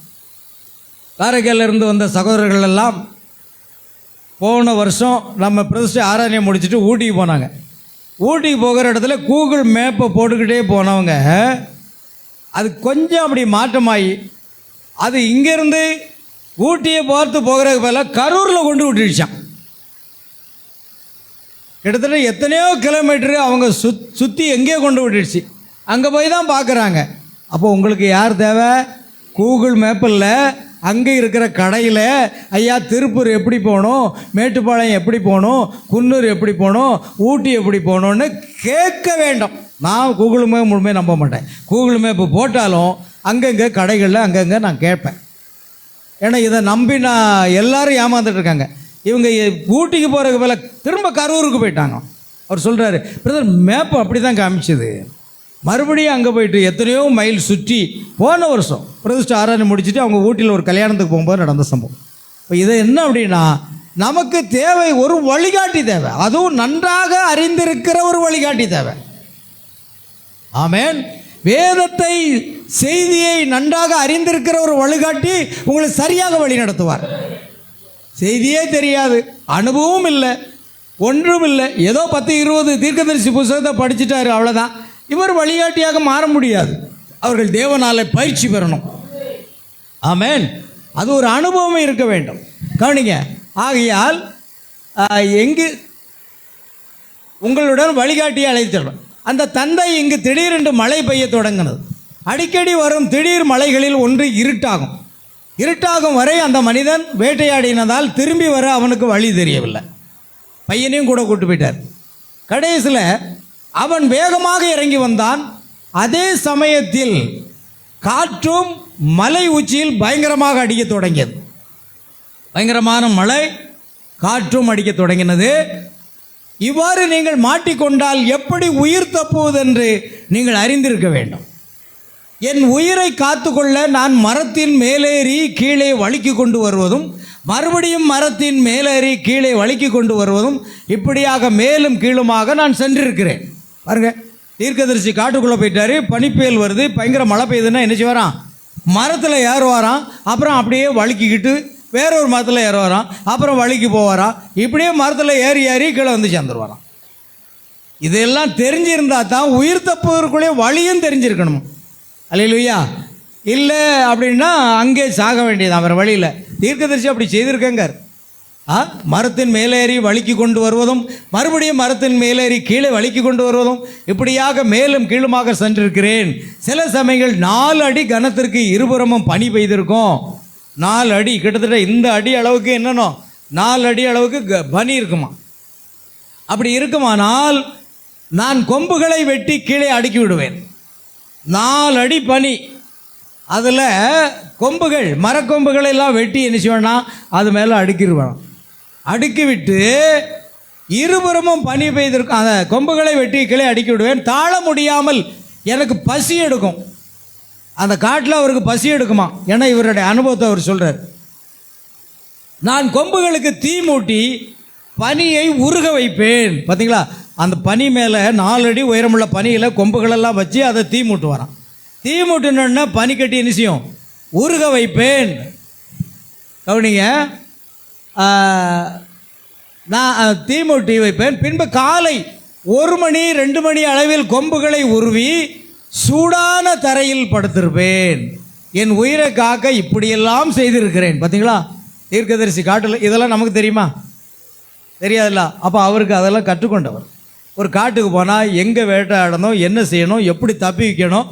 காரைக்காலிருந்து வந்த சகோதரர்கள் எல்லாம் போன வருஷம் நம்ம பிரதிஷ்டை ஆராதனையை முடிச்சுட்டு ஊட்டிக்கு போனாங்க. ஊட்டிக்கு போகிற இடத்துல கூகுள் மேப்பை போட்டுக்கிட்டே போனவங்க அது கொஞ்சம் அப்படி மாற்றமாகி அது இங்கேருந்து ஊட்டியை பார்த்து போகிறதுக்கு பதிலாக கரூரில் கொண்டு விட்டுடுச்சான். கிட்டத்தட்ட எத்தனையோ கிலோமீட்டரு அவங்க சுற்றி எங்கேயோ கொண்டு விட்டுடுச்சு. அங்கே போய் தான் பார்க்குறாங்க. அப்போ உங்களுக்கு யார் தேவை? கூகுள் மேப்பில் அங்கே இருக்கிற கடையில், ஐயா திருப்பூர் எப்படி போகணும், மேட்டுப்பாளையம் எப்படி போகணும், குன்னூர் எப்படி போகணும், ஊட்டி எப்படி போகணுன்னு கேட்க வேண்டும். நான் கூகுள் மேப் முழுமையாக நம்ப மாட்டேன். கூகுள் மேப்பு போட்டாலும் அங்கங்கே கடைகளில் அங்கங்கே நான் கேட்பேன். ஏன்னா இதை நம்பி நான் எல்லோரும் ஏமாந்துட்டுருக்காங்க. இவங்க ஊட்டிக்கு போகிறதுக்கு மேலே திரும்ப கரூருக்கு போயிட்டாங்க. அவர் சொல்கிறாரு, பிரதர் மேப்பு அப்படி தான் காமிச்சது. மறுபடியும் அங்கே போயிட்டு எத்தனையோ மைல் சுற்றி போன வருஷம் பிரதிஷ்டை ஆராதனை முடிச்சுட்டு அவங்க ஊட்டியில் ஒரு கல்யாணத்துக்கு போகும்போது நடந்த சம்பவம். இப்போ இது என்ன அப்படின்னா, நமக்கு தேவை ஒரு வழிகாட்டி தேவை. அதுவும் நன்றாக அறிந்திருக்கிற ஒரு வழிகாட்டி தேவை. ஆமென். வேதத்தை செய்தியை நன்றாக அறிந்திருக்கிற ஒரு வழிகாட்டி உங்களை சரியாக வழி நடத்துவார். செய்தியே தெரியாது, அனுபவம் இல்லை, ஒன்றும் இல்லை, ஏதோ 10-20 தீர்க்கதரிசி புத்தகத்தை படிச்சுட்டாரு, அவ்வளோதான். இவர் வழிகாட்டியாக மாற முடியாது. அவர்கள் தேவனால பயிற்சி பெறணும். ஆமென். அது ஒரு அனுபவமே இருக்க வேண்டும். கவனிங்க. ஆகையால் எங்கு உங்களுடன் வழிகாட்டியை அழைத்திடணும். அந்த தந்தை இங்கு திடீரென்று மழை பெய்ய தொடங்கினது. அடிக்கடி வரும் திடீர் மலைகளில் ஒன்று இருட்டாகும். இருட்டாகும் வரை அந்த மனிதன் வேட்டையாடினதால் திரும்பி வர அவனுக்கு வழி தெரியவில்லை. பையனையும் கூட கூட்டு போயிட்டார். கடைசியில் அவன் வேகமாக இறங்கி வந்தான். அதே சமயத்தில் காற்றும் மலை உச்சியில் பயங்கரமாக அடிக்க தொடங்கியது. பயங்கரமான மழை, காற்றும் அடிக்க தொடங்கினது. இவ்வாறு நீங்கள் மாட்டிக்கொண்டால் எப்படி உயிர் தப்புவதென்று நீங்கள் அறிந்திருக்க வேண்டும். என் உயிரை காத்துக்கொள்ள நான் மரத்தின் மேலேறி கீழே வழுக்கி கொண்டு வருவதும், மறுபடியும் மரத்தின் மேலேறி கீழே வழுக்கி கொண்டு வருவதும், இப்படியாக மேலும் கீழுமாக நான் சென்றிருக்கிறேன். பாருங்க, தீர்க்கதரிசி காட்டுக்குள்ளே போயிட்டாரு. பனிப்புயல் வருது, பயங்கர மழை பெய்யுதுன்னா என்ன செய்வாராம்? மரத்தில் ஏறுவாராம். அப்புறம் அப்படியே வழுக்கிக்கிட்டு வேறொரு மரத்தில் ஏறுவாராம். அப்புறம் வழுக்கி போவாராம். இப்படியே மரத்தில் ஏறி ஏறி கீழே வந்து சேர்ந்துருவாராம். இதெல்லாம் தெரிஞ்சிருந்தா தான் உயிர் தப்புவதற்குள்ளே வழியும் தெரிஞ்சிருக்கணும். அல்லேலூயா. இல்லை அப்படின்னா அங்கே சாக வேண்டியது அவர் வழியில். தீர்க்கதரிசி அப்படி செய்திருக்கேங்கார். மரத்தின் மேலேறி வழுக்கி கொண்டு வருவதும், மறுபடியும் மரத்தின் மேலேறி கீழே வழுக்கி கொண்டு வருவதும், இப்படியாக மேலும் கீழுமாக சென்றிருக்கிறேன். சில சமயங்கள் 4 அடி கனத்திற்கு இருபுறமும் பனி பெய்திருக்கும். 4 அடி, கிட்டத்தட்ட இந்த அடி அளவுக்கு என்னன்னோ 4 அடி அளவுக்கு பனி இருக்குமா. அப்படி இருக்குமானால் நான் கொம்புகளை வெட்டி கீழே அடுக்கி விடுவேன். 4 அடி பனி, அதில் கொம்புகள், மரக்கொம்புகளை எல்லாம் வெட்டி என்ன செய்வேன்னா அது மேலே அடுக்கிடுவேன். அடுக்கி விட்டு இருபுறமும் பனி பெய்திருக்கும். அந்த கொம்புகளை வெட்டி கீழே அடுக்கி விடுவேன். தாழ முடியாமல் எனக்கு பசி எடுக்கும். அந்த காட்டில் அவருக்கு பசி எடுக்குமா. ஏன்னா இவருடைய அனுபவத்தை அவர் சொல்கிறார். நான் கொம்புகளுக்கு தீ மூட்டி பனியை உருக வைப்பேன். பார்த்தீங்களா, அந்த பனி மேலே 4 அடி உயரமுள்ள பனியில் கொம்புகளெல்லாம் வச்சு அதை தீ மூட்டுவாராம். தீ மூட்டினோன்னா பனி கட்டி என்ன செய்யும்? உருக வைப்பேன். கவனிங்க, நான் தீ மூட்டி வைப்பேன். பின்பு காலை 1 மணி 2 மணி அளவில் கொம்புகளை உருவி சூடான தரையில் படுத்திருப்பேன். என் உயிரை காக்க இப்படியெல்லாம் செய்திருக்கிறேன். பார்த்தீங்களா, தீர்க்கதரிசி காட்டில் இதெல்லாம் நமக்கு தெரியுமா? தெரியாதுல்ல. அப்போ அவருக்கு அதெல்லாம் கற்றுக்கொண்டவர். ஒரு காட்டுக்கு போனால் எங்கே வேட்டையாடணும், என்ன செய்யணும், எப்படி தப்பி வைக்கணும்.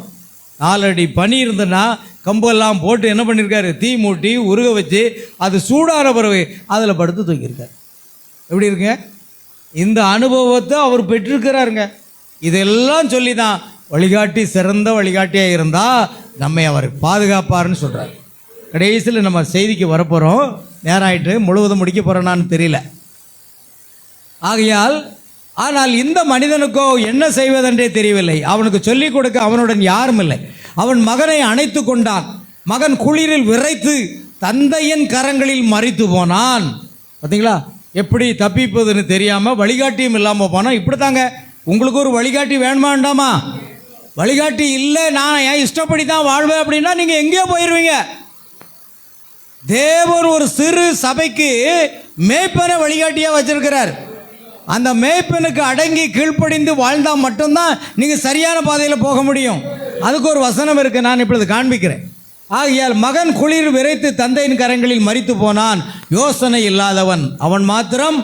4 அடி பனி இருந்ததுன்னா கம்பெல்லாம் போட்டு என்ன பண்ணியிருக்காரு? தீ மூட்டி உருக வச்சு அது சூடான பிறகு அதில் படுத்து தூக்கியிருக்காரு. எப்படி இருக்குங்க? இந்த அனுபவத்தை அவர் பெற்றிருக்கிறாருங்க. இதெல்லாம் சொல்லி தான் வழிகாட்டி, சிறந்த வழிகாட்டியாக இருந்தால் நம்மை அவர் பாதுகாப்பார்னு சொல்கிறார். கடைசியில் நம்ம செய்திக்கு வரப்போகிறோம். நேரம் ஆகிட்டு முழுவதும் முடிக்க போகிறேன்னான்னு தெரியல. ஆகையால் ஆனால் இந்த மனிதனுக்கோ என்ன செய்வதென்றே தெரியவில்லை. அவனுக்கு சொல்லிக் கொடுக்க அவனுடன் யாரும் இல்லை. அவன் மகனை அணைத்து கொண்டான். மகன் குளிரில் விரைத்து தந்தையின் கரங்களில் மறித்து போனான். பார்த்தீங்களா, எப்படி தப்பிப்பதுன்னு தெரியாமல் வழிகாட்டியும் இல்லாமல் போனால் இப்படி தாங்க. உங்களுக்கு ஒரு வழிகாட்டி வேணுமா வேண்டாமா? வழிகாட்டி இல்லை, நான் என் இஷ்டப்படி தான் வாழ்வேன் அப்படின்னா நீங்கள் எங்கேயோ போயிடுவீங்க. தேவன் ஒரு சிறு சபைக்கு மேய்ப்பனை வழிகாட்டியாக வச்சிருக்கிறார். அந்த மேய்ப்பனுக்கு அடங்கி கீழ்ப்படிந்து வாழ்ந்தால் மட்டும்தான் நீங்கள் சரியான பாதையில் போக முடியும். அதுக்கு ஒரு வசனம் இருக்குது, நான் இப்பொழுது காண்பிக்கிறேன். ஆகையால் மகன் குளிர் விரைத்து தந்தையின் கரங்களில் மரித்து போனான். யோசனை இல்லாதவன் அவன் மாத்திரம்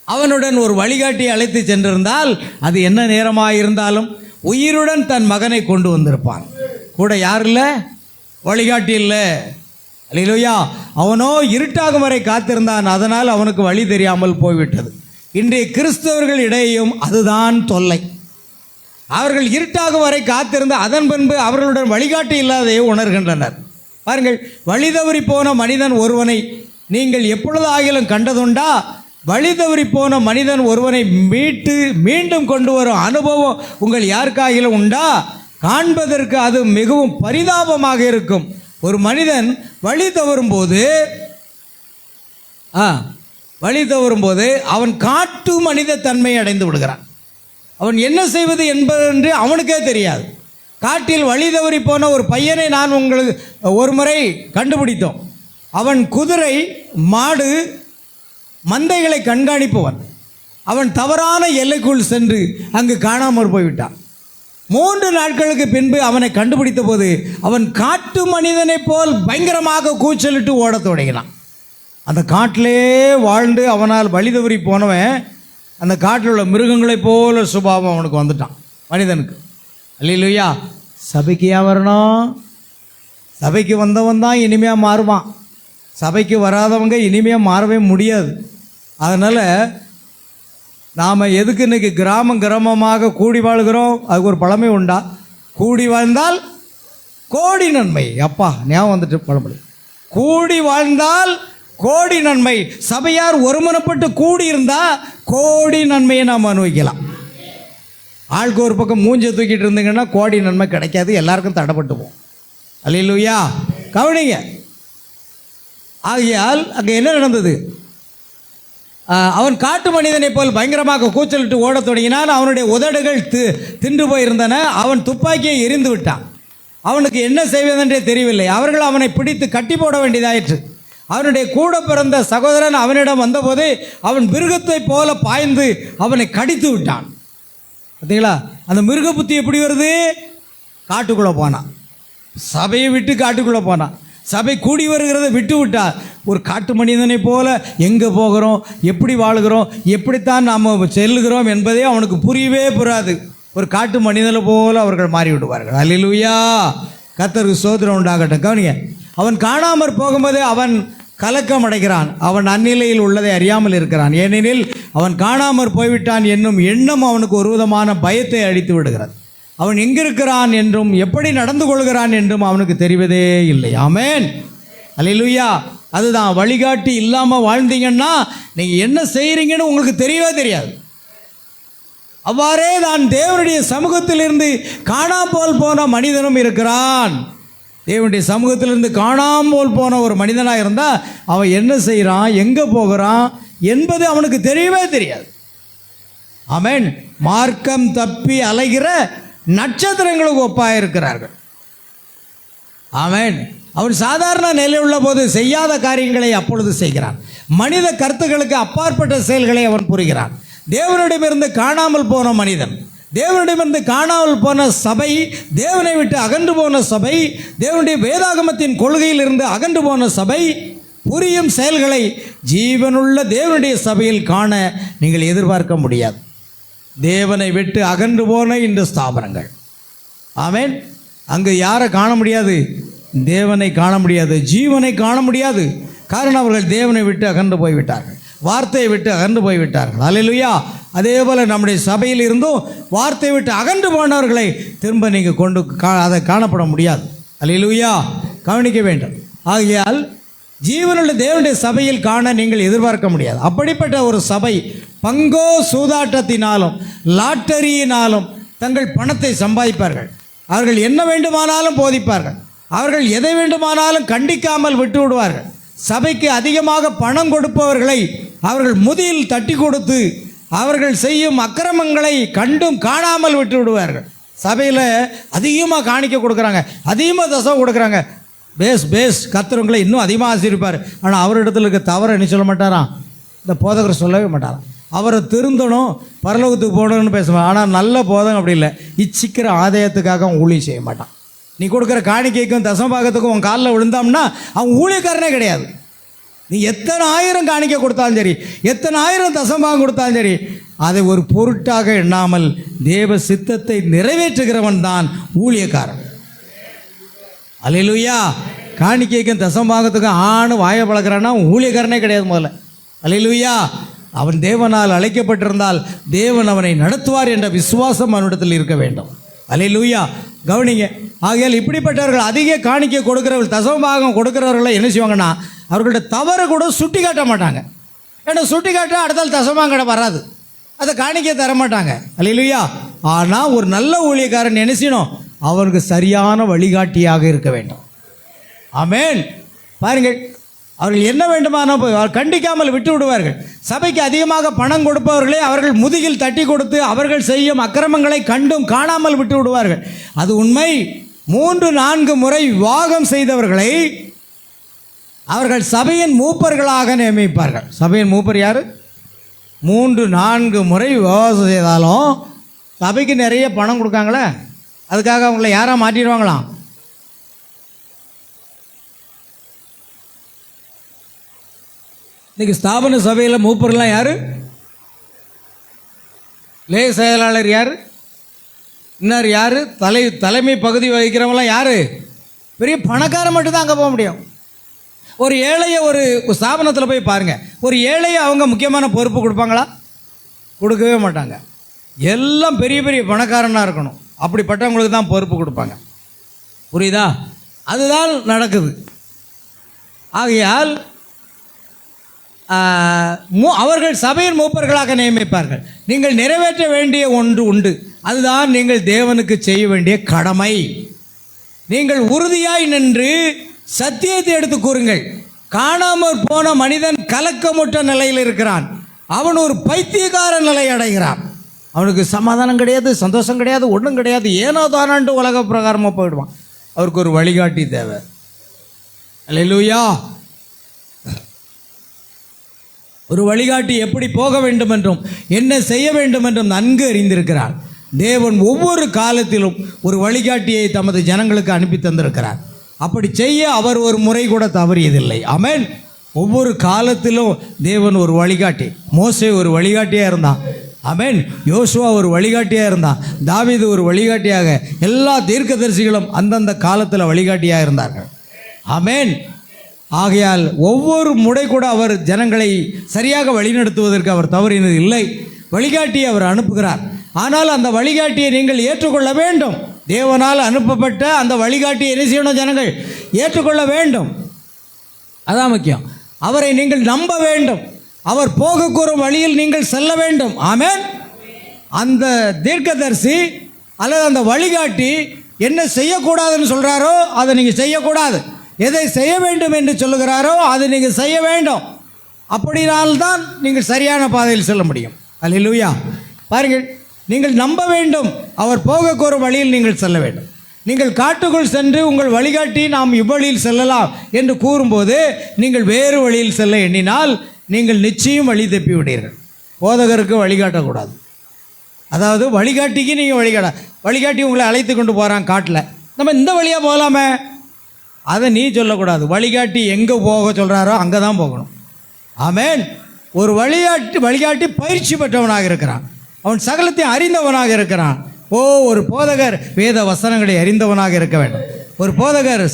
அவனுடன் ஒரு வழிகாட்டியை அழைத்து சென்றிருந்தால் அது என்ன நேரமாக இருந்தாலும் உயிருடன் தன் மகனை கொண்டு வந்திருப்பான். கூட யார் இல்லை? வழிகாட்டி இல்லை. அல்லேலூயா. அவனோ இருட்டாகும் வரை காத்திருந்தான். அதனால் அவனுக்கு வழி தெரியாமல் போய்விட்டது. இன்றைய கிறிஸ்தவர்கள் இடையேயும் அதுதான் தொல்லை. அவர்கள் இருட்டாகும் வரை காத்திருந்து அதன் பின்பு அவர்களுடன் வழிகாட்டி இல்லாதையே உணர்கின்றனர். பாருங்கள், வழி தவறி போன மனிதன் ஒருவனை நீங்கள் எப்பொழுது ஆகிலும் கண்டதுண்டா? வழி தவறி போன மனிதன் ஒருவனை மீண்டும் கொண்டு வரும் அனுபவம் உங்கள் யாருக்காகிலும் உண்டா? காண்பதற்கு அது மிகவும் பரிதாபமாக இருக்கும். ஒரு மனிதன் வழி தவறும்போது அவன் காட்டு மனித தன்மையை அடைந்து விடுகிறான். அவன் என்ன செய்வது என்பதென்று அவனுக்கே தெரியாது. காட்டில் வழி தவறி போன ஒரு பையனை நான் உங்களுக்கு ஒரு முறை கண்டுபிடித்தோம். அவன் குதிரை, மாடு, மந்தைகளை கண்காணிப்பவன். அவன் தவறான எல்லைக்குள் சென்று அங்கு காணாமற் போய்விட்டான். 3 நாட்களுக்கு பின்பு அவனை கண்டுபிடித்த போது அவன் காட்டு மனிதனைப் போல் பயங்கரமாக கூச்சலிட்டு ஓடத் தொடங்கினான். அந்த காட்டிலே வாழ்ந்து அவனால் வழி தவறி போனவன் அந்த காட்டில் உள்ள மிருகங்களைப் போல சுபாவம் அவனுக்கு வந்துட்டான் மனிதனுக்கு. அல்லேலூயா. சபைக்கு ஏன் வரணும்? சபைக்கு வந்தவன் தான் இனிமையாக மாறுவான். சபைக்கு வராதவங்க இனிமையாக மாறவே முடியாது. அதனால் நாம் எதுக்கு இன்றைக்கி கிராமமாக கூடி வாழ்கிறோம்? அதுக்கு ஒரு பழமை உண்டா? கூடி வாழ்ந்தால் கோடி நன்மை. அப்பா ஞாபகம் வந்துட்டு பழமொழி. கூடி வாழ்ந்தால் கோடி நன்மை. சபையார் ஒருமனப்பட்டு கூடி இருந்தால் கோடி நன்மையை நாம் அனுபவிக்கலாம். ஆளுக்கு ஒரு பக்கம் மூஞ்சை தூக்கிட்டு இருந்தீங்கன்னா கோடி நன்மை கிடைக்காது, எல்லாருக்கும் தடைப்பட்டு போகும். அல்லேலூயா. கவனிங்க. ஆகையால் அங்கே என்ன நடந்தது? அவன் காட்டு மனிதனை போல் பயங்கரமாக கூச்சலிட்டு ஓடத் தொடங்கினான். அவனுடைய உதடுகள் தின்று போயிருந்தன. அவன் துப்பாக்கியை எரிந்து விட்டான். அவனுக்கு என்ன செய்வதென்றே தெரியவில்லை. அவர்கள் அவனை பிடித்து கட்டி போட வேண்டியதாயிற்று. அவனுடைய கூட பிறந்த சகோதரன் அவனிடம் வந்தபோது அவன் மிருகத்தை போல பாய்ந்து அவனை கடித்து விட்டான். பார்த்தீங்களா? அந்த மிருக புத்தி எப்படி வருது? காட்டுக்குள்ளே போனான். சபையை விட்டு காட்டுக்குள்ளே போனான். சபை கூடி வருகிறத விட்டு விட்டார். ஒரு காட்டு மனிதனை போல எங்கே போகிறோம், எப்படி வாழுகிறோம், எப்படித்தான் நாம் செல்லுகிறோம் என்பதே அவனுக்கு புரியவே புரியாது. ஒரு காட்டு மனிதனை போல அவர்கள் மாறிவிடுவார்கள். அல்லேலூயா. கர்த்தருக்கு ஸ்தோத்திரம் உண்டாகட்டும். கவனிங்க. அவன் காணாமற் போகும்போதே அவன் கலக்கம் அடைகிறான். அவன் அந்நிலையில் உள்ளதை அறியாமல் இருக்கிறான். ஏனெனில் அவன் காணாமற் போய்விட்டான் என்னும் எண்ணம் அவனுக்கு ஒரு விதமான பயத்தை அளித்து விடுகிறது. அவன் எங்கிருக்கிறான் என்றும் எப்படி நடந்து கொள்கிறான் என்றும் அவனுக்கு தெரிவதே இல்லை. ஆமென். அல்லேலூயா. அதுதான், வழிகாட்டி இல்லாமல் வாழ்ந்தீங்கன்னா நீங்கள் என்ன செய்கிறீங்கன்னு உங்களுக்கு தெரியவே தெரியாது. அவ்வாறே தான் தேவனுடைய சமூகத்திலிருந்து காணாமல் போன மனிதனும் இருக்கிறான். தேவனுடைய சமூகத்திலிருந்து காணாமல் போன ஒரு மனிதனாக இருந்தால் அவன் என்ன செய்கிறான், எங்கே போகிறான் என்பது அவனுக்கு தெரியவே தெரியாது. ஆமென். மார்க்கம் தப்பி அலைகிற நட்சத்திரங்களுக்கு ஒப்பாக இருக்கிறார்கள். ஆமென். அவன் சாதாரண நிலையில் உள்ள போது செய்யாத காரியங்களை அப்பொழுது செய்கிறான். மனித கருத்துக்களுக்கு அப்பாற்பட்ட செயல்களை அவன் புரிகிறான். தேவனிடமிருந்து காணாமல் போன மனிதன், தேவனிடமிருந்து காணாமல் போன சபை, தேவனை விட்டு அகன்று போன சபை, தேவனுடைய வேதாகமத்தின் கொள்கையில் இருந்து அகன்று போன சபை புரியும் செயல்களை ஜீவனுள்ள தேவனுடைய சபையில் காண நீங்கள் எதிர்பார்க்க முடியாது. தேவனை விட்டு அகன்று போன இந்த ஸ்தாபனங்கள். ஆமென். அங்கு யாரை காண முடியாது? தேவனை காண முடியாது, ஜீவனை காண முடியாது. காரணம் அவர்கள் தேவனை விட்டு அகன்று போய்விட்டார்கள், வார்த்தையை விட்டு அகன்று போய்விட்டார்கள். அல்லேலூயா. அதே போல் நம்முடைய சபையில் இருந்தும் வார்த்தையை விட்டு அகன்று போனவர்களை திரும்ப நீங்கள் கொண்டு அதை காணப்பட முடியாது. அல்லேலூயா. கவனிக்க வேண்டும். ஆகையால் ஜீவனுள்ள தேவனுடைய சபையில் காண நீங்கள் எதிர்பார்க்க முடியாது. அப்படிப்பட்ட ஒரு சபை பங்கோ சூதாட்டத்தினாலும் லாட்டரியினாலும் தங்கள் பணத்தை சம்பாதிப்பார்கள். அவர்கள் என்ன வேண்டுமானாலும் போதிப்பார்கள். அவர்கள் எதை வேண்டுமானாலும் கண்டிக்காமல் விட்டு விடுவார்கள். சபைக்கு அதிகமாக பணம் கொடுப்பவர்களை அவர்கள் முதியில் தட்டி கொடுத்து அவர்கள் செய்யும் அக்கிரமங்களை கண்டும் காணாமல் விட்டு விடுவார்கள். சபையில் அதிகமாக காணிக்க கொடுக்குறாங்க, அதிகமாக தசம் கொடுக்குறாங்க. பேஸ் கர்த்தருங்களை இன்னும் அதிகமாக ஆசீர்வதிப்பார். ஆனால் அவரிடத்துல இருக்க தவறை என்ன சொல்ல மாட்டாராம்? இந்த போதகர் சொல்லவே மாட்டாராம். அவரை திருந்தணும், பரலோகத்துக்கு போகணும்னு பேசுவான். ஆனால் நல்ல போதகம் அப்படி இல்லை. இச்சிக்கிற ஆதாயத்துக்காக அவன் ஊழியம் செய்ய மாட்டான். நீ கொடுக்குற காணிக்கைக்கும் தசம்பாகத்துக்கும் உன் காலில் விழுந்தாம்னா அவன் ஊழியக்காரனே கிடையாது. நீ எத்தனை ஆயிரம் காணிக்கை கொடுத்தாலும் சரி, எத்தனை ஆயிரம் தசம்பாகம் கொடுத்தாலும் சரி, அதை ஒரு பொருட்டாக எண்ணாமல் தேவ சித்தத்தை நிறைவேற்றுகிறவன் தான் ஊழியக்காரன். அல்லேலூயா. காணிக்கைக்கும் தசம்பாகத்துக்கும் ஆணு வாய பழக்கிறான்னா ஊழியக்காரனே கிடையாது முதல்ல. அல்லேலூயா. அவன் தேவனால் அழைக்கப்பட்டிருந்தால் தேவன் அவனை நடத்துவார் என்ற விசுவாசம் அவனிடத்தில் இருக்க வேண்டும். அல்லேலூயா. கவனிங்க. ஆகையால் இப்படிப்பட்டவர்கள் அதிக காணிக்கை கொடுக்கிறவர்கள், தசமபாகம் கொடுக்கிறவர்களை என்ன செய்வாங்கன்னா அவர்களோட தவறை கூட சுட்டி காட்ட மாட்டாங்க. ஏன்னா சுட்டி காட்டால் அடுத்தால் தசமபாகம் வராது, அதை காணிக்கை தர மாட்டாங்க. அல்லேலூயா. ஆனால் ஒரு நல்ல ஊழியக்காரன் என்ன செய்யணும்? அவருக்கு சரியான வழிகாட்டியாக இருக்க வேண்டும். ஆமென். பாருங்கள், அவர்கள் என்ன வேண்டுமானால் கண்டிக்காமல் விட்டு விடுவார்கள். சபைக்கு அதிகமாக பணம் கொடுப்பவர்களே அவர்கள் முதுகில் தட்டி கொடுத்து அவர்கள் செய்யும் அக்கிரமங்களை கண்டும் காணாமல் விட்டு விடுவார்கள். அது உண்மை. 3-4 முறை விவாகம் செய்தவர்களை அவர்கள் சபையின் மூப்பர்களாக நியமிப்பார்கள். சபையின் மூப்பர் யார்? 3-4 முறை விவாகம் செய்தாலும் சபைக்கு நிறைய பணம் கொடுக்காங்களே, அதுக்காக அவங்கள யாராக மாற்றிடுவாங்களாம்? இன்றைக்கி ஸ்தாபன சபையில் மூப்பர்லாம் யார்? லே செயலாளர் யார்? இன்னார் யார்? தலைமை பகுதி வகிக்கிறவங்களாம் யார்? பெரிய பணக்காரன் மட்டும்தான் அங்கே போக முடியும். ஒரு ஏழையை ஒரு ஸ்தாபனத்தில் போய் பாருங்கள், ஒரு ஏழையை அவங்க முக்கியமான பொறுப்பு கொடுப்பாங்களா? கொடுக்கவே மாட்டாங்க. எல்லாம் பெரிய பெரிய பணக்காரனாக இருக்கணும், அப்படிப்பட்டவங்களுக்கு தான் பொறுப்பு கொடுப்பாங்க. புரியுதா? அதுதான் நடக்குது. ஆகையால் அவர்கள் சபையின் மூப்பர்களாக நியமிப்பார்கள். நீங்கள் நிறைவேற்ற வேண்டிய ஒன்று உண்டு, அதுதான் நீங்கள் தேவனுக்கு செய்ய வேண்டிய கடமை. நீங்கள் உறுதியாய் நின்று சத்தியத்தை எடுத்து கூறுங்கள். காணாமற் போன மனிதன் கலக்கமுற்ற நிலையில் இருக்கிறான், அவன் ஒரு பைத்தியக்கார நிலை அடைகிறான். அவனுக்கு சமாதானம் கிடையாது, சந்தோஷம் கிடையாது, ஒன்றும் கிடையாது, ஏனோ தானான்ட்டு உலக பிரகாரமாக போயிடுவான். அவருக்கு ஒரு வழிகாட்டி தேவை. அல்லேலூயா. ஒரு வழிகாட்டி எப்படி போக வேண்டும் என்றும் என்ன செய்ய வேண்டும் என்றும் நன்கு அறிந்திருக்கிறார். தேவன் ஒவ்வொரு காலத்திலும் ஒரு வழிகாட்டியை தமது ஜனங்களுக்கு அனுப்பி தந்திருக்கிறார். அப்படி செய்ய அவர் ஒரு முறை கூட தவறியதில்லை. ஆமென். ஒவ்வொரு காலத்திலும் தேவன் ஒரு வழிகாட்டி. மோசே ஒரு வழிகாட்டியாக இருந்தான். ஆமென். யோசுவா ஒரு வழிகாட்டியாக இருந்தான். தாவீது ஒரு வழிகாட்டியாக, எல்லா தீர்க்கதரிசிகளும் அந்தந்த காலத்தில் வழிகாட்டியாக இருந்தார்கள். ஆமென். ஆகையால் ஒவ்வொரு முறை கூட அவர் ஜனங்களை சரியாக வழிநடத்துவதற்கு அவர் தவறினது இல்லை. வழிகாட்டியை அவர் அனுப்புகிறார். ஆனால் அந்த வழிகாட்டியை நீங்கள் ஏற்றுக்கொள்ள வேண்டும். தேவனால் அனுப்பப்பட்ட அந்த வழிகாட்டியை என்ன செய்யணும்? ஜனங்கள் ஏற்றுக்கொள்ள வேண்டும். அதான் முக்கியம். அவரை நீங்கள் நம்ப வேண்டும். அவர் போக கூறும் வழியில் நீங்கள் செல்ல வேண்டும். ஆமென். அந்த தீர்க்கதரிசி அல்லது அந்த வழிகாட்டி என்ன செய்யக்கூடாதுன்னு சொல்கிறாரோ அதை நீங்கள் செய்யக்கூடாது. எதை செய்ய வேண்டும் என்று சொல்லுகிறாரோ அதை நீங்கள் செய்ய வேண்டும். அப்படினால்தான் நீங்கள் சரியான பாதையில் செல்ல முடியும். அல்லேலூயா. பாருங்கள், நீங்கள் நம்ப வேண்டும். அவர் போக கூறும் வழியில் நீங்கள் செல்ல வேண்டும். நீங்கள் காட்டுக்குள் சென்று உங்கள் வழிகாட்டி நாம் இவ்வழியில் செல்லலாம் என்று கூறும்போது நீங்கள் வேறு வழியில் செல்ல எண்ணினால் நீங்கள் நிச்சயம் வழி தப்பி விடுவீர்கள். போதகருக்கு வழிகாட்டக்கூடாது. அதாவது வழிகாட்டிக்கு நீங்கள் வழிகாட்டி உங்களை அழைத்து கொண்டு போகிறான் காட்டில், நம்ம இந்த வழியாக போகலாமே, அதை நீ சொல்லக்கூடாது. வழிகாட்டி எங்கே போக சொல்கிறாரோ அங்கே தான் போகணும். ஆமென். ஒரு வழிகாட்டி பயிற்சி பெற்றவனாக இருக்கிறான். அவன் சகலத்தையும் அறிந்தவனாக இருக்கிறான். ஒரு போதகர் வேத வசனங்களை அறிந்தவனாக இருக்க வேண்டும். ஒரு போதகர்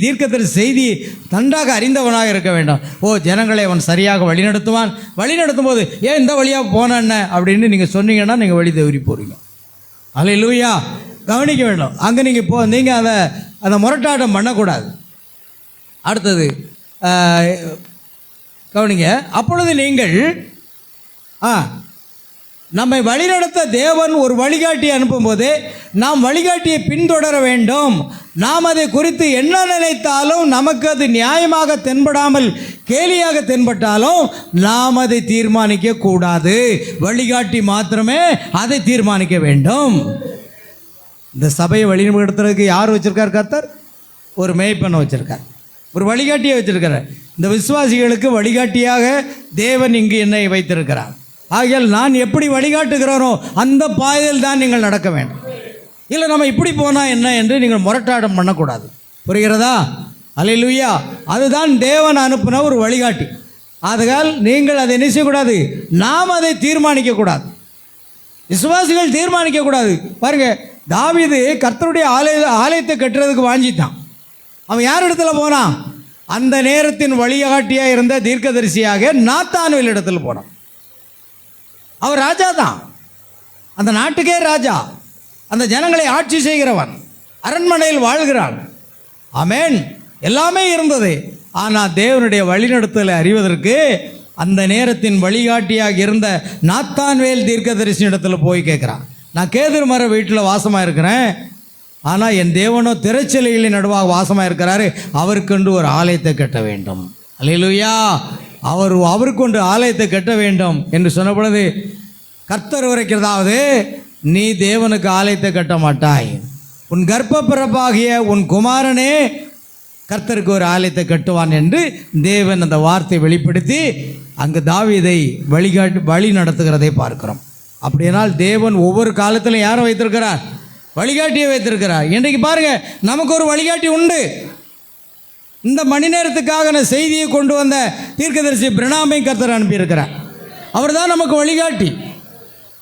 தீர்க்கதரிசி செய்தி நன்றாக அறிந்தவனாக இருக்க வேண்டும். ஜனங்களை அவன் சரியாக வழிநடத்துவான். வழிநடத்தும் போது ஏன் இந்த வழியாக போனேன்ன அப்படின்னு நீங்கள் சொன்னீங்கன்னா நீங்கள் வழி தவறி போகிறீங்க. அல்லேலூயா. கவனிக்க வேண்டும். அங்கே நீங்கள் அதை முரட்டாட்டம் பண்ணக்கூடாது. அடுத்தது கவனிங்க. அப்பொழுது நீங்கள் நம்மை வழிநடத்த தேவன் ஒரு வழிகாட்டியை அனுப்பும்போது நாம் வழிகாட்டியை பின்தொடர வேண்டும். நாம் அதை குறித்து என்ன நினைத்தாலும் நமக்கு அது நியாயமாக தென்படாமல் கேலியாக தென்பட்டாலும் நாம் அதை தீர்மானிக்க கூடாது. வழிகாட்டி மாத்திரமே அதை தீர்மானிக்க வேண்டும். இந்த சபையை வழிநடத்துறதுக்கு யார் வச்சுருக்கார்? கர்த்தர் ஒரு மேய்ப்பனை வச்சுருக்கார், ஒரு வழிகாட்டியை வச்சிருக்கிறார். இந்த விசுவாசிகளுக்கு வழிகாட்டியாக தேவன் இங்கு என்னை வைத்திருக்கிறார். ஆகையால் நான் எப்படி வழிகாட்டுகிறானோ அந்த பாதையில் தான் நீங்கள் நடக்க வேண்டும். இல்லை நம்ம இப்படி போனால் என்ன என்று நீங்கள் முரட்டாட்டம் பண்ணக்கூடாது. புரிகிறதா? அல்லேலூயா. அதுதான் தேவன் அனுப்பின ஒரு வழிகாட்டி. ஆகையால் நீங்கள் அதை என்ன செய்யக்கூடாது? நாம் அதை தீர்மானிக்கக்கூடாது. விசுவாசிகள் தீர்மானிக்கக்கூடாது. பாருங்க, தாவீது கர்த்தருடைய ஆலயத்தை கட்டுறதுக்கு வாஞ்சித்தான். அவன் யார் இடத்துல போனான்? அந்த நேரத்தின் வழிகாட்டியாக இருந்த தீர்க்கதரிசியாக நாத்தானுவேல் இடத்துல போனான். அவர் ராஜா தான், அந்த நாட்டுக்கே ராஜா, அந்த ஜனங்களை ஆட்சி செய்கிறவன், அரண்மனையில் வாழ்கிறான். ஆமென். எல்லாமே இருந்தது. ஆனால் தேவனுடைய வழிநடத்தலை அறிவதற்கு அந்த நேரத்தின் வழிகாட்டியாக இருந்த நாத்தான்வேல் தீர்க்கதரிசி இடத்துல போய் கேட்குறான். நான் கேதுரு மர வீட்டில் வாசமாக இருக்கிறேன், ஆனால் என் தேவனோ திரைச்சலைகளின் நடுவாக வாசமாக இருக்கிறாரு, அவருக்கென்று ஒரு ஆலயத்தை கட்ட வேண்டும். அல்லேலூயா. அவருக்கொண்டு ஆலயத்தை கட்ட வேண்டும் என்று சொன்ன பொழுது கர்த்தர் உரைக்கிறதாவது, நீ தேவனுக்கு ஆலயத்தை கட்ட மாட்டாய், உன் கர்ப்ப பிறப்பாகிய உன் குமாரனே கர்த்தருக்கு ஒரு ஆலயத்தை கட்டுவான் என்று தேவன் அந்த வார்த்தை வெளிப்படுத்தி அங்கு தாவீதை வழி நடத்துகிறதை பார்க்கிறோம். அப்படியானால் தேவன் ஒவ்வொரு காலத்திலும் யாரை வைத்திருக்கிறார்? வழிகாட்டியை வைத்திருக்கிறார். இன்றைக்கு பாருங்க, நமக்கு ஒரு வழிகாட்டி உண்டு. இந்த மணி நேரத்துக்காக செய்தியை கொண்டு வந்த தீர்க்கதரிசி பிரணாமை கர்த்தர் அனுப்பியிருக்கிறார். அவர் தான் நமக்கு வழிகாட்டி.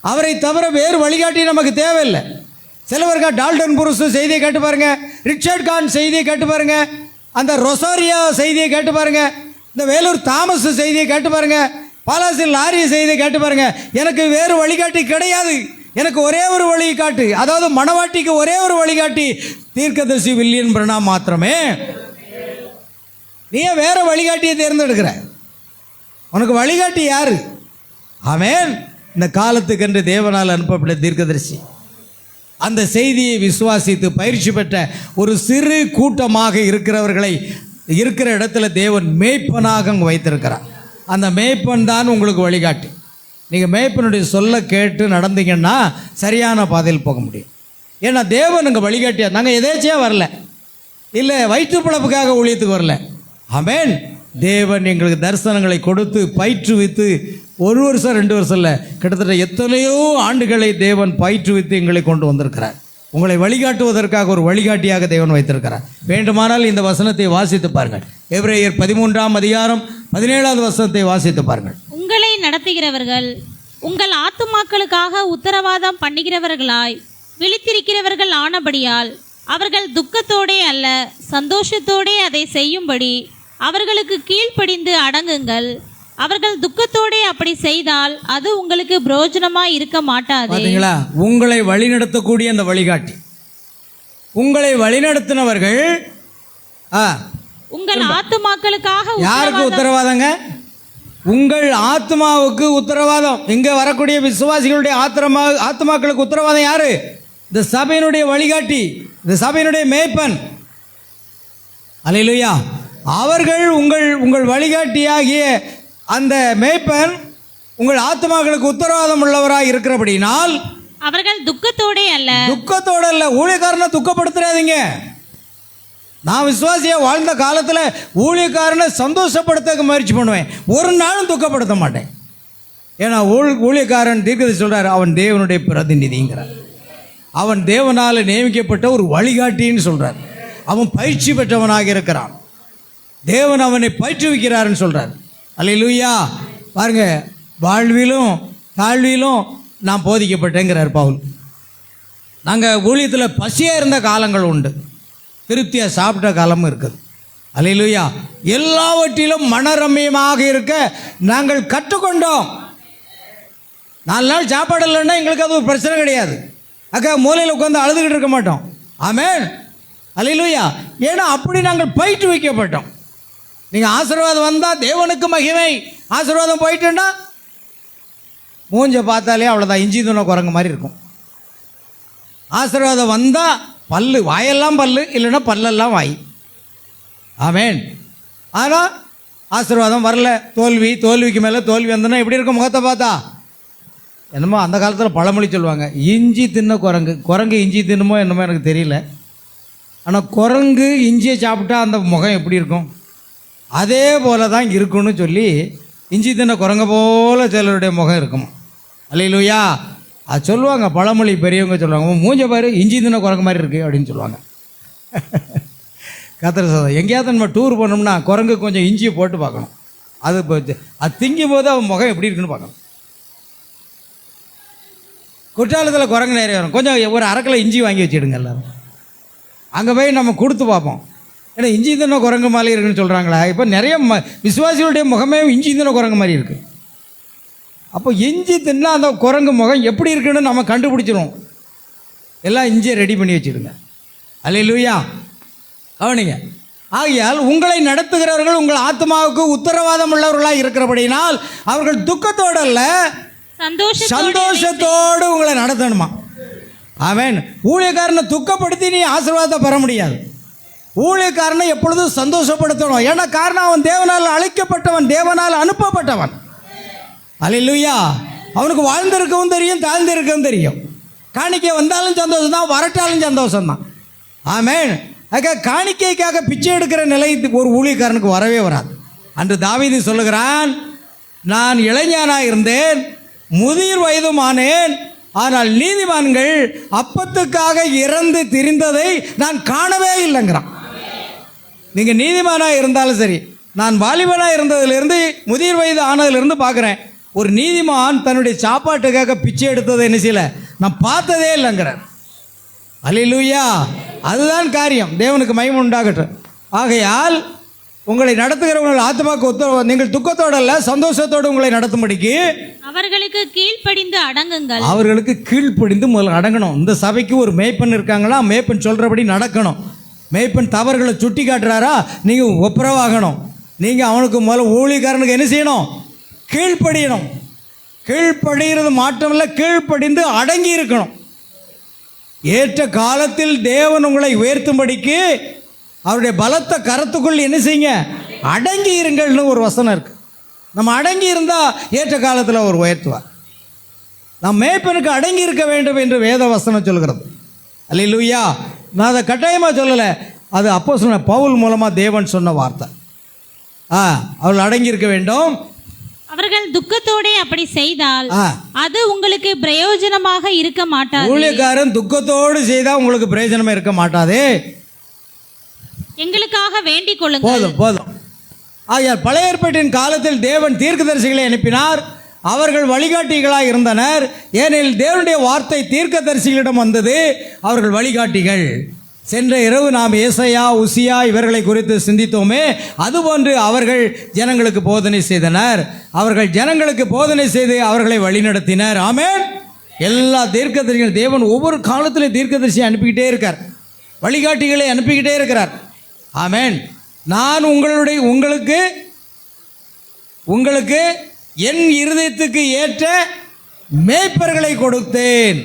அவரை தவிர வேறு வழிகாட்டி நமக்கு தேவையில்லை. சிலவருக்கா டால்டன் புருஸ் செய்தியை கேட்டு பாருங்க, ரிச்சர்ட் கான் செய்தியை கேட்டு பாருங்க, அந்த ரொசாரியா செய்தியை கேட்டு பாருங்க, இந்த வேலூர் தாமஸ் செய்தியை கேட்டு பாருங்க, பாலாசில் லாரி செய்தியை கேட்டு பாருங்க. எனக்கு வேறு வழிகாட்டி கிடையாது, எனக்கு ஒரே ஒரு வழிகாட்டு, அதாவது மணவாட்டிக்கு ஒரே ஒரு வழிகாட்டி தீர்க்கதரிசி வில்லியம் பிரணாம் மாத்திரமே. நீ வேற வழிகாட்டியை தேர்ந்தெடுக்கிற, உனக்கு வழிகாட்டி யாரு? ஆமென். இந்த காலத்துக்கென்று தேவனால் அனுப்பப்பட்ட தீர்க்கதரிசி அந்த செய்தியை விசுவாசித்து பயிற்சி பெற்ற ஒரு சிறு கூட்டமாக இருக்கிறவர்களை இருக்கிற இடத்துல தேவன் மேய்ப்பனாக அங்கே வைத்திருக்கிறார். அந்த மேய்ப்பன் தான் உங்களுக்கு வழிகாட்டி. நீங்கள் மேய்ப்பனுடைய சொல்ல கேட்டு நடந்தீங்கன்னா சரியான பாதையில் போக முடியும். ஏன்னா தேவன் இங்கே வழிகாட்டியா. நாங்கள் எதேச்சியாக வரல, இல்லை வயிற்று பிழப்புக்காக ஊழியத்துக்கு வரல. ஆமென். தேவன் எங்களுக்கு தரிசனங்களை கொடுத்து பயிற்றுவித்து 1 வருஷம் 2 வருஷம் இல்லை, கிட்டத்தட்ட எத்தனையோ ஆண்டுகளை தேவன் பயிற்றுவித்து எங்களை கொண்டு வந்திருக்கிறார். உங்களை வழிகாட்டுவதற்காக ஒரு வழிகாட்டியாக தேவன் வைத்திருக்கிறார். வேண்டுமானால் இந்த வசனத்தை வாசித்து பாருங்கள். எபிரேயர் 13ஆம் அதிகாரம் 17வது வசனத்தை வாசித்து பாருங்கள். உங்களை நடத்துகிறவர்கள் உங்கள் ஆத்துமாக்களுக்காக உத்தரவாதம் பண்ணுகிறவர்களாய் விழித்திருக்கிறவர்கள் ஆனபடியால் அவர்கள் துக்கத்தோடே அல்ல சந்தோஷத்தோடே அதை செய்யும்படி அவர்களுக்கு கீழ்ப்படிந்து அடங்குங்கள். அவர்கள் துக்கத்தோடே அப்படி செய்தால் அது உங்களுக்கு பிரயோஜனமாய் இருக்க மாட்டாது. பார்த்தீங்களா? உங்களை வழிநடத்தக்கூடிய அந்த வழிகாட்டி, உங்களை வழிநடத்தினவர்கள் உங்கள் ஆத்துமாக்களுக்காக யாருக்கு உத்தரவாதங்க? உங்கள் ஆத்மாவுக்கு உத்தரவாதம். இங்கே வரக்கூடிய விசுவாசிகளுடைய ஆத்மாக்களுக்கு உத்தரவாதம் யாரு? இந்த சபையினுடைய வழிகாட்டி, இந்த சபையினுடைய மேய்ப்பன். அல்லேலூயா. அவர்கள் உங்கள் வழிகாட்டியாகிய அந்த மேய்ப்பன் உங்கள் ஆத்மாக்களுக்கு உத்தரவாதம் உள்ளவராக இருக்கிறபடினால் அவர்கள் துக்கத்தோடே அல்ல ஊழியக்காரனை துக்கப்படுத்துறாதீங்க. நான் விசுவாசியா வாழ்ந்த காலத்தில் ஊழியக்காரனை சந்தோஷப்படுத்த முயற்சி பண்ணுவேன், ஒரு நாளும் துக்கப்படுத்த மாட்டேன். ஏன்னா ஊழியக்காரன் தீர்க்கதரிசி சொல்றாரு, அவன் தேவனுடைய பிரதிநிதிங்கிறார். அவன் தேவனால் நியமிக்கப்பட்ட ஒரு வழிகாட்டின்னு சொல்றார். அவன் பயிற்சி பெற்றவனாக இருக்கிறான், தேவன் அவனை பயிற்றுவிக்கிறார்னு சொல்றார். அல்லேலூயா. பாருங்க, வாழ்விலும் தாழ்விலும் நான் போதிக்கப்பட்டேங்கிறார் பவுல். நாங்கள் ஊழியத்தில் பசியாக இருந்த காலங்கள் உண்டு, திருப்தியாக சாப்பிட்ட காலமும் இருக்குது. அல்லேலூயா. எல்லாவற்றிலும் மனரம்யமாக இருக்க நாங்கள் கற்றுக்கொண்டோம். 4 நாள் சாப்பாடு இல்லைன்னா எங்களுக்கு அது ஒரு பிரச்சனை கிடையாது. அக்கா மூலையில் உட்காந்து அழுதுகிட்டு இருக்க மாட்டோம். ஆமென். அல்லேலூயா. ஏன்னா அப்படி நாங்கள் பயிற்றுவிக்கப்பட்டோம். நீங்கள் ஆசீர்வாதம் வந்தால் தேவனுக்கு மகிமை, ஆசீர்வாதம் போயிட்டுன்னா மூஞ்ச பார்த்தாலே அவ்வளோதான், இஞ்சி தூண குரங்கு மாதிரி இருக்கும். ஆசீர்வாதம் வந்தால் பல்லு, வாயெல்லாம் பல்லு, இல்லைன்னா பல்லெல்லாம் வாய். ஆமென். ஆனால் ஆசீர்வாதம் வரல, தோல்விக்கு மேலே தோல்வி வந்தோன்னா எப்படி இருக்கும் முகத்தை பார்த்தா? என்னமோ அந்த காலத்தில் பழமொழி சொல்லுவாங்க, இஞ்சி தின்ன குரங்கு இஞ்சி தின்னுமோ என்னமோ எனக்கு தெரியல. ஆனால் குரங்கு இஞ்சியை சாப்பிட்டா அந்த முகம் எப்படி இருக்கும்? அதே போல தான் இருக்குன்னு சொல்லி இஞ்சி தின்ன குரங்க போல சிலருடைய முகம் இருக்கும். அல்லேலூயா. அது சொல்லுவாங்க, பழமொழி பெரியவங்க சொல்லுவாங்க, மூஞ்ச பாரு இஞ்சி தின்ன குரங்கு மாதிரி இருக்குது அப்படின்னு சொல்லுவாங்க. கத்திர சதம் எங்கேயாவது நம்ம டூர் போனோம்னா குரங்கு கொஞ்சம் இஞ்சியை போட்டு பார்க்கணும். அது திங்கும் போது அவன் முகம் எப்படி இருக்குன்னு பார்க்கணும். குற்றாலத்தில் குரங்கு நிறைய வரும், கொஞ்சம் ஒரு 1/2 கிலோ இஞ்சி வாங்கி வச்சுடுங்க எல்லாரும். அங்கே போய் நம்ம கொடுத்து பார்ப்போம். ஏன்னா இஞ்சி தின்ன குரங்கு மாதிரி இருக்குன்னு சொல்கிறாங்களா? இப்போ நிறைய விசுவாசிகளுடைய முகமே இஞ்சி தின்ன குரங்கு மாதிரி இருக்குது. அப்போ இஞ்சி தின்னா அந்த குரங்கு முகம் எப்படி இருக்குன்னு நம்ம கண்டுபிடிச்சிருவோம். எல்லாம் இஞ்சியை ரெடி பண்ணி வச்சுடுங்க. அல்லேலூயா. கவனிங்க. ஆகையால் உங்களை நடத்துகிறவர்கள் உங்கள் ஆத்மாவுக்கு உத்தரவாதம் உள்ளவர்களாக இருக்கிறபடினால் அவர்கள் துக்கத்தோடு அல்ல சந்தோஷத்தோடு உங்களை நடத்தணுமா? ஆமென். ஊழியக்காரனை துக்கப்படுத்தி நீ ஆசீர்வாதத்தை பெற முடியாது. ஊழியக்காரனை எப்பொழுதும் சந்தோஷப்படுத்தணும். ஏன்னா காரணம், அவன் தேவனால் அழைக்கப்பட்டவன், தேவனால் அனுப்பப்பட்டவன். அல்லேலூயா. அவனுக்கு வாழ்ந்திருக்கவும் தெரியும், தாழ்ந்திருக்கவும் தெரியும். காணிக்கை வந்தாலும் சந்தோஷம் தான், வரட்டாலும் சந்தோஷம் தான். ஆமென். அக்கா காணிக்கைக்காக பிச்சை எடுக்கிற நிலை ஒரு ஊழியக்காரனுக்கு வரவே வராது. அன்று தாவீது சொல்லுகிறான், நான் இளைஞனாக இருந்தேன், முதிர் வயதுமானேன், ஆனால் நீதிமான்கள் அப்பத்துக்காக இறந்து திரிந்ததை நான் காணவே இல்லைங்கிறான். நீங்கள் நீதிமானாக இருந்தாலும் சரி, நான் வாலிபனாக இருந்ததுலேருந்து முதிர் வயது ஆனதுலேருந்து பார்க்குறேன், ஒரு நீதிமான் தன்னுடைய சாப்பாட்டுக்காக பிச்சை எடுத்ததை என்ன செய்யலை நான் பார்த்ததே இல்லைங்கிறார். அல்லேலூயா. அதுதான் காரியம். தேவனுக்கு மகிமை உண்டாகட்டும். ஆகையால் உங்களை நடத்துகிறவர்கள் ஆத்மாக்கு நீங்கள் துக்கத்தோடு அல்ல சந்தோஷத்தோடு உங்களை நடத்தும்படிக்கு அவர்களுக்கு கீழ்ப்படிந்து அடங்குங்கள். அவர்களுக்கு கீழ்ப்படிந்து முதல்ல அடங்கணும். இந்த சபைக்கு ஒரு மேய்ப்பன் இருக்காங்களா, மேய்ப்பன் சொல்கிறபடி நடக்கணும். மேய்ப்பன் தவறுகளை சுட்டி காட்டுறாரா, நீங்கள் ஒப்புரவாகணும். நீங்கள் அவனுக்கு முதல்ல ஊழியக்காரனுக்கு என்ன செய்யணும்? கீழ்ப்படியணும். கீழ்ப்படுகிறது மாற்றமில்லை, கீழ்ப்படிந்து அடங்கி இருக்கணும். ஏற்ற காலத்தில் தேவன் உங்களை உயர்த்தும்படிக்கு அவருடைய பலத்த கரத்துக்குள் என்ன செய்யுங்க? அடங்கி இருங்கள்னு ஒரு வசனம் இருக்கு. நம்ம அடங்கி இருந்தால் ஏற்ற காலத்தில் அவர் உயர்த்துவார். நாம் மேய்ப்பனுக்கு அடங்கி இருக்க வேண்டும் என்று வேத வசனம் சொல்கிறது. அல்லேலூயா. நான் அதை கட்டாயமாக சொல்லலை, அது அப்போஸ்தலன் பவுல் மூலமாக தேவன் சொன்ன வார்த்தை. அவர்கள் அடங்கி இருக்க வேண்டும். அவர்கள் துக்கத்தோடே அப்படி செய்தால் அது உங்களுக்கு பிரயோஜனமாக இருக்க மாட்டாது. ஊழியக்காரன் துக்கத்தோடு செய்தால் உங்களுக்கு பிரயோஜனமாக இருக்க மாட்டாதே. எங்களுக்காக வேண்டிக் கொள்ளுங்கள். போதும் போதும். ஆகையால் பழைய ஏற்பாட்டின் காலத்தில் தேவன் தீர்க்கதரிசிகளை அனுப்பினார். அவர்கள் வழிகாட்டிகளாக இருந்தனர். ஏனெனில் தேவனுடைய வார்த்தை தீர்க்கதரிசிகளிடம் வந்தது. அவர்கள் வழிகாட்டிகள். சென்ற இரவு நாம் ஏசாயா, உசியா இவர்களை குறித்து சிந்தித்தோமே, அதுபோன்று அவர்கள் ஜனங்களுக்கு போதனை செய்தனர். அவர்கள் ஜனங்களுக்கு போதனை செய்து அவர்களை வழிநடத்தினர். ஆமென். எல்லா தீர்க்கதரிசிகள் தேவன் ஒவ்வொரு காலத்திலும் தீர்க்கதரிசியை அனுப்பிக்கிட்டே இருக்கார், வழிகாட்டிகளை அனுப்பிக்கிட்டே இருக்கிறார். ஆமென். நான் உங்களுக்கு என் இருதயத்துக்கு ஏற்ற மேய்ப்பர்களை கொடுத்தேன்.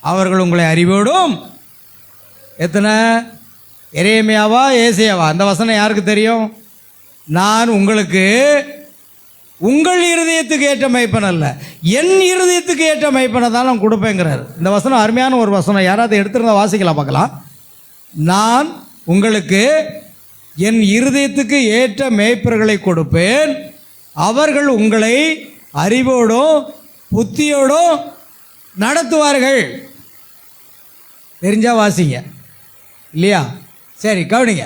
அவர்கள் உங்களை அறிவோடும். எத்தனை? எரேமியாவா ஏசாயாவா? அந்த வசனம் யாருக்கு தெரியும்? நான் உங்களுக்கு உங்கள் இருதயத்துக்கு ஏற்ற மேய்ப்பன் அல்ல, என் இருதயத்துக்கு ஏற்ற மேய்ப்பனை தான் நான் கொடுப்பேங்கிறார். இந்த வசனம் அருமையான ஒரு வசனம். யாராவது எடுத்துருந்தா வாசிக்கலாம், பார்க்கலாம். நான் உங்களுக்கு என் இருதயத்துக்கு ஏற்ற மேய்ப்பர்களை கொடுப்பேன். அவர்கள் உங்களை அறிவோடும் புத்தியோடும் நடத்துவார்கள். தெரிஞ்சா வாசிங்க, இல்லையா? சரி, கவனிங்க.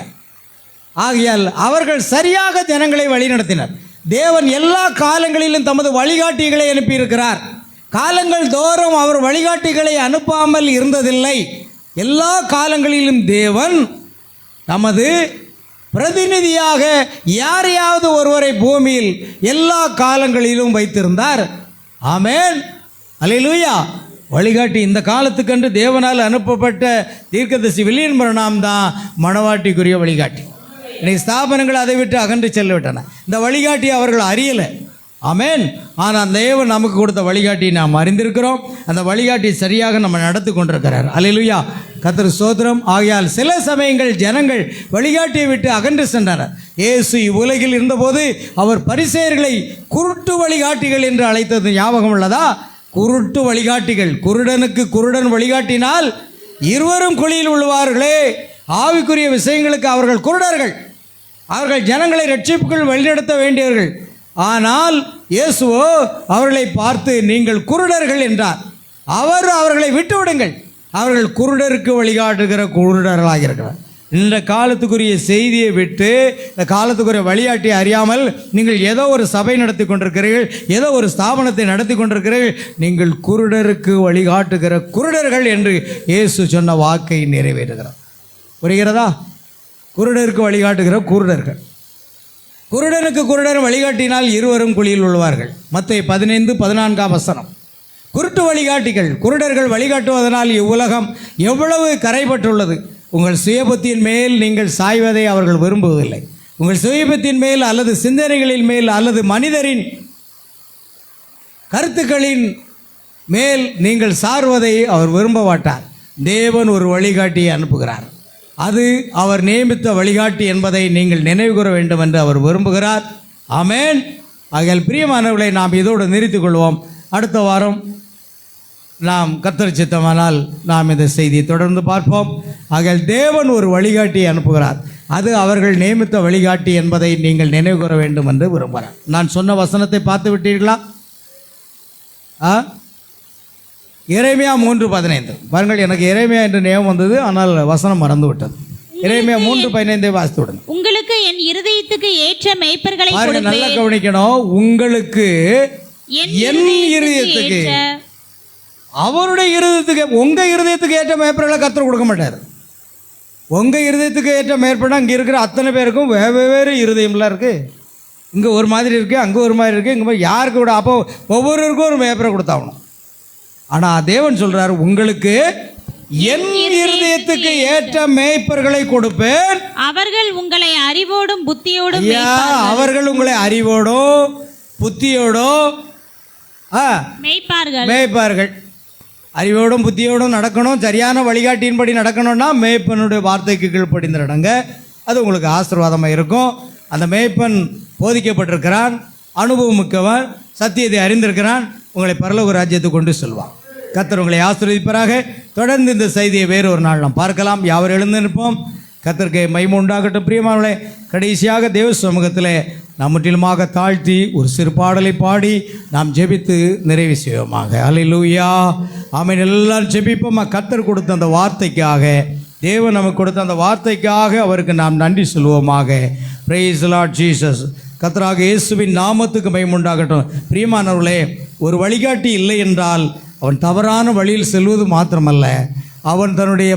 ஆகையால் அவர்கள் சரியாக ஜனங்களை வழிநடத்தினர். தேவன் எல்லா காலங்களிலும் தமது வழிகாட்டிகளை அனுப்பியிருக்கிறார். காலங்கள் தோறும் அவர் வழிகாட்டிகளை அனுப்பாமல் இருந்ததில்லை. எல்லா காலங்களிலும் தேவன் தமது பிரதிநிதியாக யாரையாவது ஒருவரை பூமியில் எல்லா காலங்களிலும் வைத்திருந்தார். ஆமென். அல்லேலூயா. வழிகாட்டி இந்த காலத்துக்கென்று தேவனால் அனுப்பப்பட்ட தீர்க்கதரிசி வில்லியம் பிரணாம் தான் மணவாட்டிக்குரிய வழிகாட்டி. இன்னைக்கு ஸ்தாபனங்கள் அதை விட்டு அகன்று செல்ல விட்டன. இந்த வழிகாட்டி அவர்கள் அறியலை. ஆமென். ஆனால் தேவன் நமக்கு கொடுத்த வழிகாட்டியை நாம் அறிந்திருக்கிறோம். அந்த வழிகாட்டி சரியாக நம்ம நடத்தி கொண்டிருக்கிறார். அல்லேலூயா. கர்த்தருக்கு ஸ்தோத்திரம். ஆகையால் சில சமயங்கள் ஜனங்கள் வழிகாட்டியை விட்டு அகன்று சென்றனர். இயேசு இவ்வுலகில் இருந்தபோது அவர் பரிசேயர்களை குருட்டு வழிகாட்டிகள் என்று அழைத்தது ஞாபகம் உள்ளதா? குருட்டு வழிகாட்டிகள். குருடனுக்கு குருடன் வழிகாட்டினால் இருவரும் குழியில் விழுவார்களே. ஆவிக்குரிய விஷயங்களுக்கு அவர்கள் குருடர்கள். அவர்கள் ஜனங்களை ரட்சிப்புக்குள் வழிநடத்த வேண்டியவர்கள். ஆனால் இயேசுவோ அவர்களை பார்த்து நீங்கள் குருடர்கள் என்றார். அவர்களை விட்டு விடுங்கள், அவர்கள் குருடருக்கு வழிகாட்டுகிற குருடர்களாக இருக்கிறார். இந்த காலத்துக்குரிய செய்தியை விட்டு இந்த காலத்துக்குரிய வழிகாட்டியை அறியாமல் நீங்கள் ஏதோ ஒரு சபை நடத்தி கொண்டிருக்கிறீர்கள், ஏதோ ஒரு ஸ்தாபனத்தை நடத்தி கொண்டிருக்கிறீர்கள். நீங்கள் குருடருக்கு வழிகாட்டுகிற குருடர்கள் என்று இயேசு சொன்ன வாக்கை நிறைவேற்றுகிறார். புரிகிறதா? குருடருக்கு வழிகாட்டுகிற குருடர்கள். குருடனுக்கு குருடர் வழிகாட்டினால் இருவரும் குழியில் விழுவார்கள். மத்தேயு 15:14 குருட்டு வழிகாட்டிகள், குருடர்கள் வழிகாட்டுவதனால் இவ்வுலகம் எவ்வளவு கரைபட்டுள்ளது. உங்கள் சுயபுத்தியின் மேல் நீங்கள் சாய்வதை அவர்கள் விரும்புவதில்லை. உங்கள் சுயபுத்தியின் மேல் அல்லது சிந்தனைகளின் மேல் அல்லது மனிதரின் கருத்துக்களின் மேல் நீங்கள் சார்வதை அவர் விரும்ப மாட்டார். தேவன் ஒரு வழிகாட்டியை அனுப்புகிறார். அது அவர் நியமித்த வழிகாட்டி என்பதை நீங்கள் நினைவு கூற வேண்டும் என்று அவர் விரும்புகிறார். ஆமென். ஆகையால் பிரியமானவர்களை நாம் இதோடு நிறுத்திக் கொள்வோம். அடுத்த வாரம் நாம் கர்த்தர் சித்தமானால் நாம் இந்த செய்தியை தொடர்ந்து பார்ப்போம். ஆகையால் தேவன் ஒரு வழிகாட்டியை அனுப்புகிறார். அது அவர்கள் நியமித்த வழிகாட்டி என்பதை நீங்கள் நினைவு கூற வேண்டும் என்று விரும்புகிறார். நான் சொன்ன வசனத்தை பார்த்து விட்டீர்களா? எரேமியா 3:15 பாருங்கள். எனக்கு எரேமியா என்று நியமம் வந்தது, ஆனால் வசனம் மறந்து விட்டது. எரேமியா 3:15 வாசித்து விடுங்க. உங்களுக்கு என் இருதயத்துக்கு ஏற்ற மேய்ப்பர்களை பாருங்க, நல்லா கவனிக்கணும். உங்களுக்கு என் இருதயத்துக்கு அவருடைய இருதயத்துக்கு, உங்கள் இருதயத்துக்கு ஏற்ற மேய்ப்பர்களை கர்த்தர் கொடுக்க மாட்டார். உங்கள் இருதயத்துக்கு ஏற்ற மேய்ப்பர்னா இங்கே இருக்கிற அத்தனை பேருக்கும் வெவ்வேறு இருதயம்லாம் இருக்குது. இங்கே ஒரு மாதிரி இருக்குது, அங்கே ஒரு மாதிரி இருக்குது, இங்கே யாருக்கு விட, அப்போ ஒவ்வொருவருக்கும் ஒரு மேய்ப்பரை கொடுத்தாகணும். ஆனால் தேவன் சொல்கிறார், உங்களுக்கு என் இருதயத்துக்கு ஏற்ற மேய்ப்பர்களை கொடுப்பேன், அவர்கள் உங்களை அறிவோடும் புத்தியோடும் அவர்கள் உங்களை அறிவோடும் புத்தியோடும் மேய்ப்பார்கள். அறிவோடும் புத்தியோடும் நடக்கணும், சரியான வழிகாட்டியின்படி நடக்கணும்னா மேய்ப்பனுடைய வார்த்தைக்கு கீழ்ப்படிந்து நடங்க. அது உங்களுக்கு ஆசீர்வாதமாக இருக்கும். அந்த மேய்ப்பன் போதிக்கப்பட்டிருக்கிறான், அனுபவம் மிக்கவன், சத்தியத்தை அறிந்திருக்கிறான், உங்களை பரலோக ராஜ்யத்துக்கு கொண்டு செல்வான். கர்த்தர் உங்களை ஆசீர்வதிப்பாராக. தொடர்ந்து இந்த செய்தியை வேறொரு நாள் நாம் பார்க்கலாம். யாவர் எழுந்து நிற்போம். கர்த்தருக்கு மகிமை உண்டாகட்டும். பிரியமானவர்களே, கடைசியாக தேவ சமூகத்தில் நாம் முற்றிலுமாக தாழ்த்தி ஒரு சிறு பாடலை பாடி நாம் ஜெபித்து நிறைவு செய்வோமாக. அல்லேலூயா, ஆமென். எல்லாரும் ஜெபிப்போமா. கர்த்தர் கொடுத்த அந்த வார்த்தைக்காக, தேவன் நமக்கு கொடுத்த அந்த வார்த்தைக்காக அவருக்கு நாம் நன்றி சொல்வோமாக. Praise the Lord Jesus. கர்த்தராக இயேசுவின் நாமத்துக்கு மகிமை உண்டாகட்டும். பிரியமானவர்களே, ஒரு வழிகாட்டி இல்லை என்றால் அவன் தவறான வழியில் செல்வது மாத்திரமல்ல, அவன் தன்னுடைய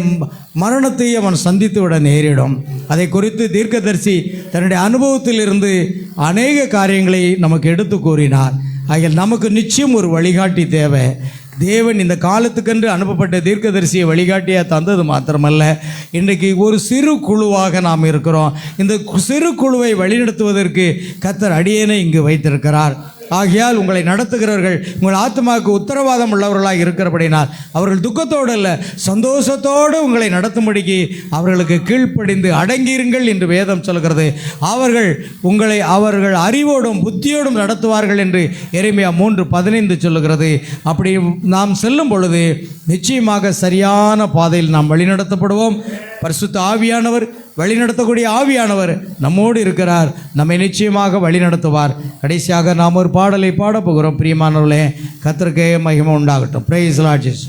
மரணத்தை அவன் சந்தித்து விட நேரிடும். அதை குறித்து தீர்க்கதரிசி தன்னுடைய அனுபவத்திலிருந்து அநேக காரியங்களை நமக்கு எடுத்து கூறினார். ஆகிய நமக்கு நிச்சயம் ஒரு வழிகாட்டி தேவை. தேவன் இந்த காலத்துக்கென்று அனுப்பப்பட்ட தீர்க்கதரிசியை வழிகாட்டியாக தந்தது மாத்திரமல்ல, இன்றைக்கு ஒரு சிறு குழுவாக நாம் இருக்கிறோம். இந்த சிறு குழுவை வழிநடத்துவதற்கு கர்த்தர் அடியேனை இங்கு வைத்திருக்கிறார். ஆகையால் உங்களை நடத்துகிறவர்கள் உங்கள் ஆத்மாவுக்கு உத்தரவாதம் உள்ளவர்களாக இருக்கிறபடினால் அவர்கள் துக்கத்தோடு அல்ல, சந்தோஷத்தோடு உங்களை நடத்தும்படிக்கு அவர்களுக்கு கீழ்ப்படிந்து அடங்கியிருங்கள் என்று வேதம் சொல்கிறது. அவர்கள் அறிவோடும் புத்தியோடும் நடத்துவார்கள் என்று எரேமியா 3:15 சொல்லுகிறது. அப்படி நாம் செல்லும் பொழுது நிச்சயமாக சரியான பாதையில் நாம் வழிநடத்தப்படுவோம். பரிசுத்த ஆவியானவர், வழிநடத்தக்கூடிய ஆவியானவர் நம்மோடு இருக்கிறார், நம்மை நிச்சயமாக வழிநடத்துவார். கடைசியாக நாம் ஒரு பாடலை பாடப் போகிறோம். பிரியமானவர்களே, கர்த்தருக்கே மகிமை உண்டாகட்டும். Price the Lord Jesus.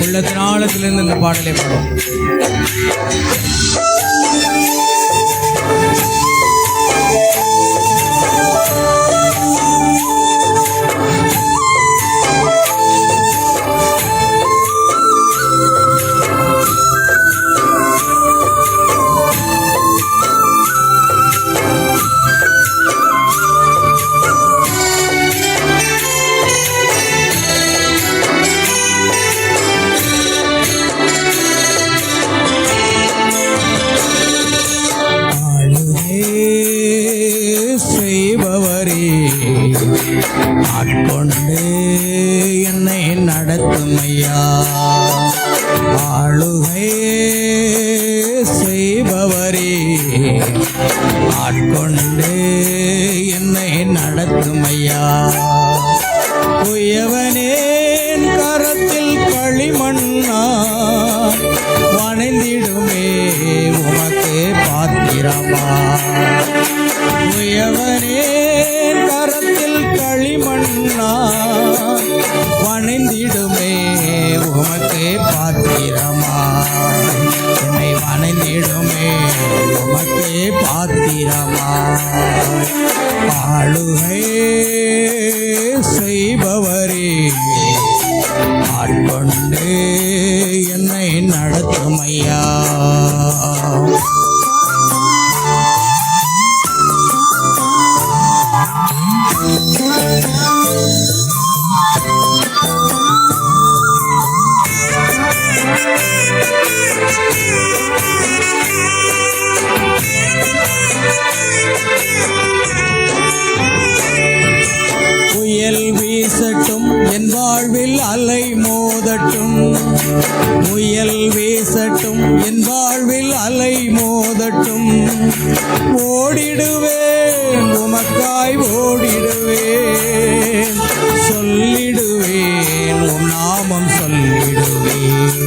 உள்ளத்தின் ஆழத்திலிருந்து இந்த பாடலை பாடுவோம். ஆட்கொண்டு என்னை நடத்தும் ஐயா, ஆளுகை செய்பவரே, ஆட்கொண்டு என்னை நடத்தும் ஐயா. உயவனேன் கரத்தில் களிமண்ணா வணைந்திடுமே உமக்கு பாத்திரமா. உயவனேன் கரத்தில் களிமண்ணா வணைந்திடுமே உமக்கு பாத்திரமா. என்னை வணைந்திடுமே உமக்கு பாத்திரமா. ஆளுகை செய்பவரே, ஆட்கொண்டு என்னை நடத்தும் ஐயா. புயல் வீசட்டும் என் வாழ்வில் அலை மோதட்டும், புயல் வீசட்டும் என் வாழ்வில் அலை மோதட்டும். ஓடிடுவேன் உமக்காய் ஓடிடுவேன், சொல்லிடுவேன் உம் நாமம் சொல்லிடுவேன்.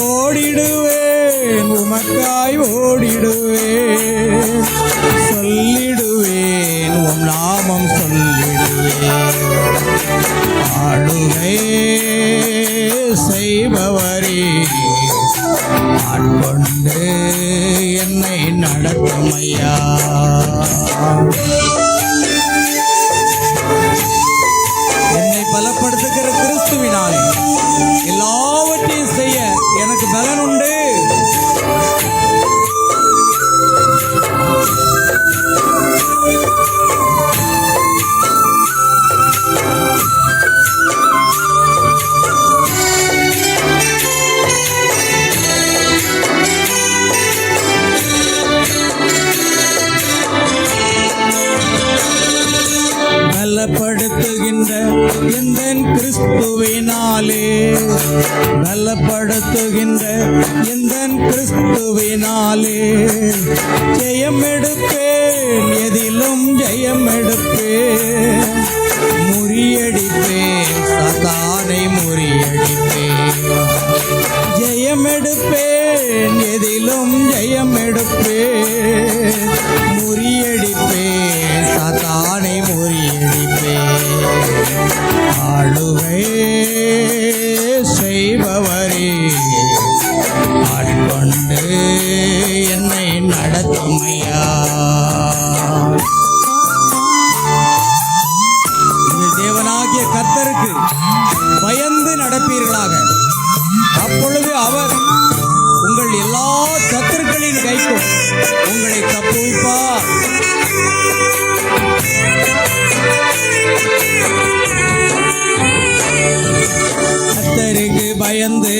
ஓடிடுவேன் உமக்காய் ஓடிடுவேன், சொல்லிடுவேன் உம் நாமம் சொல்லிடுவேன். ஆளுகை செய்பவரே, ஆட்கொண்டு என்னை நடத்தும் ஐயா. எந்தன் கிறிஸ்துவினாலே, பலப்படுத்துகின்ற எந்தன் கிறிஸ்துவினாலே ஜெயம் எடுப்பேன், எதிலும் ஜெயம் எடுப்பேன், முறியடிப்பேன், சாத்தானை முறியடிப்பேன், ஜெயம் எடுப்பேன், எதிலும் ஜெயம் எடுப்பேன், முறியடிப்பேன், சாத்தானை முறியடிப்பேன். ஆளுகை செய்பவரே, ஆட்கொண்டு என்னை நடத்துமையா. உங்கள் தேவனாகிய கர்த்தருக்கு பயந்து நடப்பீர்களாக, அப்பொழுது அவர் உங்கள் எல்லா சத்துருக்களின் கைக்கும் உங்களை தப்புவிப்பார். கர்த்தருக்கு பயந்து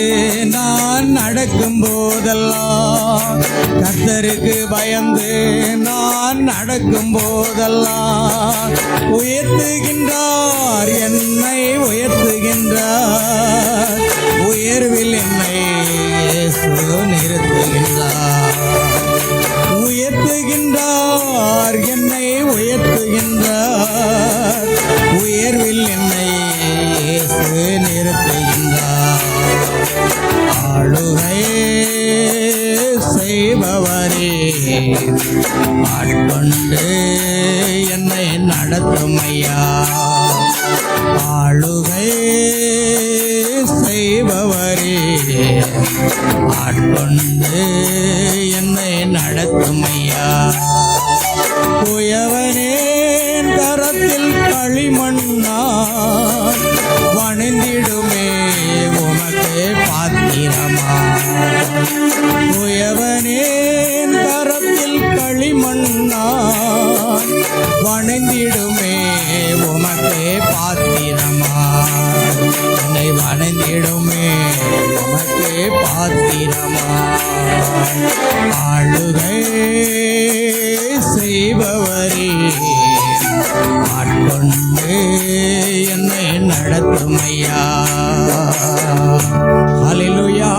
நான் நடக்கும் போதெல்லாம், கர்த்தருக்கு பயந்து நான் நடக்கும் போதெல்லாம் உயர்த்துகின்றார், என்னை உயர்த்துகின்றார், உயர்வில் என்னை நிறுத்துகின்றார், உயர்த்துகின்றார், என்னை உயர்த்துகின்றார், உயர்வில் என்னை நிறுத்துகின்றார். ஆளுகை செய்பவரே, ஆட்கொண்டு என்னை நடத்துமையா. ஆளுகை செய்பவரே, ஆட்கொண்டு என்னை நடத்துமையா. குயவனேன் கரத்தில் களிமண்ணான், வணிந்திடுமே உமக்கே பாத்திரமா. குயவனேன் கரத்தில் களிமண்ணான், வணிந்திடுமே உமக்கே பாத்திரமா. என்னை வணிந்திடுமே உமக்கே பாத்திரமா. ஆளுகை செய்பவரே, ஆட்கொண்டு என்னை நடத்துமையா. ஹல்லேலூயா.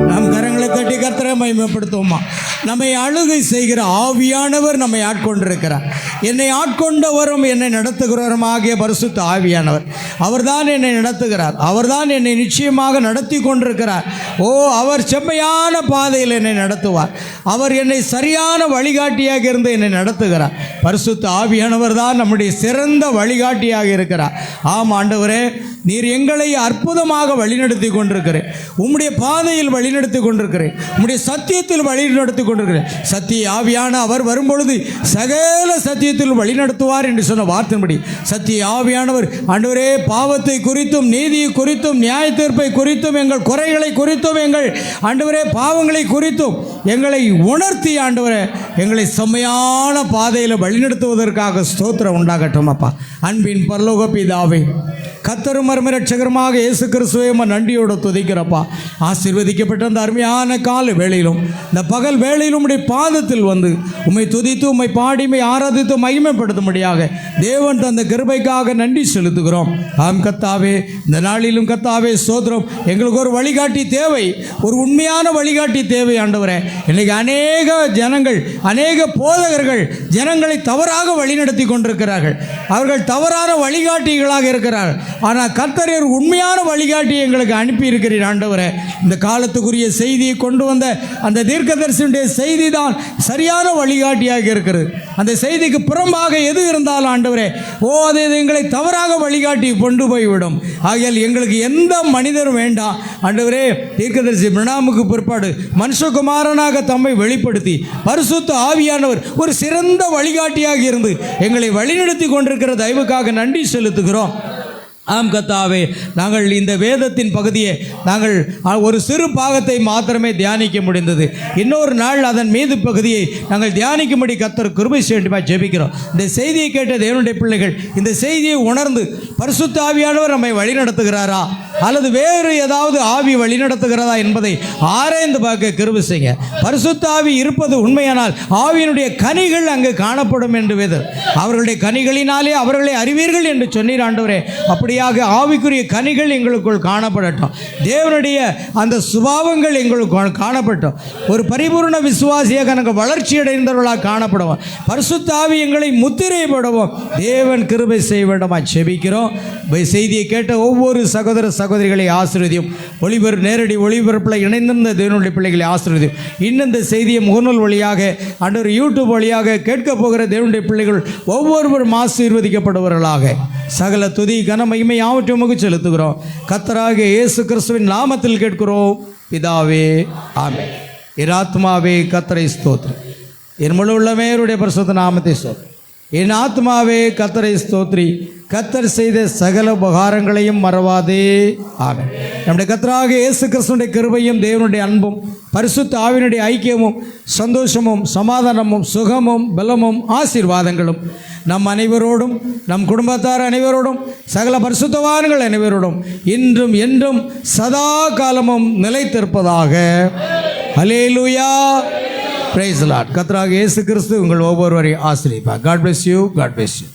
நம் கரங்களை தட்டி கர்த்தரை மகிமைப்படுத்துவோமா. நம்மை அழுகை செய்கிற ஆவியானவர் நம்மை ஆட்கொண்டிருக்கிறார். என்னை ஆட்கொண்டவரும் என்னை நடத்துகிறவரும் ஆகிய பரிசுத்த ஆவியானவர் அவர்தான் என்னை நடத்துகிறார். அவர்தான் என்னை நிச்சயமாக நடத்தி கொண்டிருக்கிறார். ஓ, அவர் செம்மையான பாதையில் என்னை நடத்துவார். அவர் என்னை சரியான வழிகாட்டியாக இருந்து என்னை நடத்துகிறார். பரிசுத்த ஆவியானவர் தான் நம்முடைய சிறந்த வழிகாட்டியாக இருக்கிறார். ஆம் ஆண்டவரே, நீர் எங்களை அற்புதமாக வழிநடத்தி கொண்டிருக்கிறேன். உம்முடைய பாதையில் வழிநடத்தி கொண்டிருக்கிறேன். உம்முடைய சத்தியத்தில் வழிநடத்தி கொண்டிருக்கிறேன். சத்திய ஆவியான அவர் வரும்பொழுது சகல சத்தியத்தில் வழிநடத்துவார் என்று சொன்ன வார்த்தையின்படி சத்திய ஆவியானவர் ஆண்டவரே, பாவத்தை குறித்தும் நீதியை குறித்தும் நியாய தீர்ப்பை குறித்தும் எங்கள் குறைகளை குறித்தும் எங்கள் ஆண்டவரே பாவங்களை குறித்தும் எங்களை உணர்த்தி ஆண்டவரே எங்களை செம்மையான பாதையில் வழிநடத்துவதற்காக ஸ்தோத்திரம் உண்டாகட்டும். அப்பா, அன்பின் பரலோக பிதாவே, கர்த்தரும் இரட்சகருமாக இயேசு கிறிஸ்துவை நன்றியோடு துதிக்கிறப்பா. ஆசீர்வதிக்கப்பட்ட அந்த அருமையான கால வேளையிலும் இந்த பகல் வேளையிலும் உம்முடைய பாதத்தில் வந்து உம்மை துதித்து உம்மை பாடி உம்மை ஆராதித்து மகிமைப்படுத்தும்படியாக தேவன் தந்த கிருபைக்காக நன்றி செலுத்துகிறோம். ஆம் கர்த்தாவே, இந்த நாளிலும் கர்த்தாவே ஸ்தோத்திரம். எங்களுக்கு ஒரு வழிகாட்டி தேவை, ஒரு உண்மையான வழிகாட்டி தேவை ஆண்டவரே. இன்னைக்கு அநேக ஜனங்கள், அநேக போதகர்கள் ஜனங்களை தவறாக வழிநடத்தி கொண்டிருக்கிறார்கள். அவர்கள் தவறான வழிகாட்டிகளாக இருக்கிறார்கள். ஆனால் கர்த்தர் ஒரு உண்மையான வழிகாட்டியை எங்களுக்கு அனுப்பி இருக்கிறீர் ஆண்டவரே. இந்த காலத்துக்குரிய செய்தியை கொண்டு வந்த அந்த தீர்க்கதரிசியுடைய செய்தி தான் சரியான வழிகாட்டியாக இருக்கிறது. அந்த செய்திக்கு புறம்பாக எது இருந்தாலும் ஆண்டவரே, அது எங்களை தவறாக வழிகாட்டி கொண்டு போய்விடும். ஆகையால் எங்களுக்கு எந்த மனிதரும் வேண்டாம் ஆண்டவரே. தீர்க்கதரிசி பிரணாமுக்கு பிற்பாடு மனுஷகுமாரனாக தம்மை வெளிப்படுத்தி பரிசுத்த ஆவியானவர் ஒரு சிறந்த வழிகாட்டியாக இருந்து எங்களை வழிநடத்தி கொண்டிருக்கிற தயவுக்காக நன்றி செலுத்துகிறோம். ஆம் கர்த்தாவே, நாங்கள் இந்த வேதத்தின் பகுதியை நாங்கள் ஒரு சிறு பாகத்தை மாத்திரமே தியானிக்க முடிந்தது. இன்னொரு நாள் அதன் மீது பகுதியை நாங்கள் தியானிக்கும்படி கர்த்தர் கிருபை செய்யும்படி ஜெபிக்கிறோம். இந்த செய்தியை கேட்ட தேவனுடைய பிள்ளைகள் இந்த செய்தியை உணர்ந்து பரிசுத்த ஆவியானவர் நம்மை வழிநடத்துகிறாரா அல்லது வேறு ஏதாவது ஆவி வழிநடத்துகிறதா என்பதை ஆராய்ந்து பார்க்க கிருபை செய்யுங்க. பரிசுத்த ஆவி இருப்பது உண்மையானால் ஆவியினுடைய கனிகள் அங்கு காணப்படும் என்று வேதம். அவர்களுடைய கனிகளினாலே அவர்களை அறிவீர்கள் என்று சொன்னீர் ஆண்டவரே. அப்படியாக ஆவிக்குரிய கனிகள் எங்களுக்குள் காணப்படட்டும். தேவனுடைய அந்த சுபாவங்கள் எங்களுக்குள் காணப்பட்டோம். ஒரு பரிபூர்ண விசுவாசியாக நாங்கள் வளர்ச்சி அடைந்தவர்களாக காணப்படுவோம். பரிசுத்த ஆவி எங்களை முத்திரை போடுவோம். தேவன் கிருபை செய்ய வேண்டுமா ஜெபிக்கிறோம். செய்தியை கேட்ட ஒவ்வொரு சகோதர சகோதரிகளை ஆசீர்வதியும். நேரடி ஒளிபரப்பில் இணைந்திருந்த தேவனுடைய பிள்ளைகளை ஆசீர்வதியும். இன்னும் இந்த செய்தியை முகநூல் வழியாக ஆண்டவர் யூடியூப் வழியாக கேட்க போகிற தேவனுடைய பிள்ளைகள் ஒவ்வொருவரும் ஆசீர்வதிக்கப்படுபவர்களாக சகல துதி கன மகிமை யாவற்றையும் உமக்கு செலுத்துகிறோம். கர்த்தராகிய இயேசு கிறிஸ்துவின் நாமத்தில் கேட்கிறோம் பிதாவே, ஆமென். என் ஆத்மாவே கர்த்தரை ஸ்தோத்திரி, என் முழு உள்ளமே அவருடைய பரிசுத்த நாமத்தை ஸ்தோத்திரி. என் ஆத்மாவே கர்த்தரை ஸ்தோத்திரி, கர்த்தர் செய்த சகல உபகாரங்களையும் மறவாதே, ஆமென். நம்முடைய கர்த்தராகிய இயேசு கிறிஸ்துவினுடைய கிருபையும் தேவனுடைய அன்பும் பரிசுத்த ஆவியினுடைய ஐக்கியமும் சந்தோஷமும் சமாதானமும் சுகமும் பலமும் ஆசீர்வாதங்களும் நம் அனைவரோடும் நம் குடும்பத்தார் அனைவரோடும் சகல பரிசுத்தவான்கள் அனைவரோடும் இன்றும் என்றும் சதா காலமும் நிலைத்திருப்பதாக. ஹல்லேலூயா, பிரைஸ் தி லார்ட். கர்த்தராகிய இயேசு கிறிஸ்து உங்கள் ஒவ்வொருவரையும் ஆசீர்வதிப்பார். God bless you. God bless you.